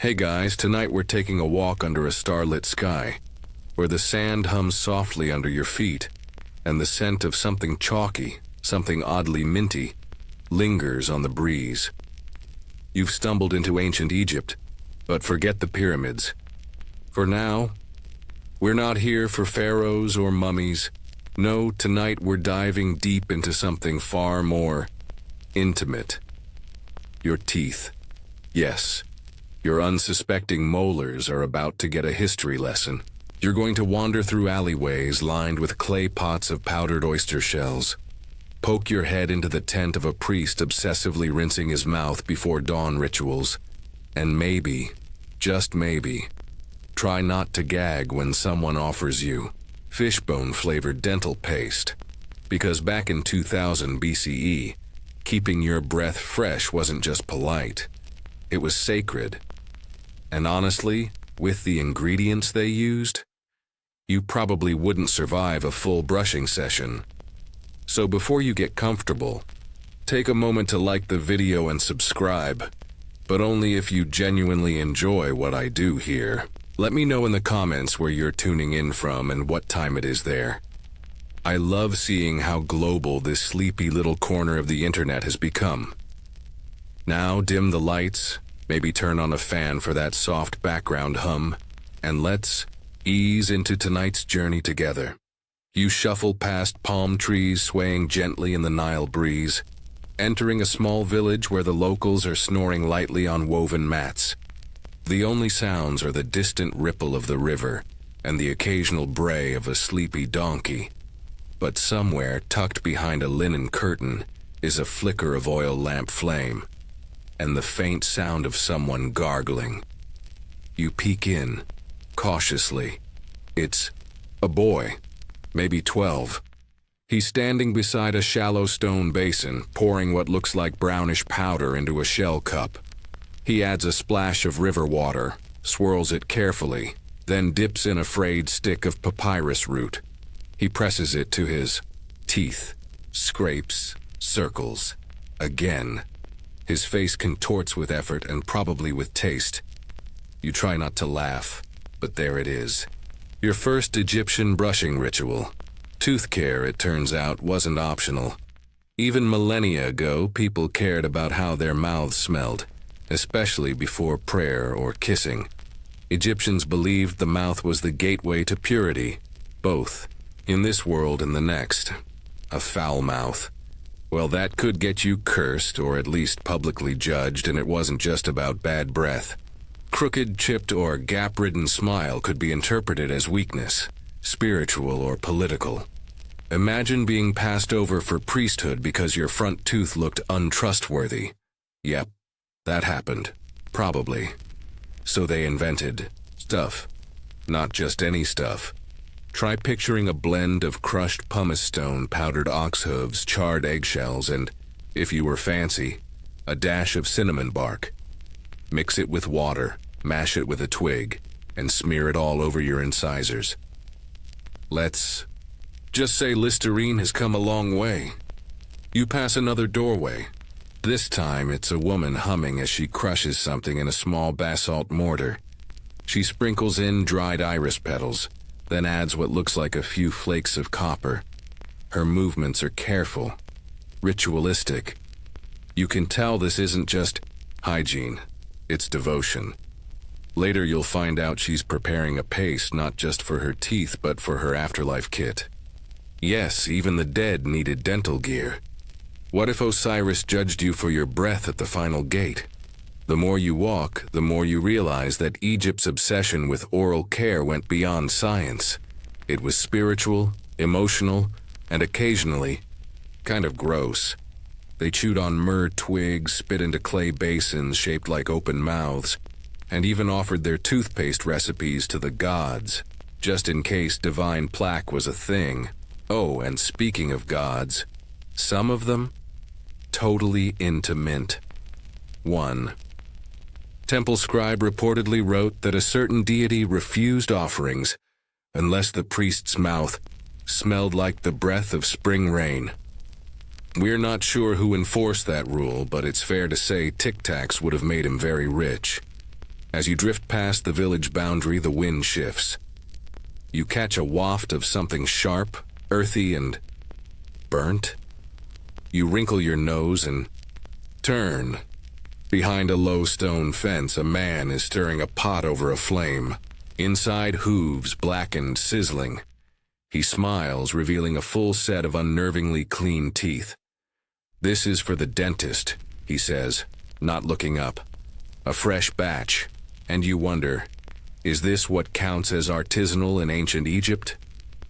Hey guys, tonight we're taking a walk under a starlit sky, where the sand hums softly under your feet, and the scent of something chalky, something oddly minty, lingers on the breeze. You've stumbled into ancient Egypt, but forget the pyramids. For now, we're not here for pharaohs or mummies. No, tonight we're diving deep into something far more intimate. Your teeth. Yes. Your unsuspecting molars are about to get a history lesson. You're going to wander through alleyways lined with clay pots of powdered oyster shells. Poke your head into the tent of a priest obsessively rinsing his mouth before dawn rituals. And maybe, just maybe, try not to gag when someone offers you fishbone-flavored dental paste. Because back in 2000 BCE, keeping your breath fresh wasn't just polite. It was sacred. And honestly, with the ingredients they used, you probably wouldn't survive a full brushing session. So before you get comfortable, take a moment to like the video and subscribe, but only if you genuinely enjoy what I do here. Let me know in the comments where you're tuning in from and what time it is there. I love seeing how global this sleepy little corner of the internet has become. Now dim the lights, maybe turn on a fan for that soft background hum, and let's ease into tonight's journey together. You shuffle past palm trees swaying gently in the Nile breeze, entering a small village where the locals are snoring lightly on woven mats. The only sounds are the distant ripple of the river and the occasional bray of a sleepy donkey. But somewhere, tucked behind a linen curtain, is a flicker of oil lamp flame, and the faint sound of someone gargling. You peek in, cautiously. It's a boy, maybe 12. He's standing beside a shallow stone basin, pouring what looks like brownish powder into a shell cup. He adds a splash of river water, swirls it carefully, then dips in a frayed stick of papyrus root. He presses it to his teeth, scrapes, circles, again. His face contorts with effort and probably with taste. You try not to laugh, but there it is. Your first Egyptian brushing ritual. Tooth care, it turns out, wasn't optional. Even millennia ago, people cared about how their mouths smelled, especially before prayer or kissing. Egyptians believed the mouth was the gateway to purity, both in this world and the next. A foul mouth. Well, that could get you cursed or at least publicly judged, and it wasn't just about bad breath. Crooked, chipped, or gap-ridden smile could be interpreted as weakness, spiritual or political. Imagine being passed over for priesthood because your front tooth looked untrustworthy. Yep, that happened. Probably. So they invented stuff. Not just any stuff. Try picturing a blend of crushed pumice stone, powdered ox hooves, charred eggshells, and, if you were fancy, a dash of cinnamon bark. Mix it with water, mash it with a twig, and smear it all over your incisors. Let's just say Listerine has come a long way. You pass another doorway. This time it's a woman humming as she crushes something in a small basalt mortar. She sprinkles in dried iris petals, then adds what looks like a few flakes of copper. Her movements are careful, ritualistic. You can tell this isn't just hygiene, it's devotion. Later you'll find out she's preparing a paste not just for her teeth but for her afterlife kit. Yes, even the dead needed dental gear. What if Osiris judged you for your breath at the final gate? The more you walk, the more you realize that Egypt's obsession with oral care went beyond science. It was spiritual, emotional, and occasionally kind of gross. They chewed on myrrh twigs, spit into clay basins shaped like open mouths, and even offered their toothpaste recipes to the gods, just in case divine plaque was a thing. Oh, and speaking of gods, some of them totally into mint. 1. Temple scribe reportedly wrote that a certain deity refused offerings unless the priest's mouth smelled like the breath of spring rain. We're not sure who enforced that rule, but it's fair to say Tic Tacs would have made him very rich. As you drift past the village boundary, the wind shifts. You catch a waft of something sharp, earthy, and burnt. You wrinkle your nose and turn. Behind a low stone fence, a man is stirring a pot over a flame. Inside, hooves, blackened, sizzling. He smiles, revealing a full set of unnervingly clean teeth. "This is for the dentist," he says, not looking up. A fresh batch, and you wonder, is this what counts as artisanal in ancient Egypt?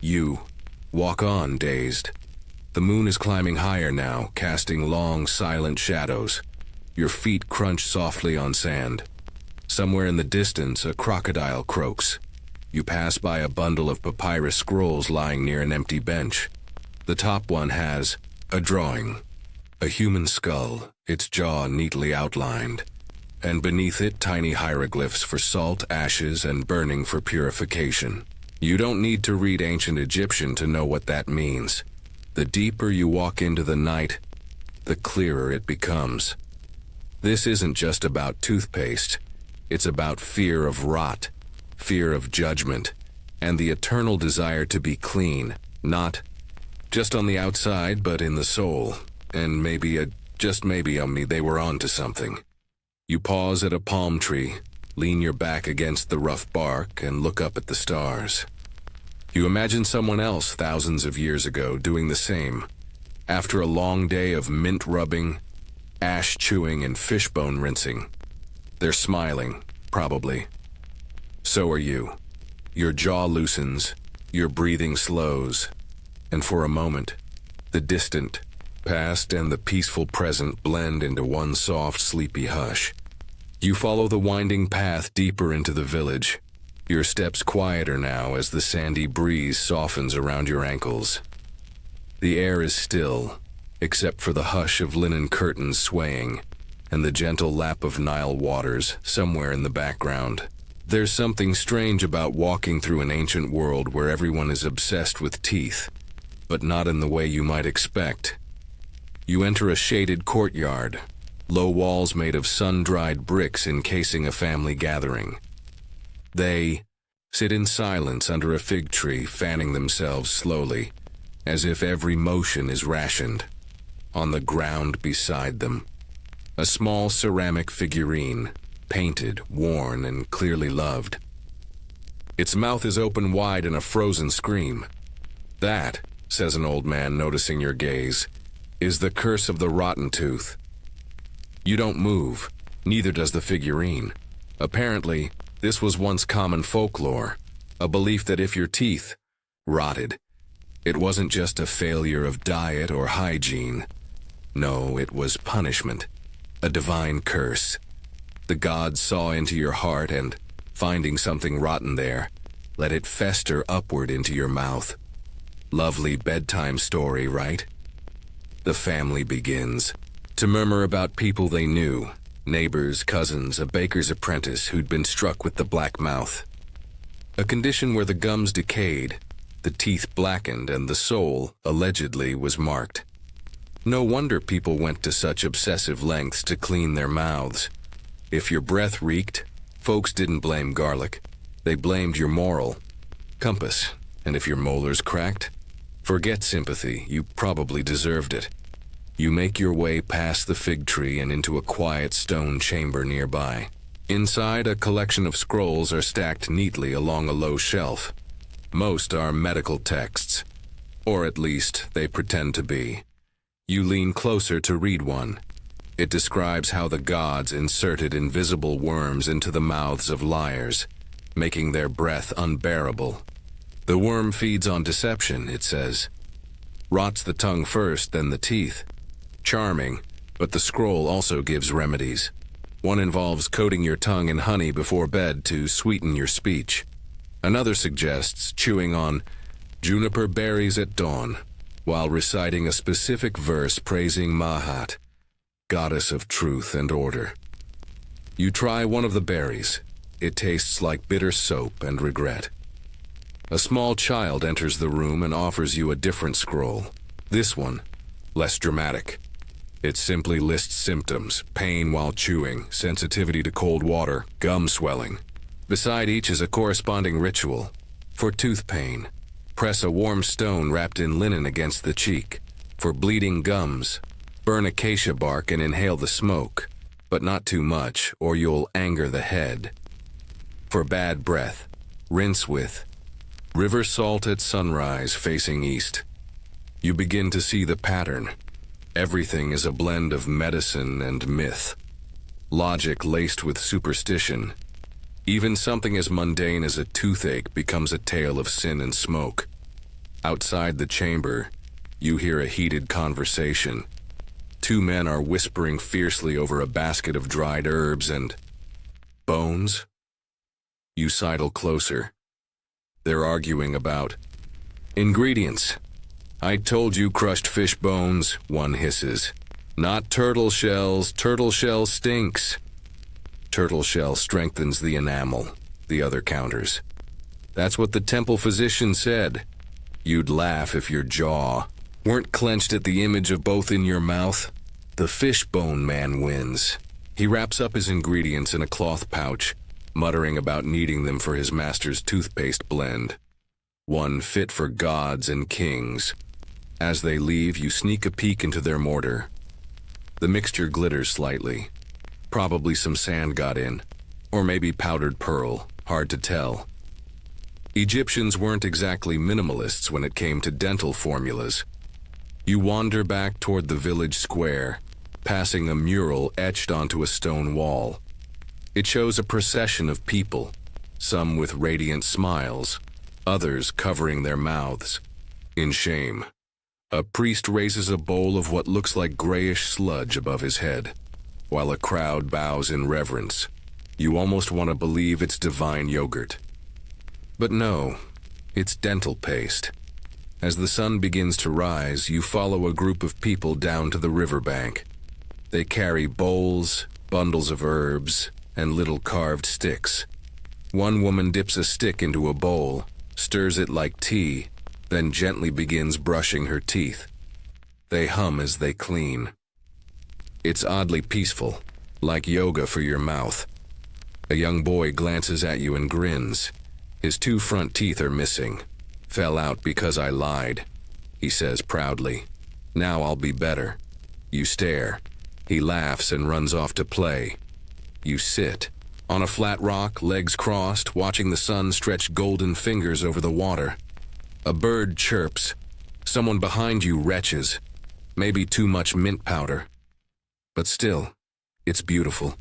You walk on, dazed. The moon is climbing higher now, casting long, silent shadows. Your feet crunch softly on sand. Somewhere in the distance, a crocodile croaks. You pass by a bundle of papyrus scrolls lying near an empty bench. The top one has a drawing. A human skull, its jaw neatly outlined. And beneath it, tiny hieroglyphs for salt, ashes, and burning for purification. You don't need to read ancient Egyptian to know what that means. The deeper you walk into the night, the clearer it becomes. This isn't just about toothpaste. It's about fear of rot, fear of judgment, and the eternal desire to be clean, not just on the outside, but in the soul. And just maybe they were onto something. You pause at a palm tree, lean your back against the rough bark, and look up at the stars. You imagine someone else thousands of years ago doing the same. After a long day of mint rubbing, ash chewing, and fishbone rinsing, they're smiling, probably. So are you. Your jaw loosens, your breathing slows, and for a moment, the distant past and the peaceful present blend into one soft, sleepy hush. You follow the winding path deeper into the village, your steps quieter now as the sandy breeze softens around your ankles. The air is still, except for the hush of linen curtains swaying and the gentle lap of Nile waters somewhere in the background. There's something strange about walking through an ancient world where everyone is obsessed with teeth, but not in the way you might expect. You enter a shaded courtyard, low walls made of sun-dried bricks encasing a family gathering. They sit in silence under a fig tree, fanning themselves slowly, as if every motion is rationed. On the ground beside them, a small ceramic figurine, painted, worn, and clearly loved. Its mouth is open wide in a frozen scream. "That," says an old man noticing your gaze, "is the curse of the rotten tooth." You don't move, neither does the figurine. Apparently, this was once common folklore, a belief that if your teeth rotted, it wasn't just a failure of diet or hygiene. No, it was punishment, a divine curse. The gods saw into your heart and, finding something rotten there, let it fester upward into your mouth. Lovely bedtime story, right? The family begins to murmur about people they knew, neighbors, cousins, a baker's apprentice who'd been struck with the black mouth. A condition where the gums decayed, the teeth blackened, and the soul, allegedly, was marked. No wonder people went to such obsessive lengths to clean their mouths. If your breath reeked, folks didn't blame garlic. They blamed your moral compass. And if your molars cracked, forget sympathy, you probably deserved it. You make your way past the fig tree and into a quiet stone chamber nearby. Inside, a collection of scrolls are stacked neatly along a low shelf. Most are medical texts, or at least they pretend to be. You lean closer to read one. It describes how the gods inserted invisible worms into the mouths of liars, making their breath unbearable. The worm feeds on deception, it says. Rots the tongue first, then the teeth. Charming, but the scroll also gives remedies. One involves coating your tongue in honey before bed to sweeten your speech. Another suggests chewing on juniper berries at dawn, while reciting a specific verse praising Mahat, goddess of truth and order. You try one of the berries. It tastes like bitter soap and regret. A small child enters the room and offers you a different scroll. This one, less dramatic. It simply lists symptoms: pain while chewing, sensitivity to cold water, gum swelling. Beside each is a corresponding ritual. For tooth pain, press a warm stone wrapped in linen against the cheek. For bleeding gums, burn acacia bark and inhale the smoke, but not too much or you'll anger the head. For bad breath, rinse with river salt at sunrise facing east. You begin to see the pattern. Everything is a blend of medicine and myth. Logic laced with superstition. Even something as mundane as a toothache becomes a tale of sin and smoke. Outside the chamber, you hear a heated conversation. Two men are whispering fiercely over a basket of dried herbs and bones. You sidle closer. They're arguing about ingredients. "I told you crushed fish bones," one hisses. "Not turtle shells. Turtle shell stinks." "Turtle shell strengthens the enamel," the other counters. "That's what the temple physician said." You'd laugh if your jaw weren't clenched at the image of both in your mouth. The fishbone man wins. He wraps up his ingredients in a cloth pouch, muttering about needing them for his master's toothpaste blend. One fit for gods and kings. As they leave, you sneak a peek into their mortar. The mixture glitters slightly. Probably some sand got in, or maybe powdered pearl, hard to tell. Egyptians weren't exactly minimalists when it came to dental formulas. You wander back toward the village square, passing a mural etched onto a stone wall. It shows a procession of people, some with radiant smiles, others covering their mouths in shame. A priest raises a bowl of what looks like grayish sludge above his head, while a crowd bows in reverence. You almost want to believe it's divine yogurt. But no, it's dental paste. As the sun begins to rise, you follow a group of people down to the riverbank. They carry bowls, bundles of herbs, and little carved sticks. One woman dips a stick into a bowl, stirs it like tea, then gently begins brushing her teeth. They hum as they clean. It's oddly peaceful, like yoga for your mouth. A young boy glances at you and grins. His two front teeth are missing. "Fell out because I lied," he says proudly. "Now I'll be better." You stare. He laughs and runs off to play. You sit on a flat rock, legs crossed, watching the sun stretch golden fingers over the water. A bird chirps. Someone behind you retches. Maybe too much mint powder. But still, it's beautiful.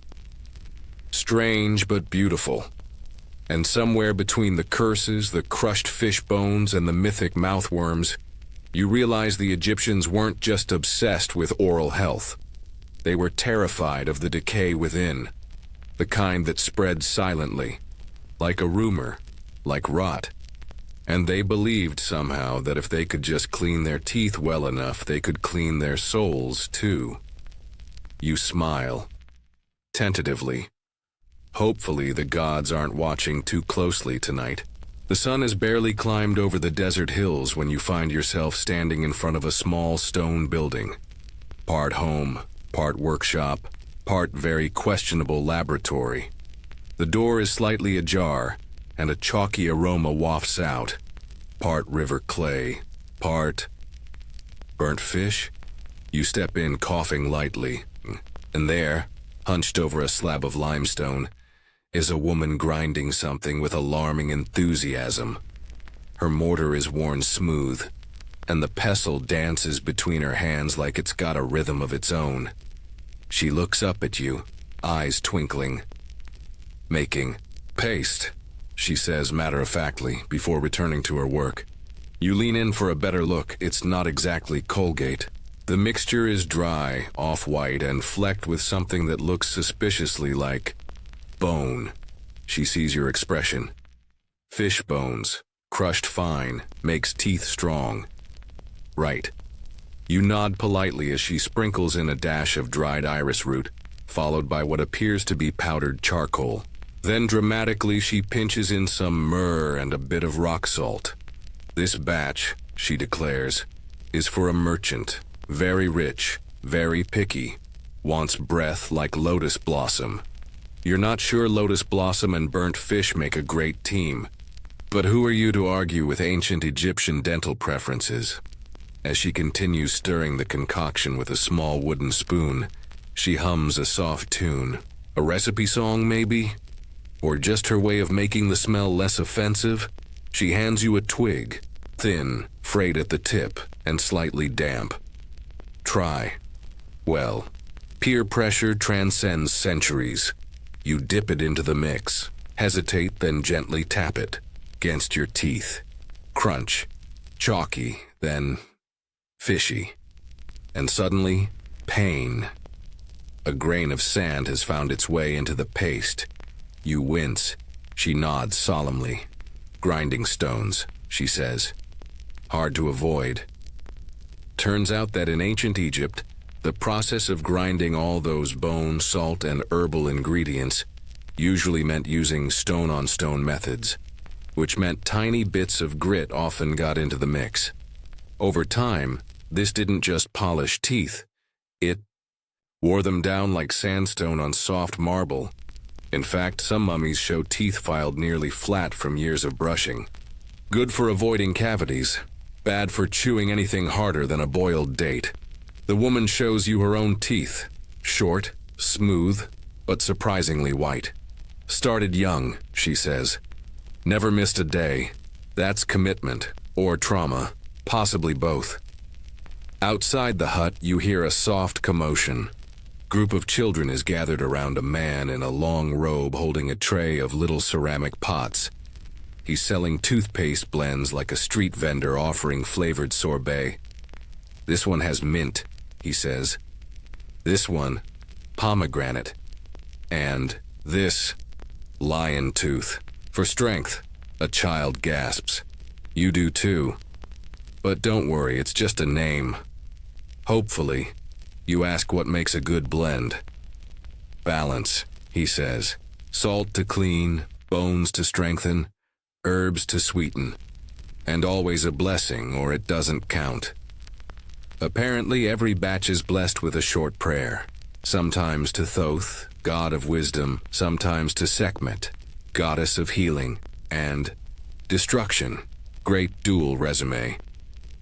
Strange but beautiful. And somewhere between the curses, the crushed fish bones, and the mythic mouthworms, you realize the Egyptians weren't just obsessed with oral health. They were terrified of the decay within, the kind that spreads silently, like a rumor, like rot. And they believed somehow that if they could just clean their teeth well enough, they could clean their souls too. You smile, tentatively. Hopefully the gods aren't watching too closely tonight. The sun has barely climbed over the desert hills when you find yourself standing in front of a small stone building. Part home, part workshop, part very questionable laboratory. The door is slightly ajar, and a chalky aroma wafts out. Part river clay, part burnt fish. You step in coughing lightly, and there, hunched over a slab of limestone, is a woman grinding something with alarming enthusiasm. Her mortar is worn smooth, and the pestle dances between her hands like it's got a rhythm of its own. She looks up at you, eyes twinkling. "Making paste," she says matter-of-factly before returning to her work. You lean in for a better look. It's not exactly Colgate. The mixture is dry, off-white, and flecked with something that looks suspiciously like bone. She sees your expression. Fish bones, crushed fine, makes teeth strong. Right. You nod politely as she sprinkles in a dash of dried iris root, followed by what appears to be powdered charcoal. Then dramatically she pinches in some myrrh and a bit of rock salt. "This batch," she declares, "is for a merchant, very rich, very picky, wants breath like lotus blossom. You're not sure lotus blossom and burnt fish make a great team, but who are you to argue with ancient Egyptian dental preferences? As she continues stirring the concoction with a small wooden spoon, she hums a soft tune. A recipe song, maybe? Or just her way of making the smell less offensive? She hands you a twig, thin, frayed at the tip, and slightly damp. Try. Well, peer pressure transcends centuries. You dip it into the mix, hesitate, then gently tap it against your teeth. Crunch, chalky, then fishy. And suddenly, pain. A grain of sand has found its way into the paste. You wince. She nods solemnly. Grinding stones, she says. Hard to avoid. Turns out that in ancient Egypt, the process of grinding all those bone, salt, and herbal ingredients usually meant using stone-on-stone methods, which meant tiny bits of grit often got into the mix. Over time, this didn't just polish teeth, it wore them down like sandstone on soft marble. In fact, some mummies show teeth filed nearly flat from years of brushing. Good for avoiding cavities, bad for chewing anything harder than a boiled date. The woman shows you her own teeth, short, smooth, but surprisingly white. Started young, she says. Never missed a day. That's commitment, or trauma, possibly both. Outside the hut, you hear a soft commotion. Group of children is gathered around a man in a long robe holding a tray of little ceramic pots. He's selling toothpaste blends like a street vendor offering flavored sorbet. This one has mint, he says. This one, pomegranate. And this, lion tooth. For strength, a child gasps. You do too. But don't worry, it's just a name. Hopefully, you ask what makes a good blend. Balance, he says. Salt to clean, bones to strengthen, herbs to sweeten. And always a blessing, or it doesn't count. Apparently, every batch is blessed with a short prayer. Sometimes to Thoth, god of wisdom, sometimes to Sekhmet, goddess of healing, and destruction. Great dual resume.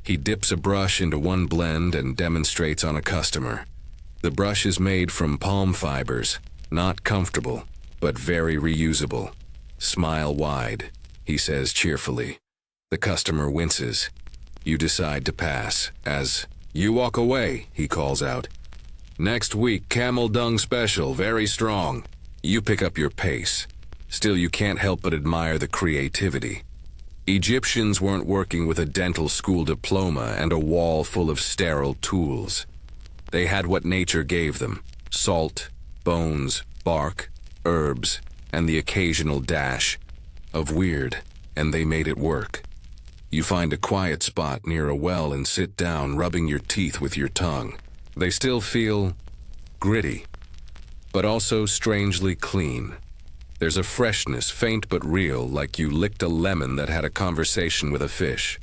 He dips a brush into one blend and demonstrates on a customer. The brush is made from palm fibers, not comfortable, but very reusable. Smile wide, he says cheerfully. The customer winces. You decide to pass, as you walk away, he calls out. Next week, camel dung special, very strong. You pick up your pace. Still, you can't help but admire the creativity. Egyptians weren't working with a dental school diploma and a wall full of sterile tools. They had what nature gave them: salt, bones, bark, herbs, and the occasional dash of weird, and they made it work. You find a quiet spot near a well and sit down, rubbing your teeth with your tongue. They still feel gritty, but also strangely clean. There's a freshness, faint but real, like you licked a lemon that had a conversation with a fish.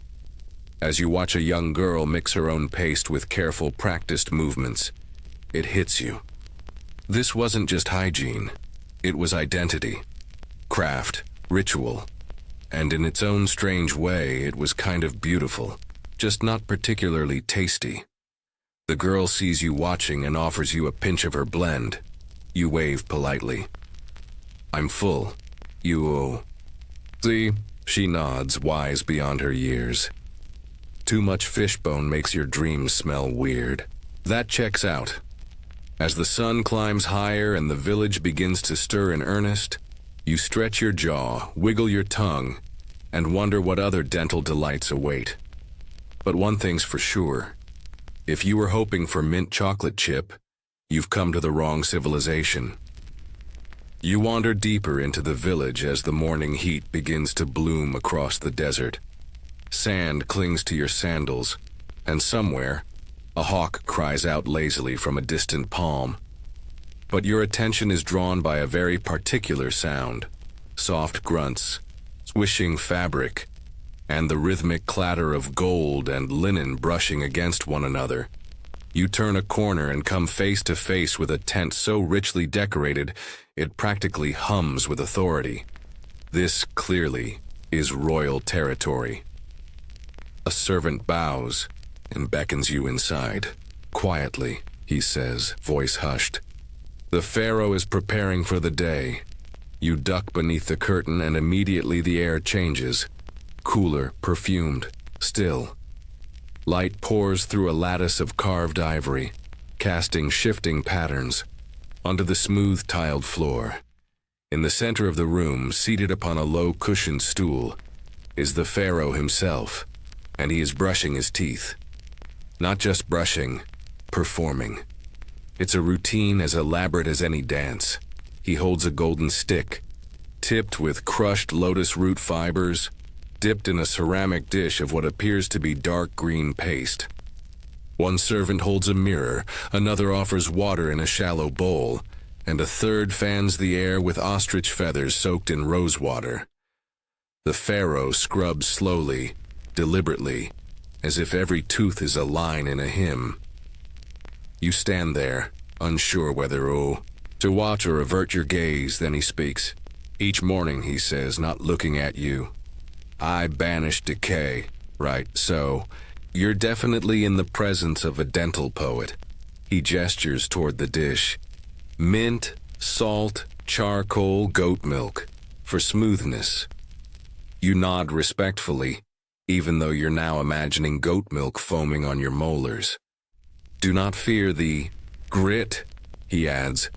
As you watch a young girl mix her own paste with careful, practiced movements, it hits you. This wasn't just hygiene. It was identity, craft, ritual. And in its own strange way, it was kind of beautiful, just not particularly tasty. The girl sees you watching and offers you a pinch of her blend. You wave politely. I'm full. You see, she nods, wise beyond her years. Too much fishbone makes your dreams smell weird. That checks out. As the sun climbs higher and the village begins to stir in earnest, you stretch your jaw, wiggle your tongue, and wonder what other dental delights await. But one thing's for sure. If you were hoping for mint chocolate chip, you've come to the wrong civilization. You wander deeper into the village as the morning heat begins to bloom across the desert. Sand clings to your sandals, and somewhere, a hawk cries out lazily from a distant palm. But your attention is drawn by a very particular sound: soft grunts, swishing fabric, and the rhythmic clatter of gold and linen brushing against one another. You turn a corner and come face to face with a tent so richly decorated it practically hums with authority. This, clearly, is royal territory. A servant bows and beckons you inside. Quietly, he says, voice hushed. The pharaoh is preparing for the day. You duck beneath the curtain and immediately the air changes. Cooler, perfumed, still. Light pours through a lattice of carved ivory, casting shifting patterns onto the smooth tiled floor. In the center of the room, seated upon a low cushioned stool, is the pharaoh himself, and he is brushing his teeth. Not just brushing, performing. It's a routine as elaborate as any dance. He holds a golden stick, tipped with crushed lotus root fibers, dipped in a ceramic dish of what appears to be dark green paste. One servant holds a mirror, another offers water in a shallow bowl, and a third fans the air with ostrich feathers soaked in rose water. The pharaoh scrubs slowly, deliberately, as if every tooth is a line in a hymn. You stand there, unsure whether to watch or avert your gaze. Then he speaks. Each morning, he says, not looking at you, I banish decay. Right, so you're definitely in the presence of a dental poet. He gestures toward the dish. Mint, salt, charcoal, goat milk, for smoothness. You nod respectfully, even though you're now imagining goat milk foaming on your molars. Do not fear the grit, he adds,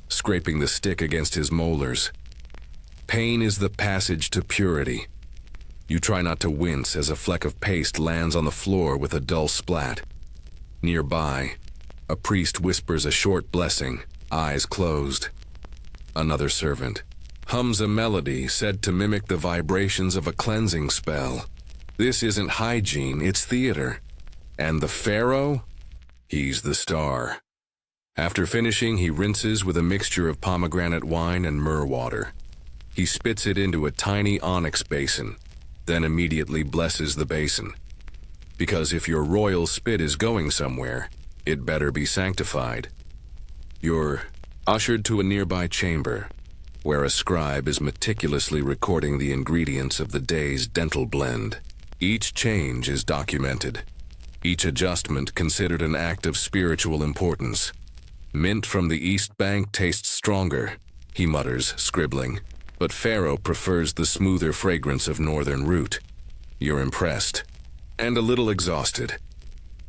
scraping the stick against his molars. Pain is the passage to purity. You try not to wince as a fleck of paste lands on the floor with a dull splat. Nearby, a priest whispers a short blessing, eyes closed. Another servant hums a melody said to mimic the vibrations of a cleansing spell. This isn't hygiene, it's theater. And the pharaoh? He's the star. After finishing, he rinses with a mixture of pomegranate wine and myrrh water. He spits it into a tiny onyx basin, then immediately blesses the basin. Because if your royal spit is going somewhere, it better be sanctified. You're ushered to a nearby chamber, where a scribe is meticulously recording the ingredients of the day's dental blend. Each change is documented, each adjustment considered an act of spiritual importance. Mint from the East Bank tastes stronger, he mutters, scribbling, but Pharaoh prefers the smoother fragrance of northern root. You're impressed, and a little exhausted.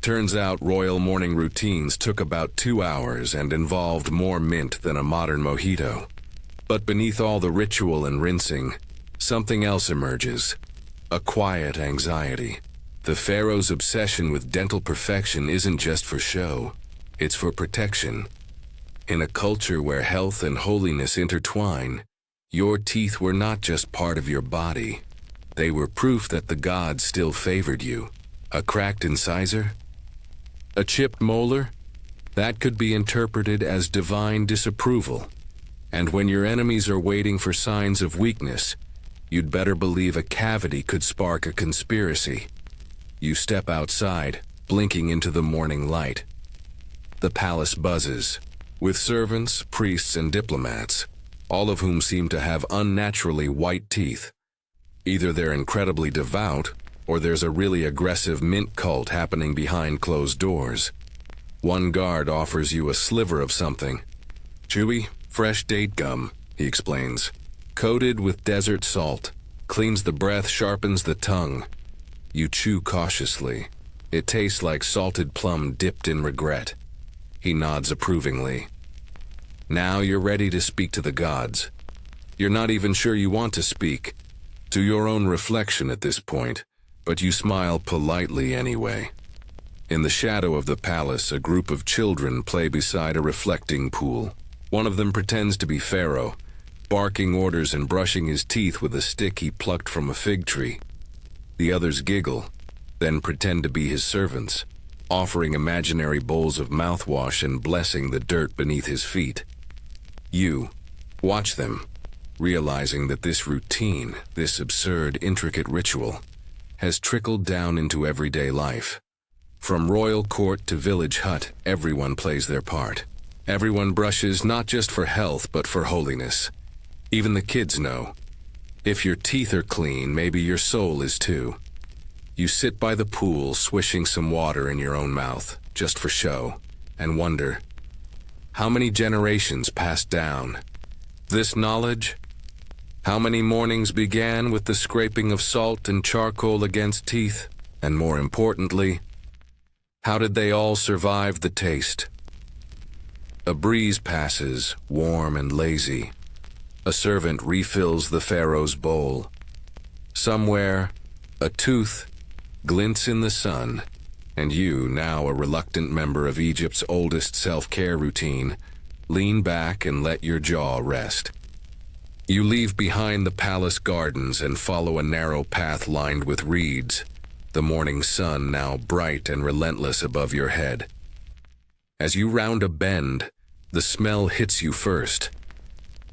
Turns out royal morning routines took about 2 hours and involved more mint than a modern mojito. But beneath all the ritual and rinsing, something else emerges. A quiet anxiety. The pharaoh's obsession with dental perfection isn't just for show, it's for protection. In a culture where health and holiness intertwine, your teeth were not just part of your body. They were proof that the gods still favored you. A cracked incisor? A chipped molar? That could be interpreted as divine disapproval. And when your enemies are waiting for signs of weakness, you'd better believe a cavity could spark a conspiracy. You step outside, blinking into the morning light. The palace buzzes, with servants, priests, and diplomats, all of whom seem to have unnaturally white teeth. Either they're incredibly devout, or there's a really aggressive mint cult happening behind closed doors. One guard offers you a sliver of something. Chewy, fresh date gum, he explains. Coated with desert salt, cleans the breath, sharpens the tongue. You chew cautiously. It tastes like salted plum dipped in regret. He nods approvingly. Now you're ready to speak to the gods. You're not even sure you want to speak, to your own reflection at this point, but you smile politely anyway. In the shadow of the palace, a group of children play beside a reflecting pool. One of them pretends to be Pharaoh, barking orders and brushing his teeth with a stick he plucked from a fig tree. The others giggle, then pretend to be his servants, offering imaginary bowls of mouthwash and blessing the dirt beneath his feet. You watch them, realizing that this routine, this absurd, intricate ritual, has trickled down into everyday life. From royal court to village hut, everyone plays their part. Everyone brushes not just for health, but for holiness. Even the kids know. If your teeth are clean, maybe your soul is too. You sit by the pool, swishing some water in your own mouth, just for show, and wonder, how many generations passed down? This knowledge? How many mornings began with the scraping of salt and charcoal against teeth? And more importantly, how did they all survive the taste? A breeze passes, warm and lazy. A servant refills the pharaoh's bowl. Somewhere, a tooth glints in the sun, and you, now a reluctant member of Egypt's oldest self-care routine, lean back and let your jaw rest. You leave behind the palace gardens and follow a narrow path lined with reeds, the morning sun now bright and relentless above your head. As you round a bend, the smell hits you first.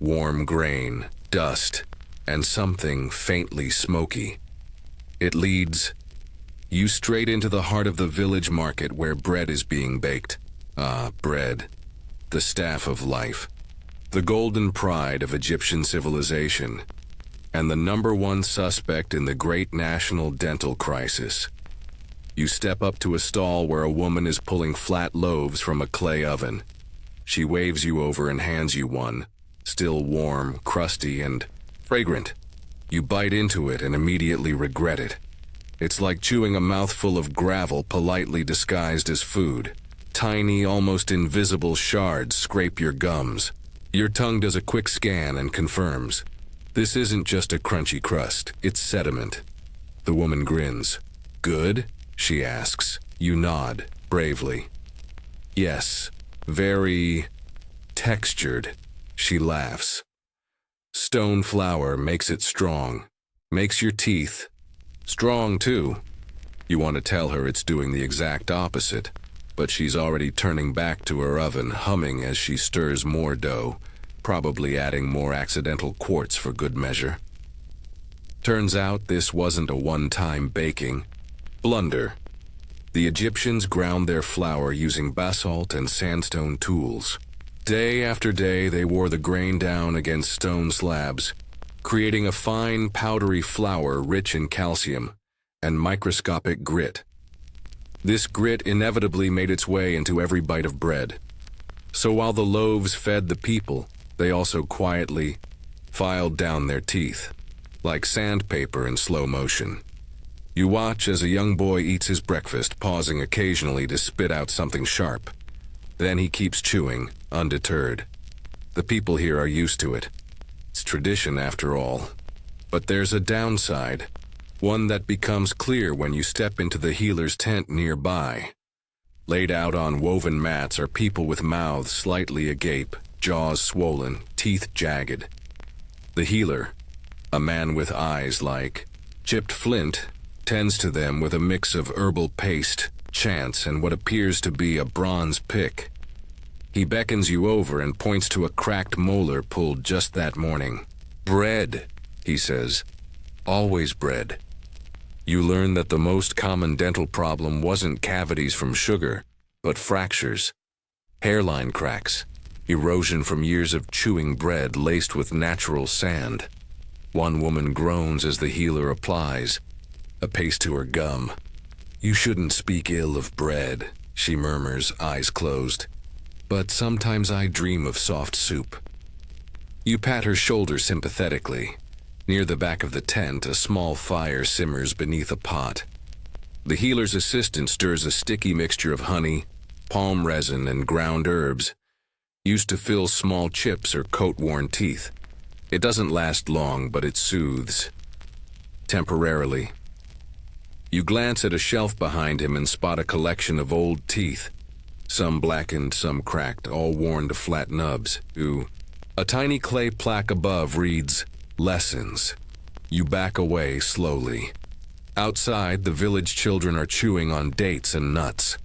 Warm grain, dust, and something faintly smoky. It leads you straight into the heart of the village market where bread is being baked. Ah, bread, the staff of life, the golden pride of Egyptian civilization, and the #1 suspect in the great national dental crisis. You step up to a stall where a woman is pulling flat loaves from a clay oven. She waves you over and hands you one, still warm, crusty, and fragrant. You bite into it and immediately regret it. It's like chewing a mouthful of gravel politely disguised as food. Tiny, almost invisible shards scrape your gums. Your tongue does a quick scan and confirms. This isn't just a crunchy crust, it's sediment. The woman grins. Good? She asks. You nod, bravely. Yes, very textured. She laughs. Stone flour makes it strong. Makes your teeth strong too. You want to tell her it's doing the exact opposite, but she's already turning back to her oven, humming as she stirs more dough, probably adding more accidental quarts for good measure. Turns out this wasn't a one-time baking. Blunder. The Egyptians ground their flour using basalt and sandstone tools. Day after day they wore the grain down against stone slabs, creating a fine, powdery flour rich in calcium and microscopic grit. This grit inevitably made its way into every bite of bread. So while the loaves fed the people, they also quietly filed down their teeth, like sandpaper in slow motion. You watch as a young boy eats his breakfast, pausing occasionally to spit out something sharp. Then he keeps chewing, undeterred. The people here are used to it. It's tradition after all. But there's a downside, one that becomes clear when you step into the healer's tent nearby. Laid out on woven mats are people with mouths slightly agape, jaws swollen, teeth jagged. The healer, a man with eyes like chipped flint, tends to them with a mix of herbal paste, chants, and what appears to be a bronze pick. He beckons you over and points to a cracked molar pulled just that morning. Bread, he says. Always bread. You learn that the most common dental problem wasn't cavities from sugar, but fractures, hairline cracks, erosion from years of chewing bread laced with natural sand. One woman groans as the healer applies a paste to her gum. You shouldn't speak ill of bread, she murmurs, eyes closed. But sometimes I dream of soft soup. You pat her shoulder sympathetically. Near the back of the tent, a small fire simmers beneath a pot. The healer's assistant stirs a sticky mixture of honey, palm resin, and ground herbs, used to fill small chips or coat-worn teeth. It doesn't last long, but it soothes. Temporarily. You glance at a shelf behind him and spot a collection of old teeth. Some blackened, some cracked, all worn to flat nubs. A tiny clay plaque above reads, Lessons. You back away slowly. Outside, the village children are chewing on dates and nuts.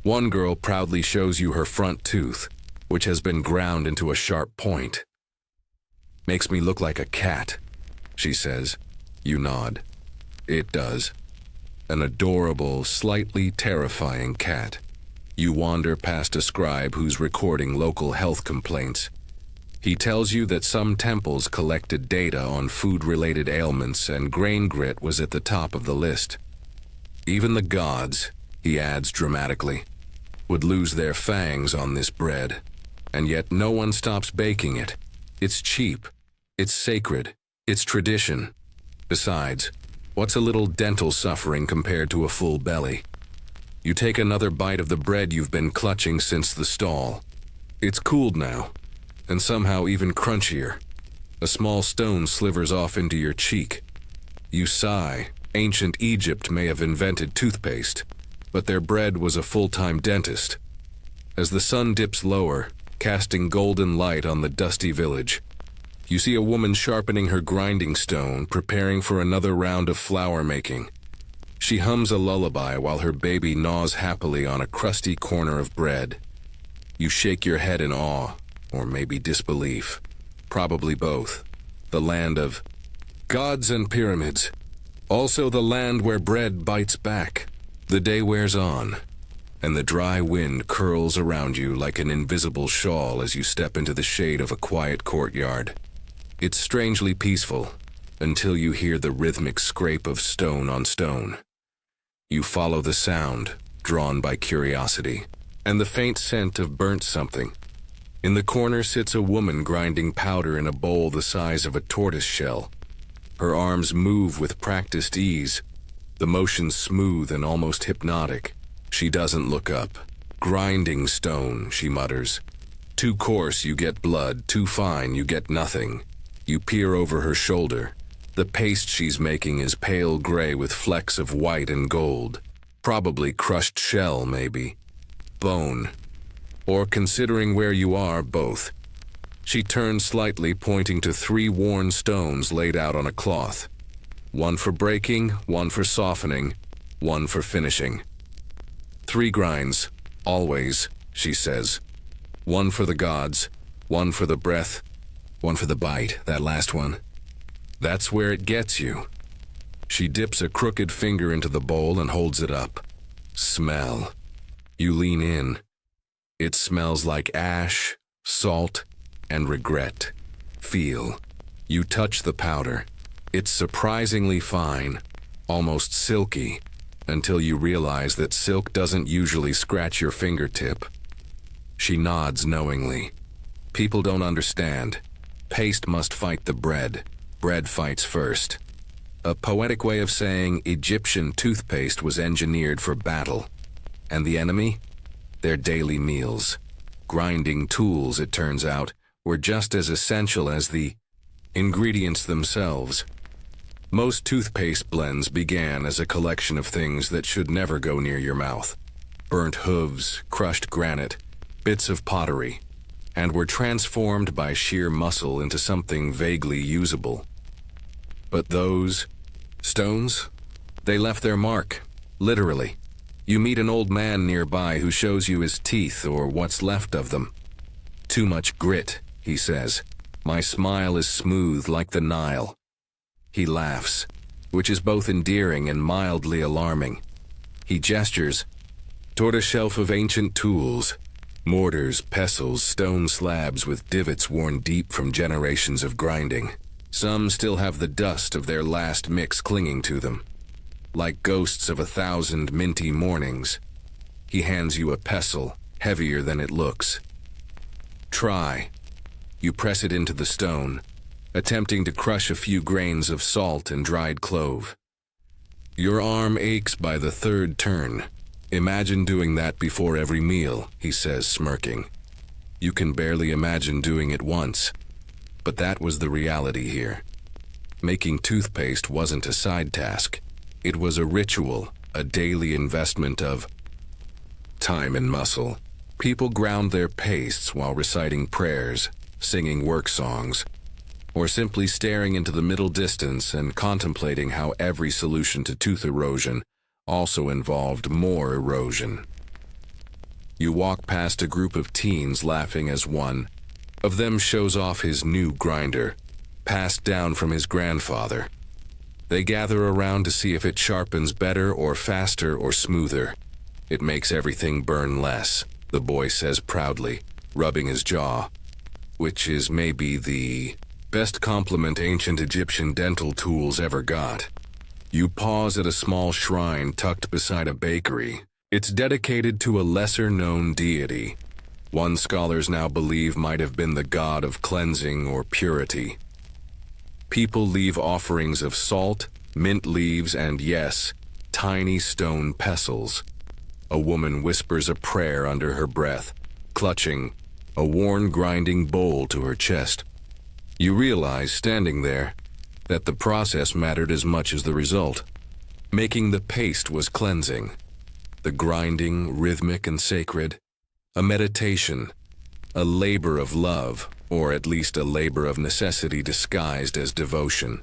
One girl proudly shows you her front tooth, which has been ground into a sharp point. Makes me look like a cat, she says. You nod. It does. an adorable, slightly terrifying cat. You wander past a scribe who's recording local health complaints. He tells you that some temples collected data on food-related ailments and grain grit was at the top of the list. Even the gods, he adds dramatically, would lose their fangs on this bread, and yet no one stops baking it. It's cheap, it's sacred, it's tradition. Besides, what's a little dental suffering compared to a full belly? You take another bite of the bread you've been clutching since the stall. It's cooled now, and somehow even crunchier. A small stone slivers off into your cheek. You sigh. Ancient Egypt may have invented toothpaste, but their bread was a full-time dentist. As the sun dips lower, casting golden light on the dusty village, you see a woman sharpening her grinding stone, preparing for another round of flour making. She hums a lullaby while her baby gnaws happily on a crusty corner of bread. You shake your head in awe, or maybe disbelief. Probably both. The land of gods and pyramids. Also the land where bread bites back. The day wears on, and the dry wind curls around you like an invisible shawl as you step into the shade of a quiet courtyard. It's strangely peaceful, until you hear the rhythmic scrape of stone on stone. You follow the sound, drawn by curiosity, and the faint scent of burnt something. In the corner sits a woman grinding powder in a bowl the size of a tortoise shell. Her arms move with practiced ease, the motion smooth and almost hypnotic. She doesn't look up. Grinding stone, she mutters. Too coarse, you get blood. Too fine, you get nothing. You peer over her shoulder. The paste she's making is pale gray with flecks of white and gold. Probably crushed shell, maybe. Bone. Or, considering where you are, both. She turns slightly, pointing to 3 worn stones laid out on a cloth. One for breaking, one for softening, one for finishing. 3 grinds, always, she says. One for the gods, one for the breath, one for the bite, that last one. That's where it gets you. She dips a crooked finger into the bowl and holds it up. Smell. You lean in. It smells like ash, salt, and regret. Feel. You touch the powder. It's surprisingly fine, almost silky, until you realize that silk doesn't usually scratch your fingertip. She nods knowingly. People don't understand. Paste must fight the bread. Bread fights first. A poetic way of saying Egyptian toothpaste was engineered for battle. And the enemy? Their daily meals. Grinding tools, it turns out, were just as essential as the ingredients themselves. Most toothpaste blends began as a collection of things that should never go near your mouth. Burnt hooves, crushed granite, bits of pottery, and were transformed by sheer muscle into something vaguely usable. But those stones, they left their mark, literally. You meet an old man nearby who shows you his teeth or what's left of them. Too much grit, he says. My smile is smooth like the Nile. He laughs, which is both endearing and mildly alarming. He gestures toward a shelf of ancient tools, mortars, pestles, stone slabs with divots worn deep from generations of grinding. Some still have the dust of their last mix clinging to them, like ghosts of 1,000 minty mornings. He hands you a pestle, heavier than it looks. Try. You press it into the stone, attempting to crush a few grains of salt and dried clove. Your arm aches by the 3rd turn. Imagine doing that before every meal, he says, smirking. You can barely imagine doing it once. But that was the reality here. Making toothpaste wasn't a side task. It was a ritual, a daily investment of time and muscle. People ground their pastes while reciting prayers, singing work songs, or simply staring into the middle distance and contemplating how every solution to tooth erosion also involved more erosion. You walk past a group of teens laughing as one of them shows off his new grinder, passed down from his grandfather. They gather around to see if it sharpens better or faster or smoother. It makes everything burn less, the boy says proudly, rubbing his jaw, which is maybe the best compliment ancient Egyptian dental tools ever got. You pause at a small shrine tucked beside a bakery. It's dedicated to a lesser-known deity. One scholars now believe might have been the god of cleansing or purity. People leave offerings of salt, mint leaves, and yes, tiny stone pestles. A woman whispers a prayer under her breath, clutching a worn grinding bowl to her chest. You realize, standing there, that the process mattered as much as the result. Making the paste was cleansing. The grinding, rhythmic and sacred. A meditation. A labor of love, or at least a labor of necessity disguised as devotion.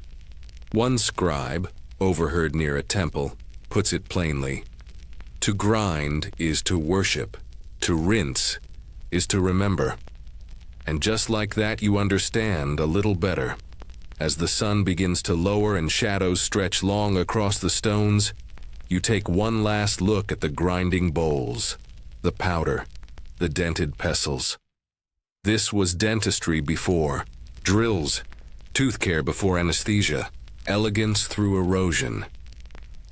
One scribe, overheard near a temple, puts it plainly. To grind is to worship. To rinse is to remember. And just like that, you understand a little better. As the sun begins to lower and shadows stretch long across the stones, you take one last look at the grinding bowls, the powder, the dented pestles. This was dentistry before, drills, tooth care before anesthesia, elegance through erosion.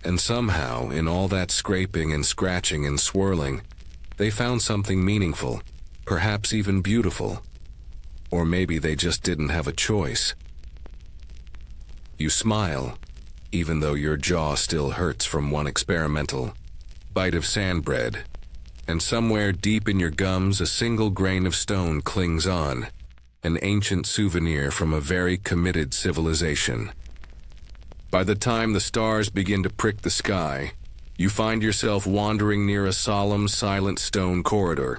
And somehow, in all that scraping and scratching and swirling, they found something meaningful, perhaps even beautiful. Or maybe they just didn't have a choice. You smile, even though your jaw still hurts from one experimental bite of sand bread, and somewhere deep in your gums a single grain of stone clings on, an ancient souvenir from a very committed civilization. By the time the stars begin to prick the sky, you find yourself wandering near a solemn, silent stone corridor.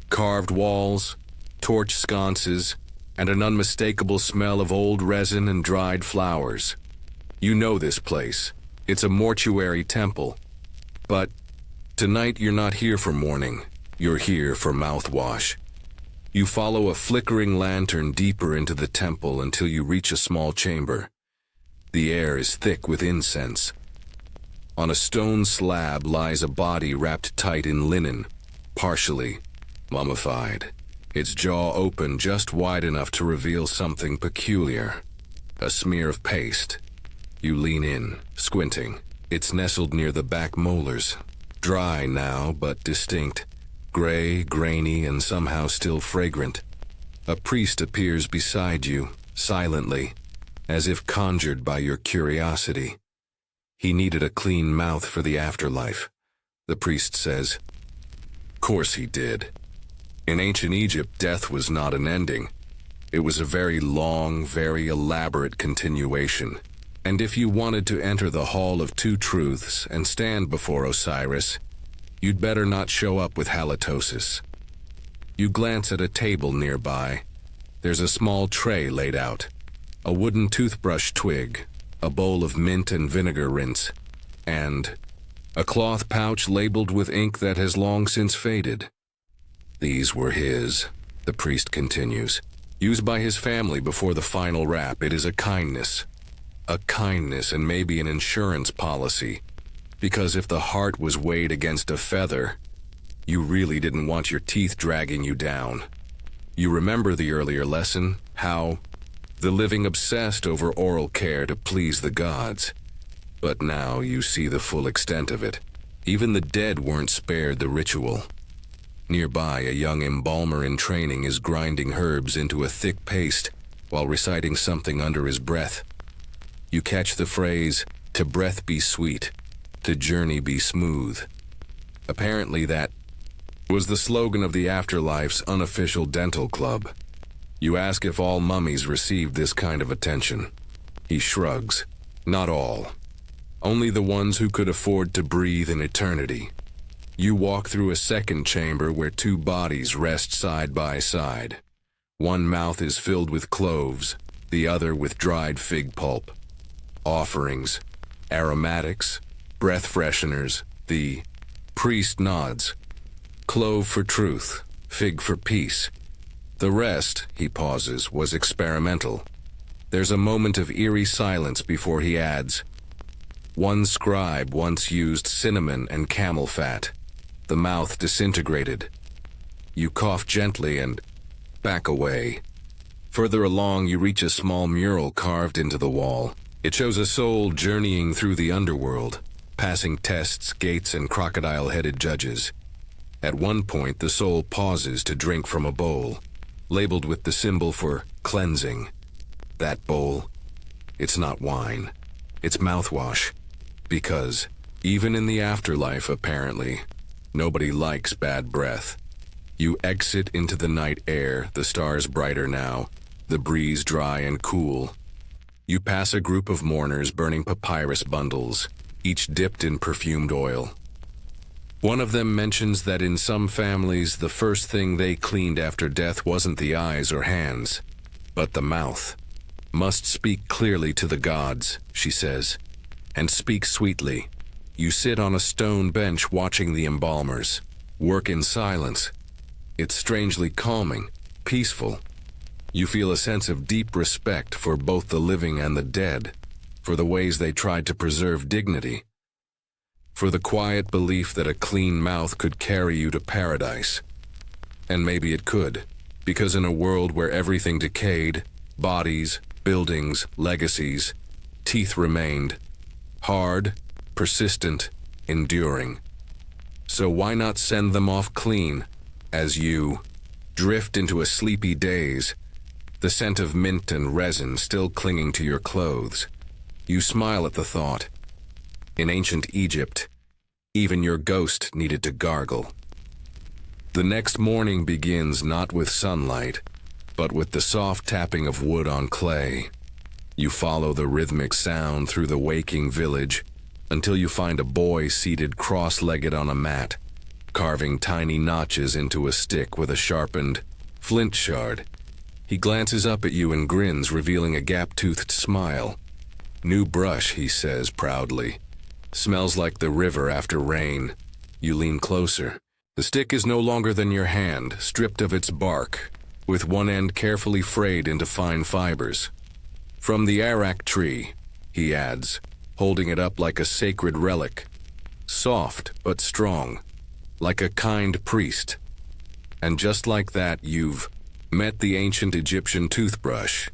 Carved walls, torch sconces, and an unmistakable smell of old resin and dried flowers. You know this place. It's a mortuary temple. But tonight you're not here for mourning. You're here for mouthwash. You follow a flickering lantern deeper into the temple until you reach a small chamber. The air is thick with incense. On a stone slab lies a body wrapped tight in linen, partially mummified. Its jaw open just wide enough to reveal something peculiar. A smear of paste. You lean in, squinting. It's nestled near the back molars. Dry now, but distinct. Gray, grainy, and somehow still fragrant. A priest appears beside you, silently, as if conjured by your curiosity. He needed a clean mouth for the afterlife, the priest says. Course he did. In ancient Egypt, death was not an ending. It was a very long, very elaborate continuation. And if you wanted to enter the Hall of Two Truths and stand before Osiris, you'd better not show up with halitosis. You glance at a table nearby. There's a small tray laid out. A wooden toothbrush twig, a bowl of mint and vinegar rinse, and a cloth pouch labeled with ink that has long since faded. These were his, the priest continues, used by his family before the final wrap. It is a kindness and maybe an insurance policy, because if the heart was weighed against a feather, you really didn't want your teeth dragging you down. You remember the earlier lesson, how the living obsessed over oral care to please the gods. But now you see the full extent of it. Even the dead weren't spared the ritual. Nearby, a young embalmer in training is grinding herbs into a thick paste while reciting something under his breath. You catch the phrase, "To breath be sweet, to journey be smooth." Apparently that was the slogan of the afterlife's unofficial dental club. You ask if all mummies received this kind of attention. He shrugs. Not all. Only the ones who could afford to breathe in eternity. You walk through a second chamber where two bodies rest side by side. One mouth is filled with cloves, the other with dried fig pulp. Offerings, aromatics, breath fresheners. The priest nods. Clove for truth, fig for peace. The rest, he pauses, was experimental. There's a moment of eerie silence before he adds, "One scribe once used cinnamon and camel fat. The mouth disintegrated. You cough gently and back away." Further along, you reach a small mural carved into the wall. It shows a soul journeying through the underworld, passing tests, gates, and crocodile-headed judges. At one point, the soul pauses to drink from a bowl, labeled with the symbol for cleansing. That bowl, it's not wine, it's mouthwash. Because, even in the afterlife apparently, nobody likes bad breath. You exit into the night air, the stars brighter now, the breeze dry and cool. You pass a group of mourners burning papyrus bundles, each dipped in perfumed oil. One of them mentions that in some families the first thing they cleaned after death wasn't the eyes or hands, but the mouth. "Must speak clearly to the gods," she says, "and speak sweetly." You sit on a stone bench watching the embalmers, work in silence. It's strangely calming, peaceful. You feel a sense of deep respect for both the living and the dead, for the ways they tried to preserve dignity, for the quiet belief that a clean mouth could carry you to paradise. And maybe it could, because in a world where everything decayed, bodies, buildings, legacies, teeth remained, hard, persistent, enduring. So why not send them off clean, as you drift into a sleepy daze, the scent of mint and resin still clinging to your clothes. You smile at the thought. In ancient Egypt, even your ghost needed to gargle. The next morning begins not with sunlight, but with the soft tapping of wood on clay. You follow the rhythmic sound through the waking village until you find a boy seated cross-legged on a mat, carving tiny notches into a stick with a sharpened flint shard. He glances up at you and grins, revealing a gap-toothed smile. "New brush," he says proudly. "Smells like the river after rain." You lean closer. The stick is no longer than your hand, stripped of its bark, with one end carefully frayed into fine fibers. "From the arak tree," he adds, holding it up like a sacred relic. Soft but strong, like a kind priest. And just like that, you've met the ancient Egyptian toothbrush.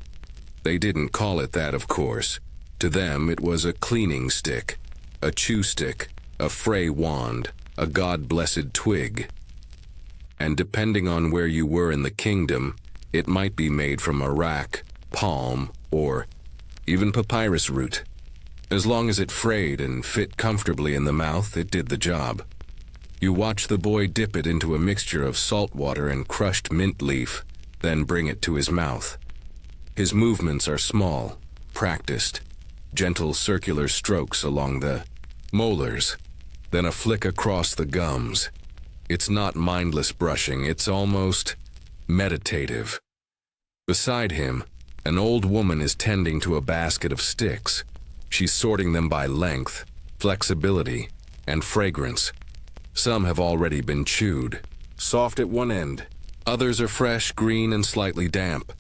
They didn't call it that, of course. To them, it was a cleaning stick, a chew stick, a fray wand, a God-blessed twig. And depending on where you were in the kingdom, it might be made from arak, palm, or even papyrus root. As long as it frayed and fit comfortably in the mouth, it did the job. You watch the boy dip it into a mixture of salt water and crushed mint leaf, then bring it to his mouth. His movements are small, practiced, gentle circular strokes along the molars, then a flick across the gums. It's not mindless brushing, it's almost meditative. Beside him, an old woman is tending to a basket of sticks. She's sorting them by length, flexibility, and fragrance. Some have already been chewed, soft at one end. Others are fresh, green, and slightly damp.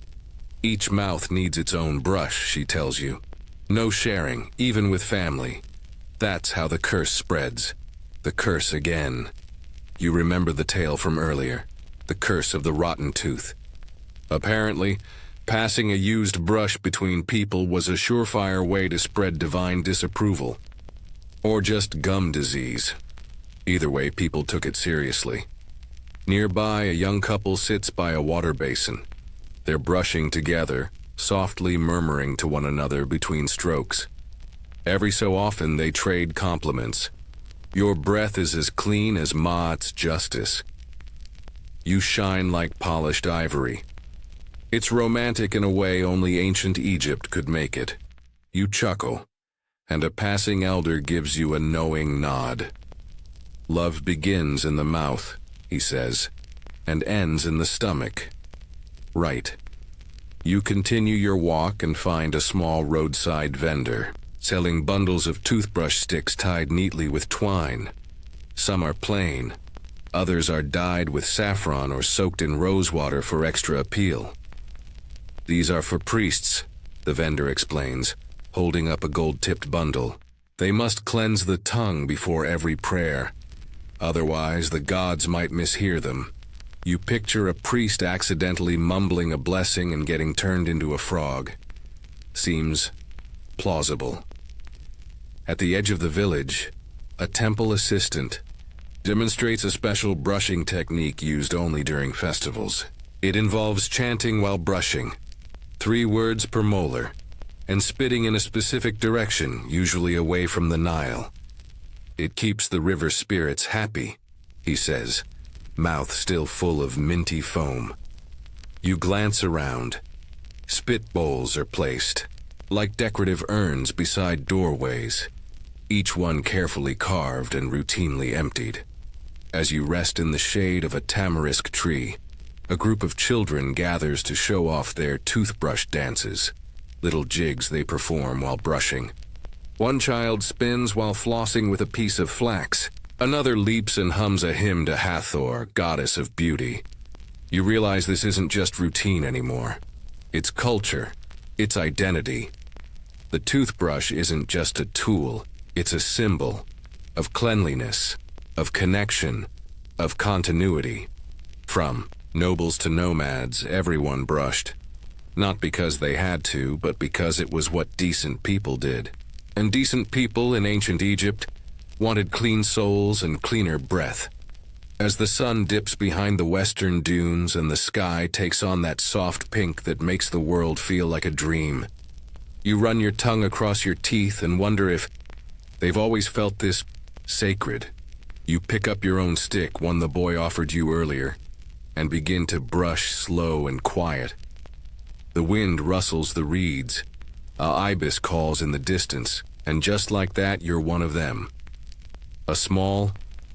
Each mouth needs its own brush, she tells you. No sharing, even with family. That's how the curse spreads. The curse again. You remember the tale from earlier, the curse of the rotten tooth. Apparently, passing a used brush between people was a surefire way to spread divine disapproval. Or just gum disease. Either way, people took it seriously. Nearby, a young couple sits by a water basin. They're brushing together, softly murmuring to one another between strokes. Every so often, they trade compliments. "Your breath is as clean as Ma'at's justice. You shine like polished ivory." It's romantic in a way only ancient Egypt could make it. You chuckle, and a passing elder gives you a knowing nod. "Love begins in the mouth," he says, "and ends in the stomach." Right. You continue your walk and find a small roadside vendor, selling bundles of toothbrush sticks tied neatly with twine. Some are plain, others are dyed with saffron or soaked in rosewater for extra appeal. "These are for priests," the vendor explains, holding up a gold-tipped bundle. They must cleanse the tongue before every prayer. Otherwise, the gods might mishear them. You picture a priest accidentally mumbling a blessing and getting turned into a frog. Seems plausible. At the edge of the village, a temple assistant demonstrates a special brushing technique used only during festivals. It involves chanting while brushing, 3 words per molar, and spitting in a specific direction, usually away from the Nile. It keeps the river spirits happy, he says, mouth still full of minty foam. You glance around. Spit bowls are placed, like decorative urns beside doorways, each one carefully carved and routinely emptied. As you rest in the shade of a tamarisk tree, a group of children gathers to show off their toothbrush dances, little jigs they perform while brushing. One child spins while flossing with a piece of flax. Another leaps and hums a hymn to Hathor, goddess of beauty. You realize this isn't just routine anymore. It's culture. It's identity. The toothbrush isn't just a tool. It's a symbol of cleanliness, of connection, of continuity. From nobles to nomads, everyone brushed. Not because they had to, but because it was what decent people did. And decent people in ancient Egypt wanted clean souls and cleaner breath. As the sun dips behind the western dunes and the sky takes on that soft pink that makes the world feel like a dream, you run your tongue across your teeth and wonder if they've always felt this sacred. You pick up your own stick, one the boy offered you earlier, and begin to brush slow and quiet. The wind rustles the reeds. A ibis calls in the distance, and just like that, you're one of them. A small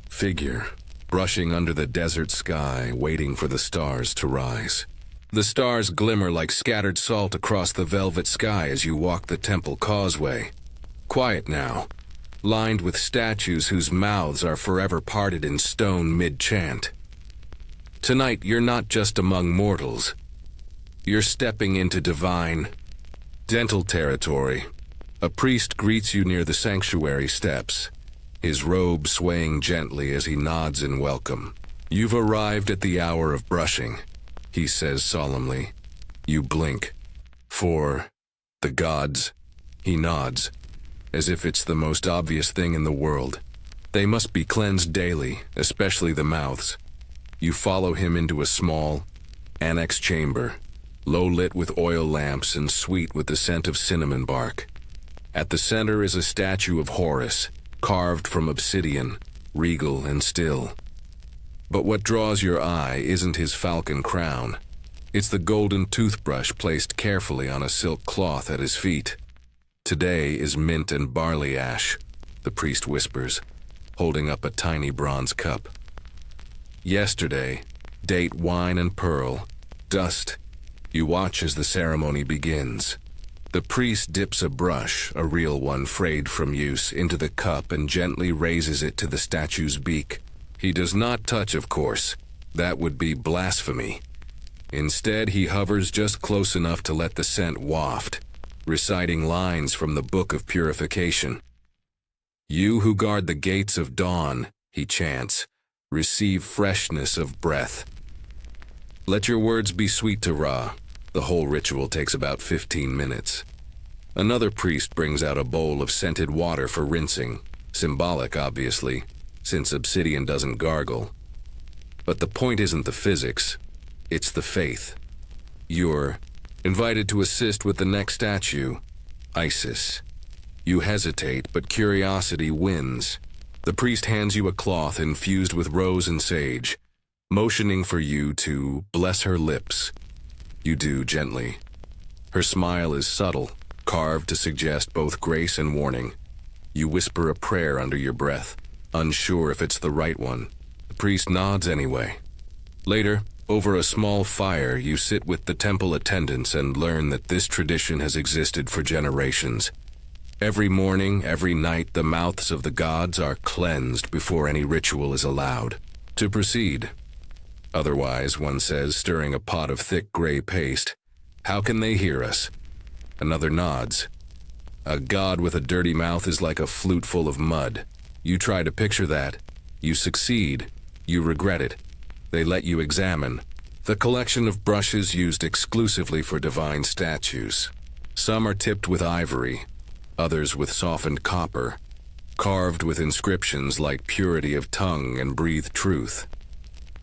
figure, brushing under the desert sky, waiting for the stars to rise. The stars glimmer like scattered salt across the velvet sky as you walk the temple causeway. Quiet now, lined with statues whose mouths are forever parted in stone mid-chant. Tonight, you're not just among mortals. You're stepping into divine, dental territory. A priest greets you near the sanctuary steps, his robe swaying gently as he nods in welcome. You've arrived at the hour of brushing, he says solemnly. You blink. For the gods, he nods, as if it's the most obvious thing in the world. They must be cleansed daily, especially the mouths. You follow him into a small, annex chamber, low lit with oil lamps and sweet with the scent of cinnamon bark. At the center is a statue of Horus, carved from obsidian, regal and still. But what draws your eye isn't his falcon crown. It's the golden toothbrush placed carefully on a silk cloth at his feet. Today is mint and barley ash, the priest whispers, holding up a tiny bronze cup. Yesterday, date, wine and pearl, dust. You watch as the ceremony begins. The priest dips a brush, a real one frayed from use, into the cup and gently raises it to the statue's beak. He does not touch, of course. That would be blasphemy. Instead, he hovers just close enough to let the scent waft, reciting lines from the Book of Purification. You who guard the gates of dawn, he chants, receive freshness of breath. Let your words be sweet to Ra. The whole ritual takes about 15 minutes. Another priest brings out a bowl of scented water for rinsing, symbolic, obviously, since obsidian doesn't gargle. But the point isn't the physics, it's the faith. You're invited to assist with the next statue, Isis. You hesitate, but curiosity wins. The priest hands you a cloth infused with rose and sage, motioning for you to bless her lips. You do gently. Her smile is subtle, carved to suggest both grace and warning. You whisper a prayer under your breath, unsure if it's the right one. The priest nods anyway. Later, over a small fire, you sit with the temple attendants and learn that this tradition has existed for generations. Every morning, every night, the mouths of the gods are cleansed before any ritual is allowed to proceed. Otherwise, one says, stirring a pot of thick gray paste, how can they hear us? Another nods. A god with a dirty mouth is like a flute full of mud. You try to picture that. You succeed. You regret it. They let you examine the collection of brushes used exclusively for divine statues. Some are tipped with ivory, others with softened copper, carved with inscriptions like purity of tongue and breathe truth.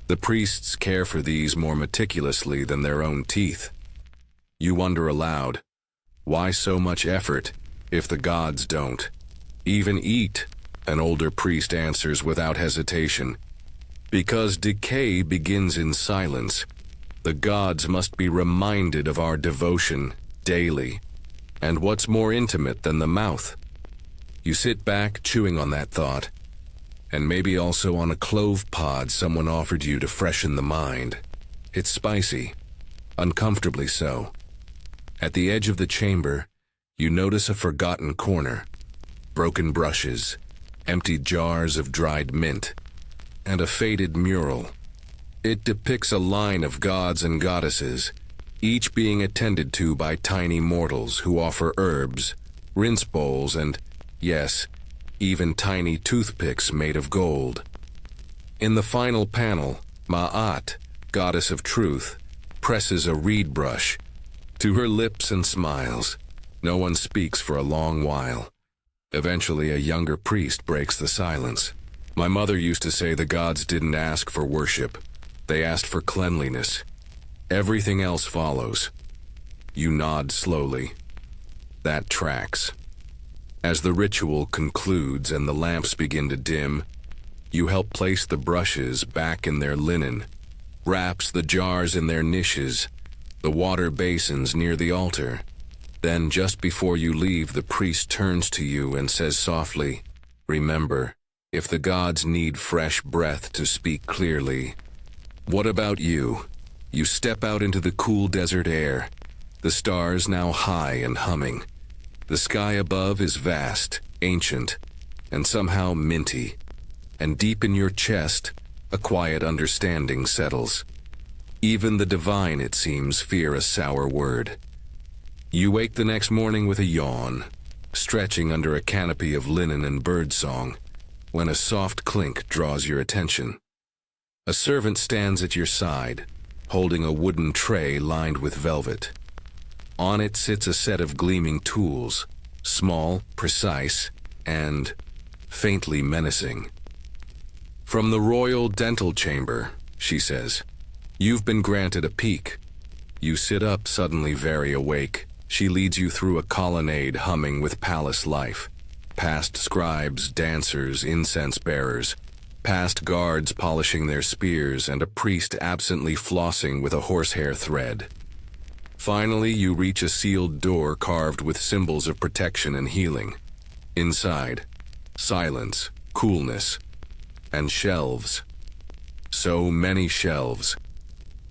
The priests care for these more meticulously than their own teeth. You wonder aloud, why so much effort if the gods don't even eat? An older priest answers without hesitation. Because decay begins in silence, the gods must be reminded of our devotion daily. And what's more intimate than the mouth? You sit back chewing on that thought, and maybe also on a clove pod someone offered you to freshen the mind. It's spicy, uncomfortably so. At the edge of the chamber, you notice a forgotten corner. Broken brushes, empty jars of dried mint, and a faded mural. It depicts a line of gods and goddesses, each being attended to by tiny mortals who offer herbs, rinse bowls, and, yes, even tiny toothpicks made of gold. In the final panel, Ma'at, goddess of truth, presses a reed brush to her lips and smiles. No one speaks for a long while. Eventually, a younger priest breaks the silence. My mother used to say the gods didn't ask for worship. They asked for cleanliness. Everything else follows. You nod slowly. That tracks. As the ritual concludes and the lamps begin to dim, you help place the brushes back in their linen, wraps the jars in their niches, the water basins near the altar. Then, just before you leave, the priest turns to you and says softly, "Remember, if the gods need fresh breath to speak clearly, what about you?" You step out into the cool desert air, the stars now high and humming. The sky above is vast, ancient, and somehow minty. And deep in your chest, a quiet understanding settles. Even the divine, it seems, fear a sour word. You wake the next morning with a yawn, stretching under a canopy of linen and birdsong, when a soft clink draws your attention. A servant stands at your side, holding a wooden tray lined with velvet. On it sits a set of gleaming tools, small, precise, and faintly menacing. "From the royal dental chamber," she says. "You've been granted a peek." You sit up, suddenly very awake. She leads you through a colonnade humming with palace life. Past scribes, dancers, incense bearers, past guards polishing their spears, and a priest absently flossing with a horsehair thread. Finally, you reach a sealed door carved with symbols of protection and healing. Inside, silence, coolness, and shelves. So many shelves.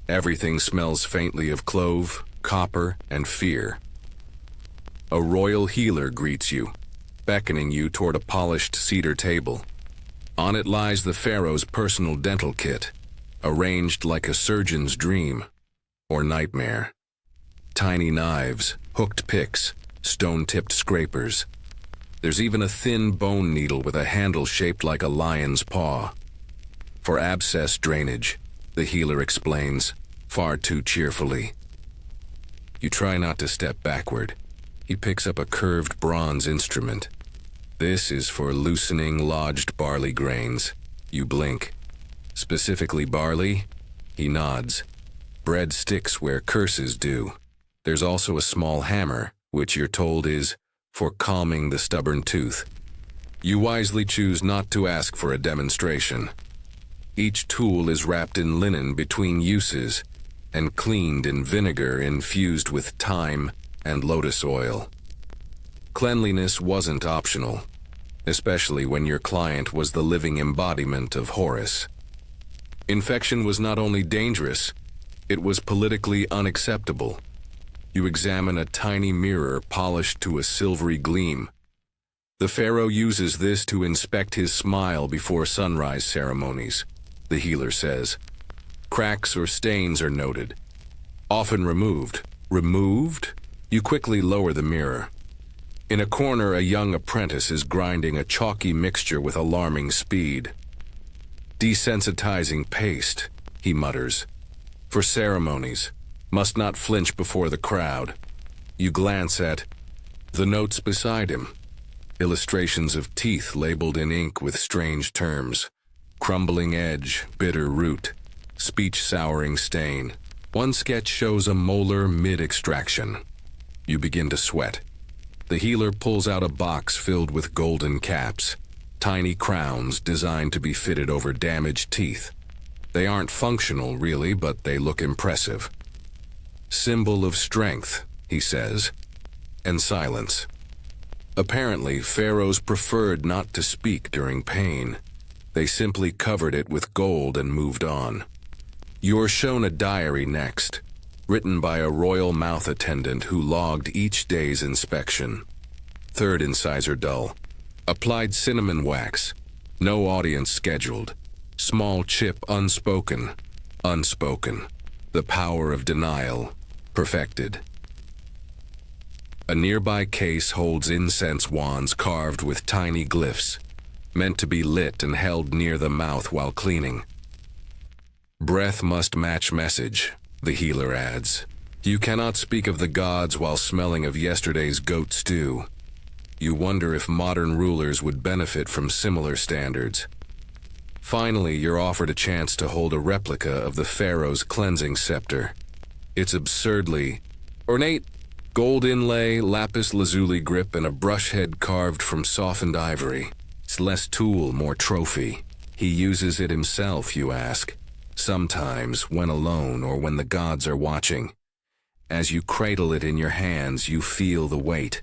Everything smells faintly of clove, copper, and fear. A royal healer greets you, beckoning you toward a polished cedar table. On it lies the pharaoh's personal dental kit, arranged like a surgeon's dream or nightmare. Tiny knives, hooked picks, stone-tipped scrapers. There's even a thin bone needle with a handle shaped like a lion's paw. For abscess drainage, the healer explains, far too cheerfully. You try not to step backward. He picks up a curved bronze instrument. "This is for loosening lodged barley grains." You blink. "Specifically barley?" He nods. "Bread sticks where curses do." There's also a small hammer, which you're told is for calming the stubborn tooth. You wisely choose not to ask for a demonstration. Each tool is wrapped in linen between uses and cleaned in vinegar infused with thyme and lotus oil. Cleanliness wasn't optional, especially when your client was the living embodiment of Horus. Infection was not only dangerous, it was politically unacceptable. You examine a tiny mirror polished to a silvery gleam. The pharaoh uses this to inspect his smile before sunrise ceremonies, the healer says. Cracks or stains are noted, often removed. Removed? You quickly lower the mirror. In a corner, a young apprentice is grinding a chalky mixture with alarming speed. Desensitizing paste, he mutters. For ceremonies, must not flinch before the crowd. You glance at the notes beside him. Illustrations of teeth labeled in ink with strange terms. Crumbling edge, bitter root, speech-souring stain. One sketch shows a molar mid-extraction. You begin to sweat. The healer pulls out a box filled with golden caps, tiny crowns designed to be fitted over damaged teeth. They aren't functional, really, but they look impressive. Symbol of strength, he says, and silence. Apparently, pharaohs preferred not to speak during pain. They simply covered it with gold and moved on. You're shown a diary next, written by a royal mouth attendant who logged each day's inspection. Third incisor dull. Applied cinnamon wax. No audience scheduled. Small chip unspoken. Unspoken. The power of denial. Perfected. A nearby case holds incense wands carved with tiny glyphs, meant to be lit and held near the mouth while cleaning. Breath must match message, the healer adds. You cannot speak of the gods while smelling of yesterday's goat stew. You wonder if modern rulers would benefit from similar standards. Finally, you're offered a chance to hold a replica of the pharaoh's cleansing scepter. It's absurdly ornate. Gold inlay, lapis lazuli grip, and a brush head carved from softened ivory. It's less tool, more trophy. He uses it himself, you ask. Sometimes, when alone or when the gods are watching. As you cradle it in your hands, you feel the weight.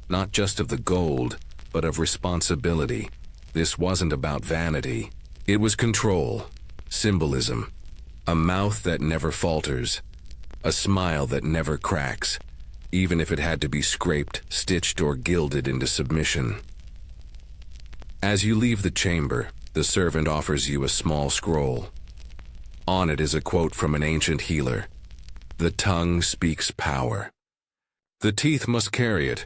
Not just of the gold, but of responsibility. This wasn't about vanity. It was control, symbolism, a mouth that never falters, a smile that never cracks, even if it had to be scraped, stitched, or gilded into submission. As you leave the chamber, the servant offers you a small scroll. On it is a quote from an ancient healer. The tongue speaks power. The teeth must carry it.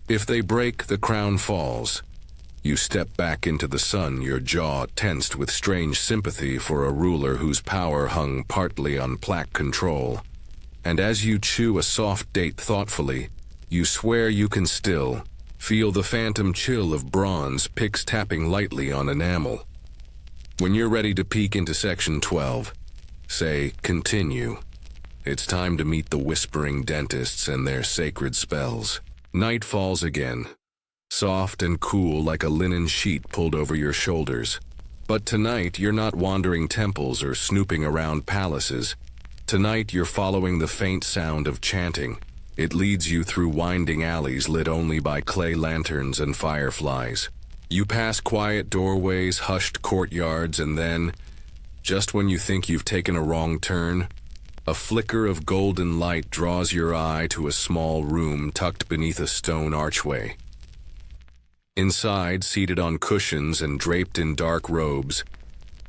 If they break, the crown falls. You step back into the sun, your jaw tensed with strange sympathy for a ruler whose power hung partly on plaque control. And as you chew a soft date thoughtfully, you swear you can still feel the phantom chill of bronze picks tapping lightly on enamel. When you're ready to peek into section 12, say, continue. It's time to meet the whispering dentists and their sacred spells. Night falls again, soft and cool like a linen sheet pulled over your shoulders. But tonight, you're not wandering temples or snooping around palaces. Tonight, you're following the faint sound of chanting. It leads you through winding alleys lit only by clay lanterns and fireflies. You pass quiet doorways, hushed courtyards, and then, just when you think you've taken a wrong turn, a flicker of golden light draws your eye to a small room tucked beneath a stone archway. Inside, seated on cushions and draped in dark robes,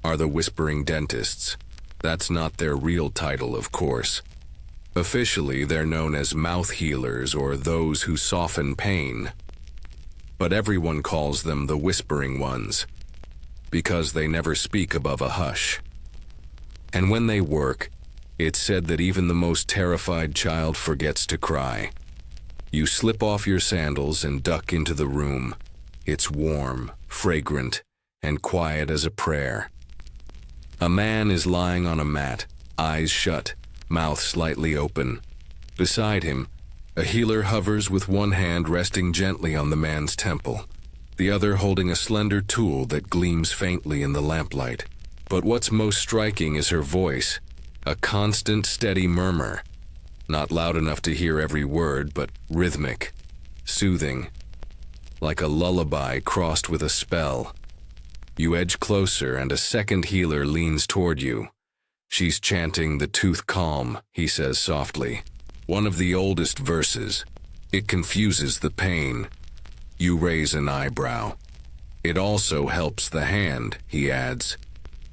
are the whispering dentists. That's not their real title, of course. Officially, they're known as mouth healers or those who soften pain. But everyone calls them the whispering ones, because they never speak above a hush. And when they work, it's said that even the most terrified child forgets to cry. You slip off your sandals and duck into the room. It's warm, fragrant, and quiet as a prayer. A man is lying on a mat, eyes shut, mouth slightly open. Beside him, a healer hovers with one hand resting gently on the man's temple, the other holding a slender tool that gleams faintly in the lamplight. But what's most striking is her voice, a constant, steady murmur. Not loud enough to hear every word, but rhythmic, soothing, like a lullaby crossed with a spell. You edge closer, and a second healer leans toward you. She's chanting the tooth calm, he says softly. One of the oldest verses. It confuses the pain. You raise an eyebrow. It also helps the hand, he adds.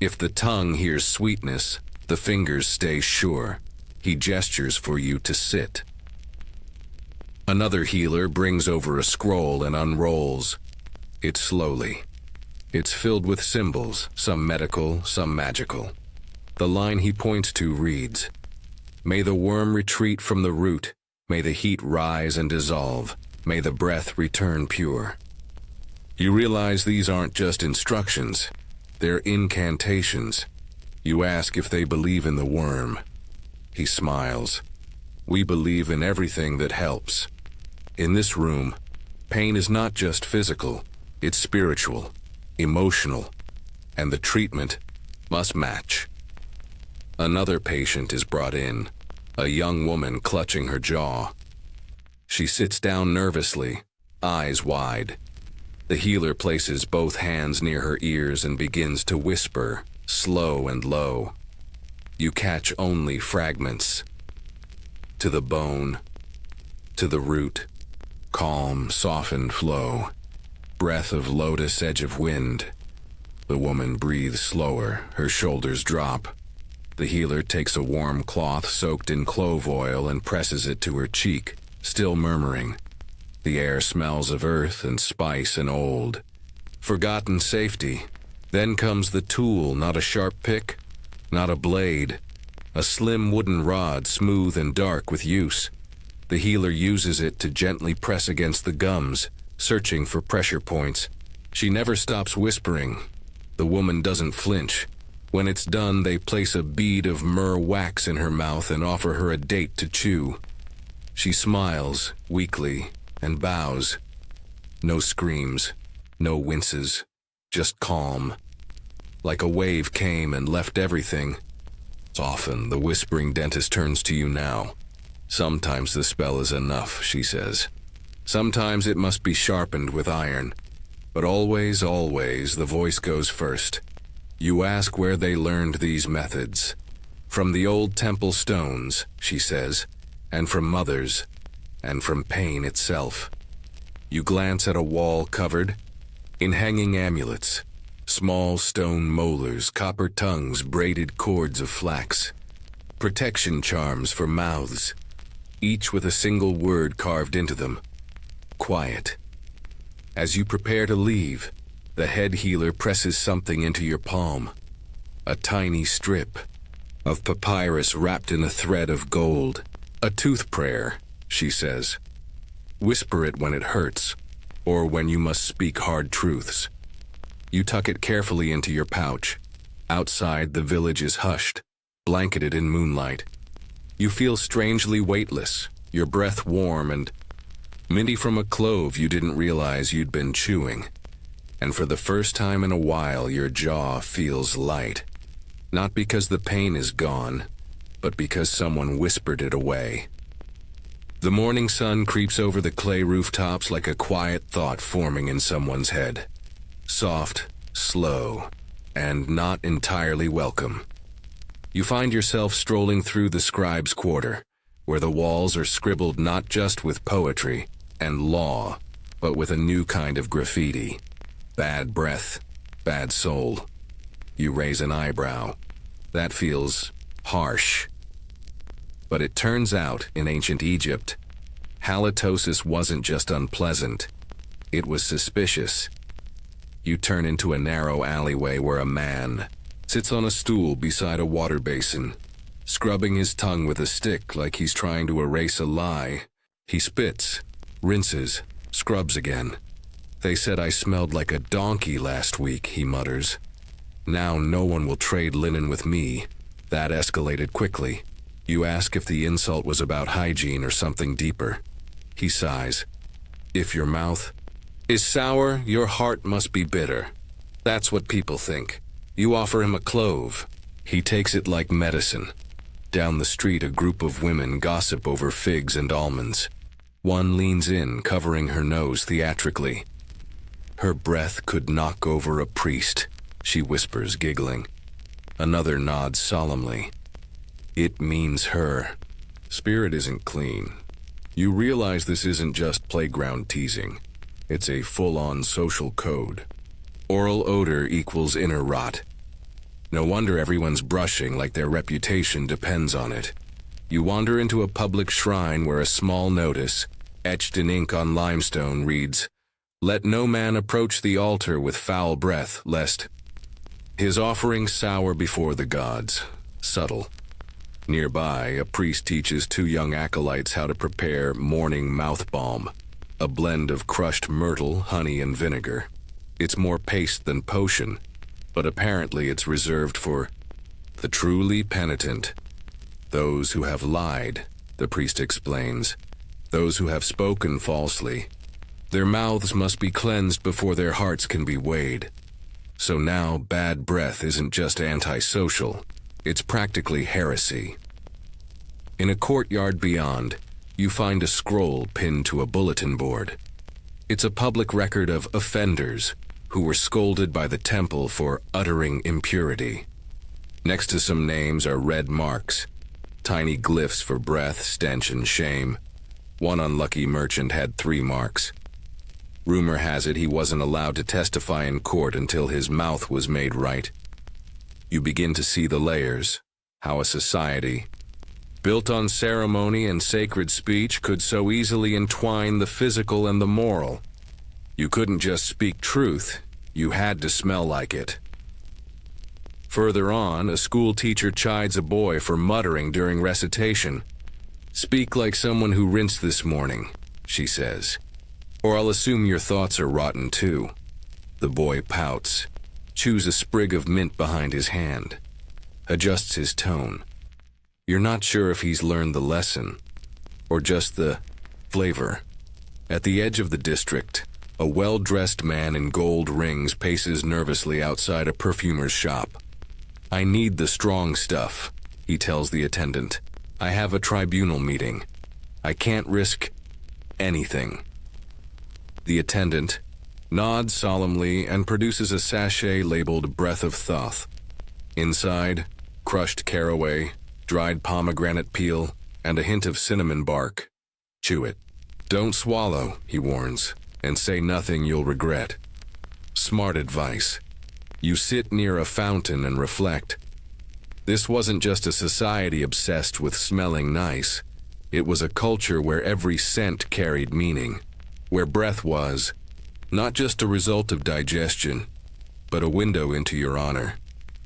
If the tongue hears sweetness, the fingers stay sure. He gestures for you to sit. Another healer brings over a scroll and unrolls it slowly. It's filled with symbols, some medical, some magical. The line he points to reads, "May the worm retreat from the root, may the heat rise and dissolve, may the breath return pure." You realize these aren't just instructions, they're incantations. You ask if they believe in the worm. He smiles. "We believe in everything that helps." In this room, pain is not just physical, it's spiritual, emotional, and the treatment must match. Another patient is brought in, a young woman clutching her jaw. She sits down nervously, eyes wide. The healer places both hands near her ears and begins to whisper, slow and low. You catch only fragments. To the bone, to the root, calm, softened flow. Breath of lotus, edge of wind. The woman breathes slower, her shoulders drop. The healer takes a warm cloth soaked in clove oil and presses it to her cheek, still murmuring. The air smells of earth and spice and old. Forgotten safety. Then comes the tool, not a sharp pick, not a blade. A slim wooden rod, smooth and dark with use. The healer uses it to gently press against the gums, searching for pressure points. She never stops whispering. The woman doesn't flinch. When it's done, they place a bead of myrrh wax in her mouth and offer her a date to chew. She smiles, weakly, and bows. No screams, no winces, just calm. Like a wave came and left everything. Often, the whispering dentist turns to you now. Sometimes the spell is enough, she says. Sometimes it must be sharpened with iron. But always, always, the voice goes first. You ask where they learned these methods. From the old temple stones, she says, and from mothers, and from pain itself. You glance at a wall covered in hanging amulets, small stone molars, copper tongues, braided cords of flax, protection charms for mouths, each with a single word carved into them. Quiet. As you prepare to leave, the head healer presses something into your palm. A tiny strip of papyrus wrapped in a thread of gold. A tooth prayer, she says. Whisper it when it hurts, or when you must speak hard truths. You tuck it carefully into your pouch. Outside, the village is hushed, blanketed in moonlight. You feel strangely weightless, your breath warm and minty from a clove you didn't realize you'd been chewing. And for the first time in a while, your jaw feels light. Not because the pain is gone, but because someone whispered it away. The morning sun creeps over the clay rooftops like a quiet thought forming in someone's head. Soft, slow, and not entirely welcome. You find yourself strolling through the scribe's quarter, where the walls are scribbled not just with poetry and law, but with a new kind of graffiti. Bad breath, bad soul. You raise an eyebrow. That feels harsh. But it turns out, in ancient Egypt, halitosis wasn't just unpleasant. It was suspicious. You turn into a narrow alleyway where a man sits on a stool beside a water basin, scrubbing his tongue with a stick like he's trying to erase a lie. He spits, rinses, scrubs again. They said I smelled like a donkey last week, he mutters. Now no one will trade linen with me. That escalated quickly. You ask if the insult was about hygiene or something deeper. He sighs. If your mouth is sour, your heart must be bitter. That's what people think. You offer him a clove. He takes it like medicine. Down the street, a group of women gossip over figs and almonds. One leans in, covering her nose theatrically. Her breath could knock over a priest, she whispers, giggling. Another nods solemnly. It means her. Spirit isn't clean. You realize this isn't just playground teasing. It's a full-on social code. Oral odor equals inner rot. No wonder everyone's brushing like their reputation depends on it. You wander into a public shrine where a small notice, etched in ink on limestone, reads, "Let no man approach the altar with foul breath, lest his offering sour before the gods." Subtle. Nearby, a priest teaches two young acolytes how to prepare morning mouth balm, a blend of crushed myrtle, honey, and vinegar. It's more paste than potion, but apparently it's reserved for the truly penitent. Those who have lied, the priest explains. Those who have spoken falsely. Their mouths must be cleansed before their hearts can be weighed. So now bad breath isn't just antisocial, it's practically heresy. In a courtyard beyond, you find a scroll pinned to a bulletin board. It's a public record of offenders who were scolded by the temple for uttering impurity. Next to some names are red marks, tiny glyphs for breath, stench, and shame. One unlucky merchant had 3 marks. Rumor has it he wasn't allowed to testify in court until his mouth was made right. You begin to see the layers, how a society, built on ceremony and sacred speech, could so easily entwine the physical and the moral. You couldn't just speak truth, you had to smell like it. Further on, a school teacher chides a boy for muttering during recitation. "Speak like someone who rinsed this morning," she says, "or I'll assume your thoughts are rotten too." The boy pouts, chews a sprig of mint behind his hand, adjusts his tone. You're not sure if he's learned the lesson, or just the flavor. At the edge of the district, a well-dressed man in gold rings paces nervously outside a perfumer's shop. "I need the strong stuff," he tells the attendant. "I have a tribunal meeting. I can't risk anything." The attendant nods solemnly and produces a sachet labeled Breath of Thoth. Inside, crushed caraway, dried pomegranate peel, and a hint of cinnamon bark. "Chew it. Don't swallow," he warns, "and say nothing you'll regret." Smart advice. You sit near a fountain and reflect. This wasn't just a society obsessed with smelling nice. It was a culture where every scent carried meaning, where breath was not just a result of digestion, but a window into your honor.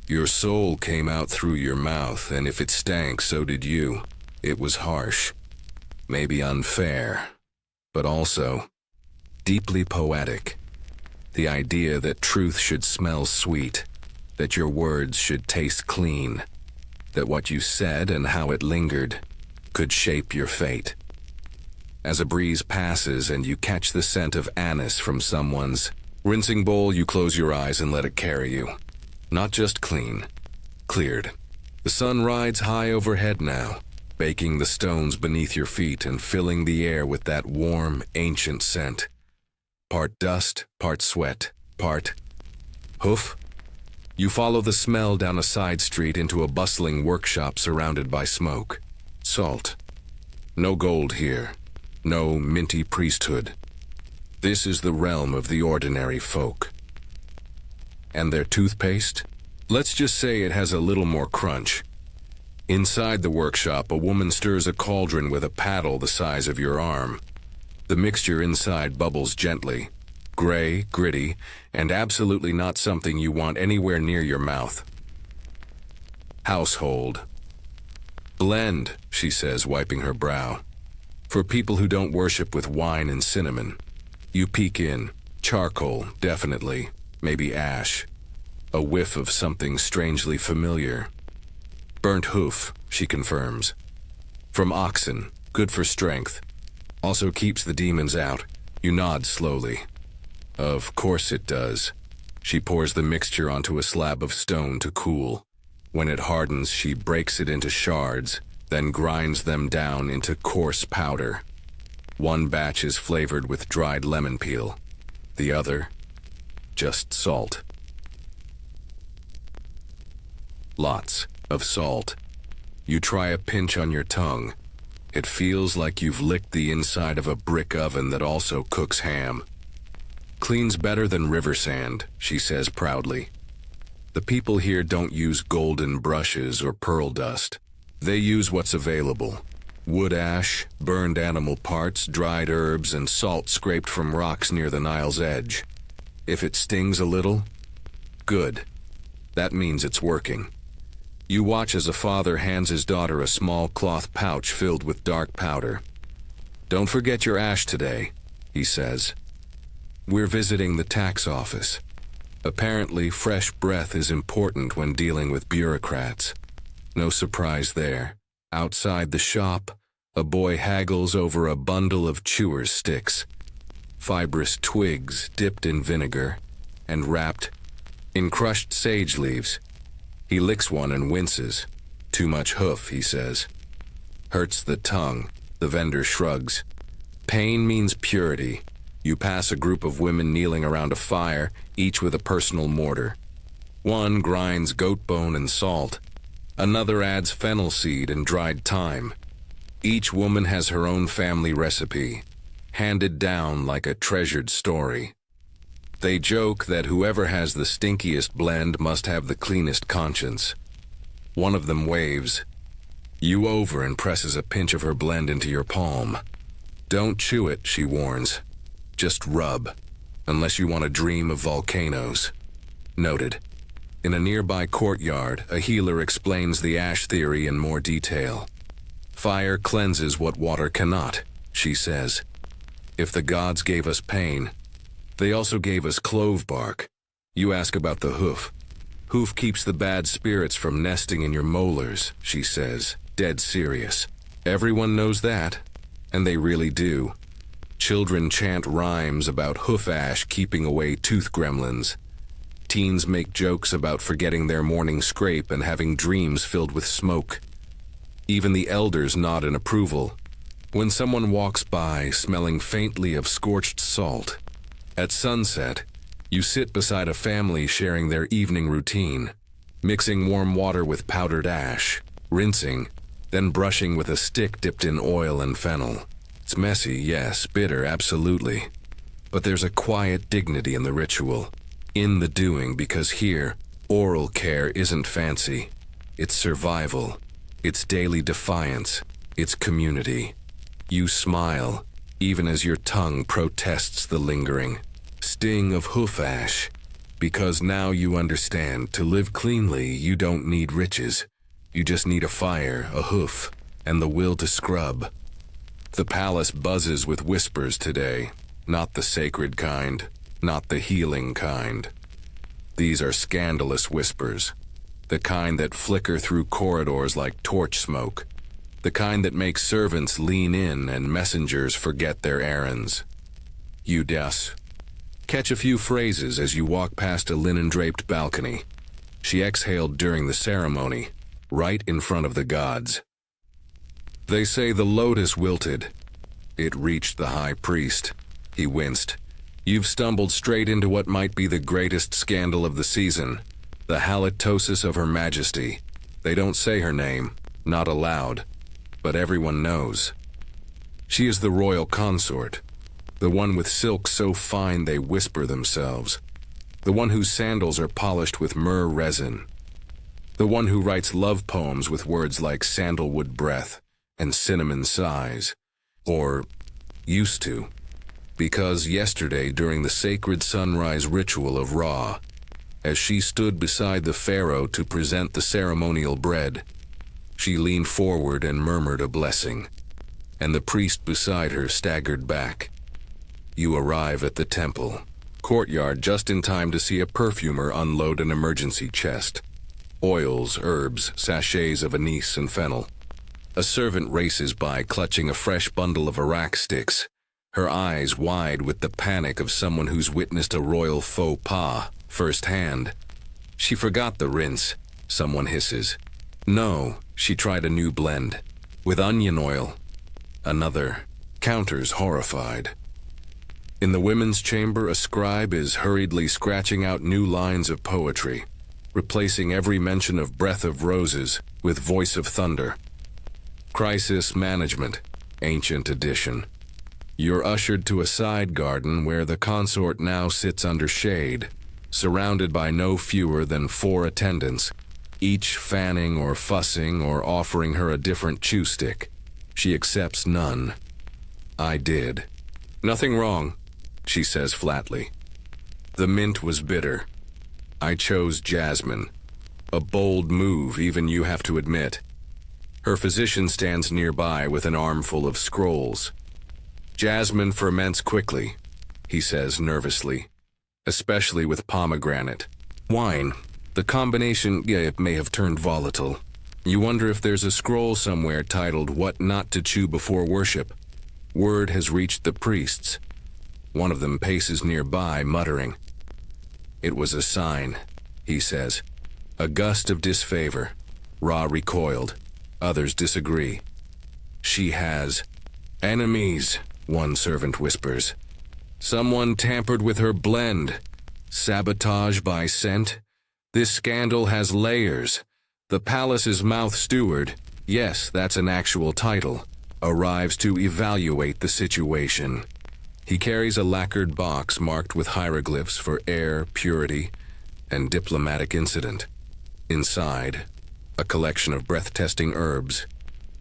Your soul came out through your mouth, and if it stank, so did you. It was harsh, maybe unfair, but also deeply poetic. The idea that truth should smell sweet, that your words should taste clean, that what you said and how it lingered could shape your fate. As a breeze passes and you catch the scent of anise from someone's rinsing bowl, you close your eyes and let it carry you. Not just clean, cleared. The sun rides high overhead now, baking the stones beneath your feet and filling the air with that warm, ancient scent. Part dust, part sweat, part hoof. You follow the smell down a side street into a bustling workshop surrounded by smoke. Salt. No gold here. No minty priesthood. This is the realm of the ordinary folk. And their toothpaste? Let's just say it has a little more crunch. Inside the workshop, a woman stirs a cauldron with a paddle the size of your arm. The mixture inside bubbles gently, gray, gritty, and absolutely not something you want anywhere near your mouth. Household. Blend, she says, wiping her brow. For people who don't worship with wine and cinnamon. You peek in. Charcoal, definitely. Maybe ash. A whiff of something strangely familiar. Burnt hoof, she confirms. From oxen, good for strength. Also keeps the demons out. You nod slowly. Of course it does. She pours the mixture onto a slab of stone to cool. When it hardens, she breaks it into shards, then grinds them down into coarse powder. One batch is flavored with dried lemon peel. The other, just salt. Lots of salt. You try a pinch on your tongue. It feels like you've licked the inside of a brick oven that also cooks ham. Cleans better than river sand, she says proudly. The people here don't use golden brushes or pearl dust. They use what's available. Wood ash, burned animal parts, dried herbs, and salt scraped from rocks near the Nile's edge. If it stings a little, good. That means it's working. You watch as a father hands his daughter a small cloth pouch filled with dark powder. "Don't forget your ash today," he says. "We're visiting the tax office." Apparently, fresh breath is important when dealing with bureaucrats. No surprise there. Outside the shop, a boy haggles over a bundle of chewer's sticks, fibrous twigs dipped in vinegar and wrapped in crushed sage leaves. He licks one and winces. "Too much hoof," he says. "Hurts the tongue," the vendor shrugs. Pain means purity. You pass a group of women kneeling around a fire, each with a personal mortar. One grinds goat bone and salt. Another adds fennel seed and dried thyme. Each woman has her own family recipe, handed down like a treasured story. They joke that whoever has the stinkiest blend must have the cleanest conscience. One of them waves you over and presses a pinch of her blend into your palm. "Don't chew it," she warns. "Just rub, unless you want to dream of volcanoes." Noted. In a nearby courtyard, a healer explains the ash theory in more detail. "Fire cleanses what water cannot," she says. "If the gods gave us pain, they also gave us clove bark." You ask about the hoof. "Hoof keeps the bad spirits from nesting in your molars," she says, dead serious. Everyone knows that, and they really do. Children chant rhymes about hoof ash keeping away tooth gremlins. Teens make jokes about forgetting their morning scrape and having dreams filled with smoke. Even the elders nod in approval when someone walks by smelling faintly of scorched salt. At sunset, you sit beside a family sharing their evening routine, mixing warm water with powdered ash, rinsing, then brushing with a stick dipped in oil and fennel. It's messy, yes, bitter, absolutely. But there's a quiet dignity in the ritual, in the doing, because here, oral care isn't fancy. It's survival. It's daily defiance. It's community. You smile, even as your tongue protests the lingering sting of hoof ash, because now you understand, to live cleanly, you don't need riches. You just need a fire, a hoof, and the will to scrub. The palace buzzes with whispers today, not the sacred kind, not the healing kind. These are scandalous whispers, the kind that flicker through corridors like torch smoke, the kind that make servants lean in and messengers forget their errands. You catch a few phrases as you walk past a linen-draped balcony. She exhaled during the ceremony, right in front of the gods. "They say the lotus wilted." It reached the high priest. He winced. "You've stumbled straight into what might be the greatest scandal of the season, the halitosis of Her Majesty. They don't say her name, not aloud, but everyone knows. She is the royal consort, the one with silk so fine they whisper themselves, the one whose sandals are polished with myrrh resin, the one who writes love poems with words like sandalwood breath and cinnamon sighs, or used to, because yesterday during the sacred sunrise ritual of Ra, as she stood beside the pharaoh to present the ceremonial bread, she leaned forward and murmured a blessing, and the priest beside her staggered back. You arrive at the temple courtyard just in time to see a perfumer unload an emergency chest. Oils, herbs, sachets of anise and fennel. A servant races by clutching a fresh bundle of arak sticks, her eyes wide with the panic of someone who's witnessed a royal faux pas firsthand. "She forgot the rinse," someone hisses. "No, she tried a new blend, with onion oil." Another counters horrified. In the women's chamber, a scribe is hurriedly scratching out new lines of poetry, replacing every mention of breath of roses with voice of thunder. Crisis management, ancient edition. You're ushered to a side garden where the consort now sits under shade, surrounded by no fewer than 4 attendants, each fanning or fussing or offering her a different chew stick. She accepts none. I did. Nothing wrong, she says flatly. The mint was bitter. I chose jasmine. A bold move, even you have to admit. Her physician stands nearby with an armful of scrolls. Jasmine ferments quickly, he says nervously, especially with pomegranate. Wine. The combination, it may have turned volatile. You wonder if there's a scroll somewhere titled What Not to Chew Before Worship. Word has reached the priests. One of them paces nearby, muttering. It was a sign, he says. A gust of disfavor. Ra recoiled. Others disagree. She has enemies, one servant whispers. Someone tampered with her blend. Sabotage by scent. This scandal has layers. The palace's mouth steward, yes, that's an actual title, arrives to evaluate the situation. He carries a lacquered box marked with hieroglyphs for air, purity, and diplomatic incident. Inside, a collection of breath-testing herbs.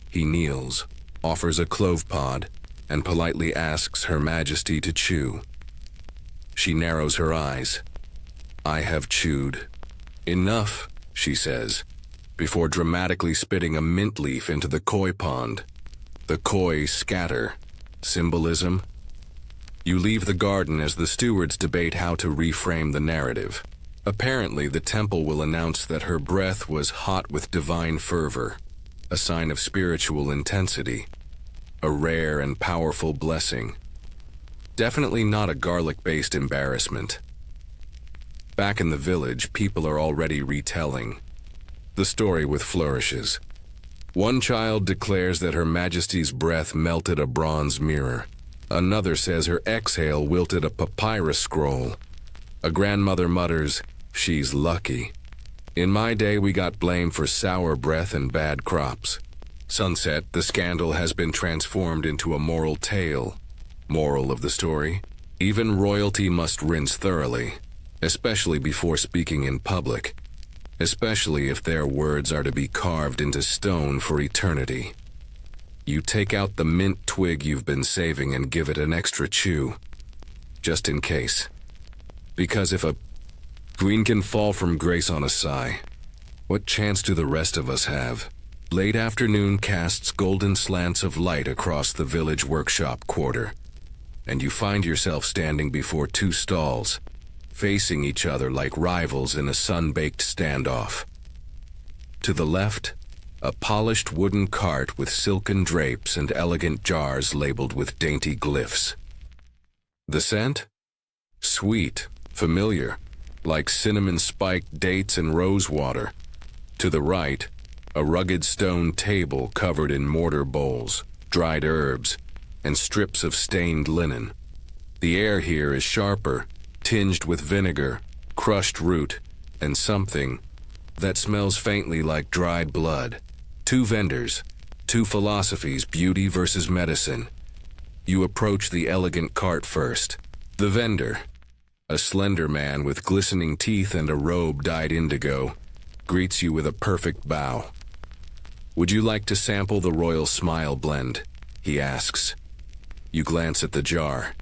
He kneels, offers a clove pod, and politely asks Her Majesty to chew. She narrows her eyes. I have chewed. Enough, she says, before dramatically spitting a mint leaf into the koi pond. The koi scatter. Symbolism? You leave the garden as the stewards debate how to reframe the narrative. Apparently, the temple will announce that her breath was hot with divine fervor, a sign of spiritual intensity, a rare and powerful blessing. Definitely not a garlic-based embarrassment. Back in the village, people are already retelling the story with flourishes. One child declares that Her Majesty's breath melted a bronze mirror. Another says her exhale wilted a papyrus scroll. A grandmother mutters, she's lucky. In my day, we got blamed for sour breath and bad crops. Sunset, the scandal has been transformed into a moral tale. Moral of the story? Even royalty must rinse thoroughly, especially before speaking in public, especially if their words are to be carved into stone for eternity. You take out the mint twig you've been saving and give it an extra chew, just in case. Because if a queen can fall from grace on a sigh, what chance do the rest of us have? Late afternoon casts golden slants of light across the village workshop quarter, and you find yourself standing before two stalls, facing each other like rivals in a sun-baked standoff. To the left, a polished wooden cart with silken drapes and elegant jars labeled with dainty glyphs. The scent? Sweet, familiar, like cinnamon-spiked dates and rosewater. To the right, a rugged stone table covered in mortar bowls, dried herbs, and strips of stained linen. The air here is sharper, tinged with vinegar, crushed root, and something that smells faintly like dried blood. Two vendors, two philosophies, beauty versus medicine. You approach the elegant cart first. The vendor, a slender man with glistening teeth and a robe dyed indigo, greets you with a perfect bow. Would you like to sample the Royal Smile blend? He asks. You glance at the jar.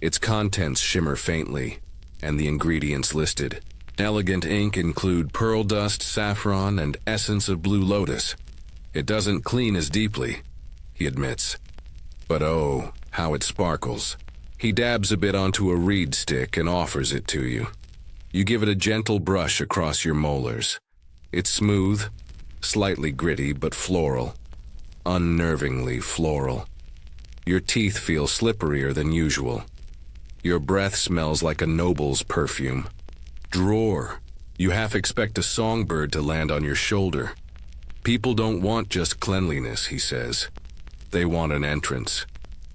Its contents shimmer faintly, and the ingredients listed. Elegant ink include pearl dust, saffron, and essence of blue lotus. It doesn't clean as deeply, he admits. But oh, how it sparkles. He dabs a bit onto a reed stick and offers it to you. You give it a gentle brush across your molars. It's smooth, slightly gritty but floral. Unnervingly floral. Your teeth feel slipperier than usual. Your breath smells like a noble's perfume. Drawer. You half expect a songbird to land on your shoulder. People don't want just cleanliness, he says. They want an entrance.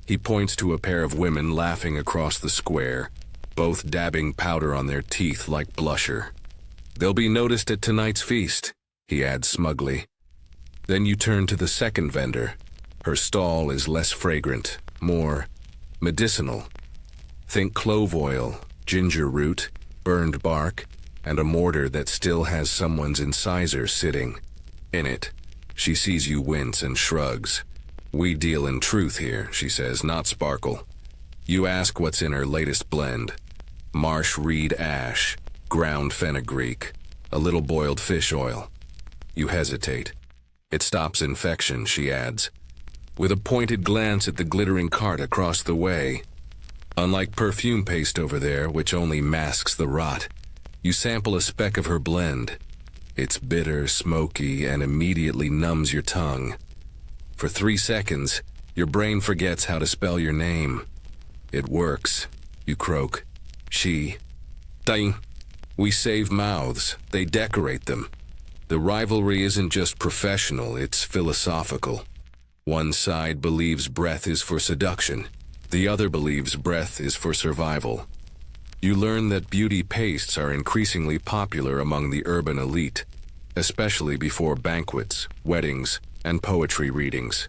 He points to a pair of women laughing across the square, both dabbing powder on their teeth like blusher. They'll be noticed at tonight's feast, he adds smugly. Then you turn to the second vendor. Her stall is less fragrant, more medicinal. Think clove oil, ginger root, burned bark, and a mortar that still has someone's incisor sitting in it. She sees you wince and shrugs. We deal in truth here, she says, not sparkle. You ask what's in her latest blend. Marsh reed ash, ground fenugreek, a little boiled fish oil. You hesitate. It stops infection, she adds, with a pointed glance at the glittering cart across the way. Unlike perfume paste over there, which only masks the rot, you sample a speck of her blend. It's bitter, smoky, and immediately numbs your tongue. For 3 seconds, your brain forgets how to spell your name. It works, you croak. She. Dang. We save mouths, they decorate them. The rivalry isn't just professional, it's philosophical. One side believes breath is for seduction. The other believes breath is for survival. You learn that beauty pastes are increasingly popular among the urban elite, especially before banquets, weddings, and poetry readings.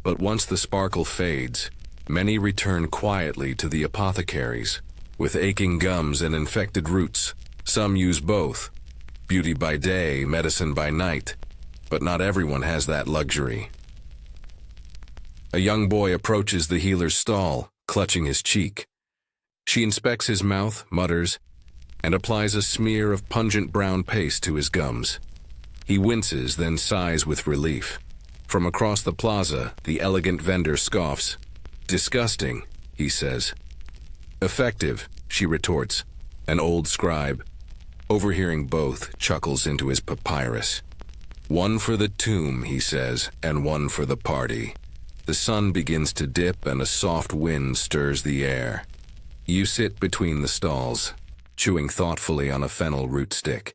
But once the sparkle fades, many return quietly to the apothecaries, with aching gums and infected roots. Some use both, beauty by day, medicine by night, but not everyone has that luxury. A young boy approaches the healer's stall, clutching his cheek. She inspects his mouth, mutters, and applies a smear of pungent brown paste to his gums. He winces, then sighs with relief. From across the plaza, the elegant vendor scoffs. Disgusting, he says. Effective, she retorts. An old scribe, overhearing both, chuckles into his papyrus. One for the tomb, he says, and one for the party. The sun begins to dip and a soft wind stirs the air. You sit between the stalls, chewing thoughtfully on a fennel root stick.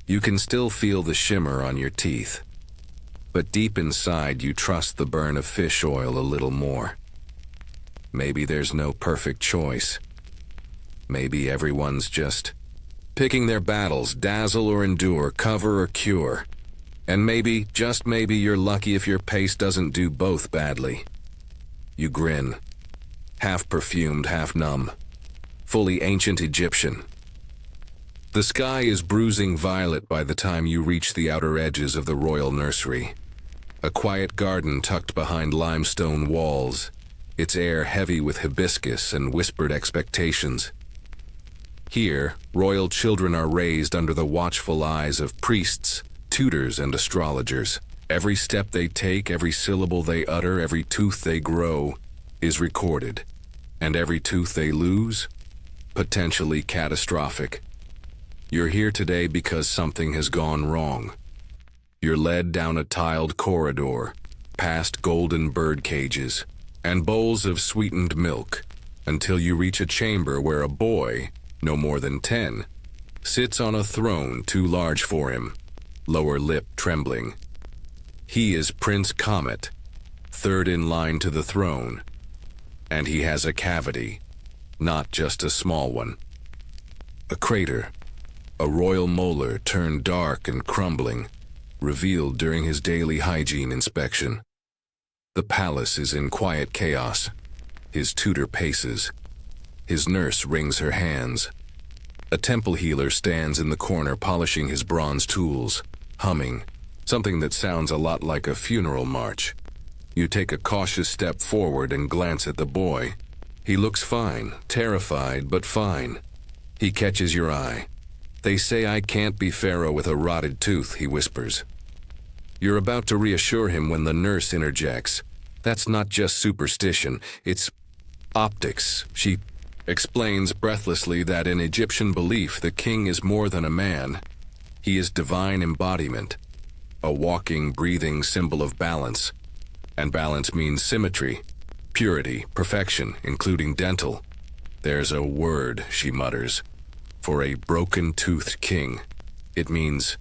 You can still feel the shimmer on your teeth. But deep inside you trust the burn of fish oil a little more. Maybe there's no perfect choice. Maybe everyone's just picking their battles, dazzle or endure, cover or cure. And maybe, just maybe, you're lucky if your paste doesn't do both badly. You grin. Half perfumed, half numb. Fully ancient Egyptian. The sky is bruising violet by the time you reach the outer edges of the royal nursery. A quiet garden tucked behind limestone walls, its air heavy with hibiscus and whispered expectations. Here, royal children are raised under the watchful eyes of priests, tutors, and astrologers. Every step they take, every syllable they utter, every tooth they grow is recorded. And every tooth they lose, potentially catastrophic. You're here today because something has gone wrong. You're led down a tiled corridor, past golden bird cages, and bowls of sweetened milk, until you reach a chamber where a boy, no more than 10, sits on a throne too large for him, lower lip trembling. He is Prince Comet, third in line to the throne, and he has a cavity, not just a small one. A crater, a royal molar turned dark and crumbling, revealed during his daily hygiene inspection. The palace is in quiet chaos. His tutor paces. His nurse wrings her hands. A temple healer stands in the corner polishing his bronze tools, humming, something that sounds a lot like a funeral march. You take a cautious step forward and glance at the boy. He looks fine, terrified, but fine. He catches your eye. They say I can't be pharaoh with a rotted tooth, he whispers. You're about to reassure him when the nurse interjects. That's not just superstition, it's optics. She explains breathlessly that in Egyptian belief the king is more than a man. He is divine embodiment, a walking, breathing symbol of balance. And balance means symmetry, purity, perfection, including dental. There's a word, she mutters, for a broken-toothed king. It means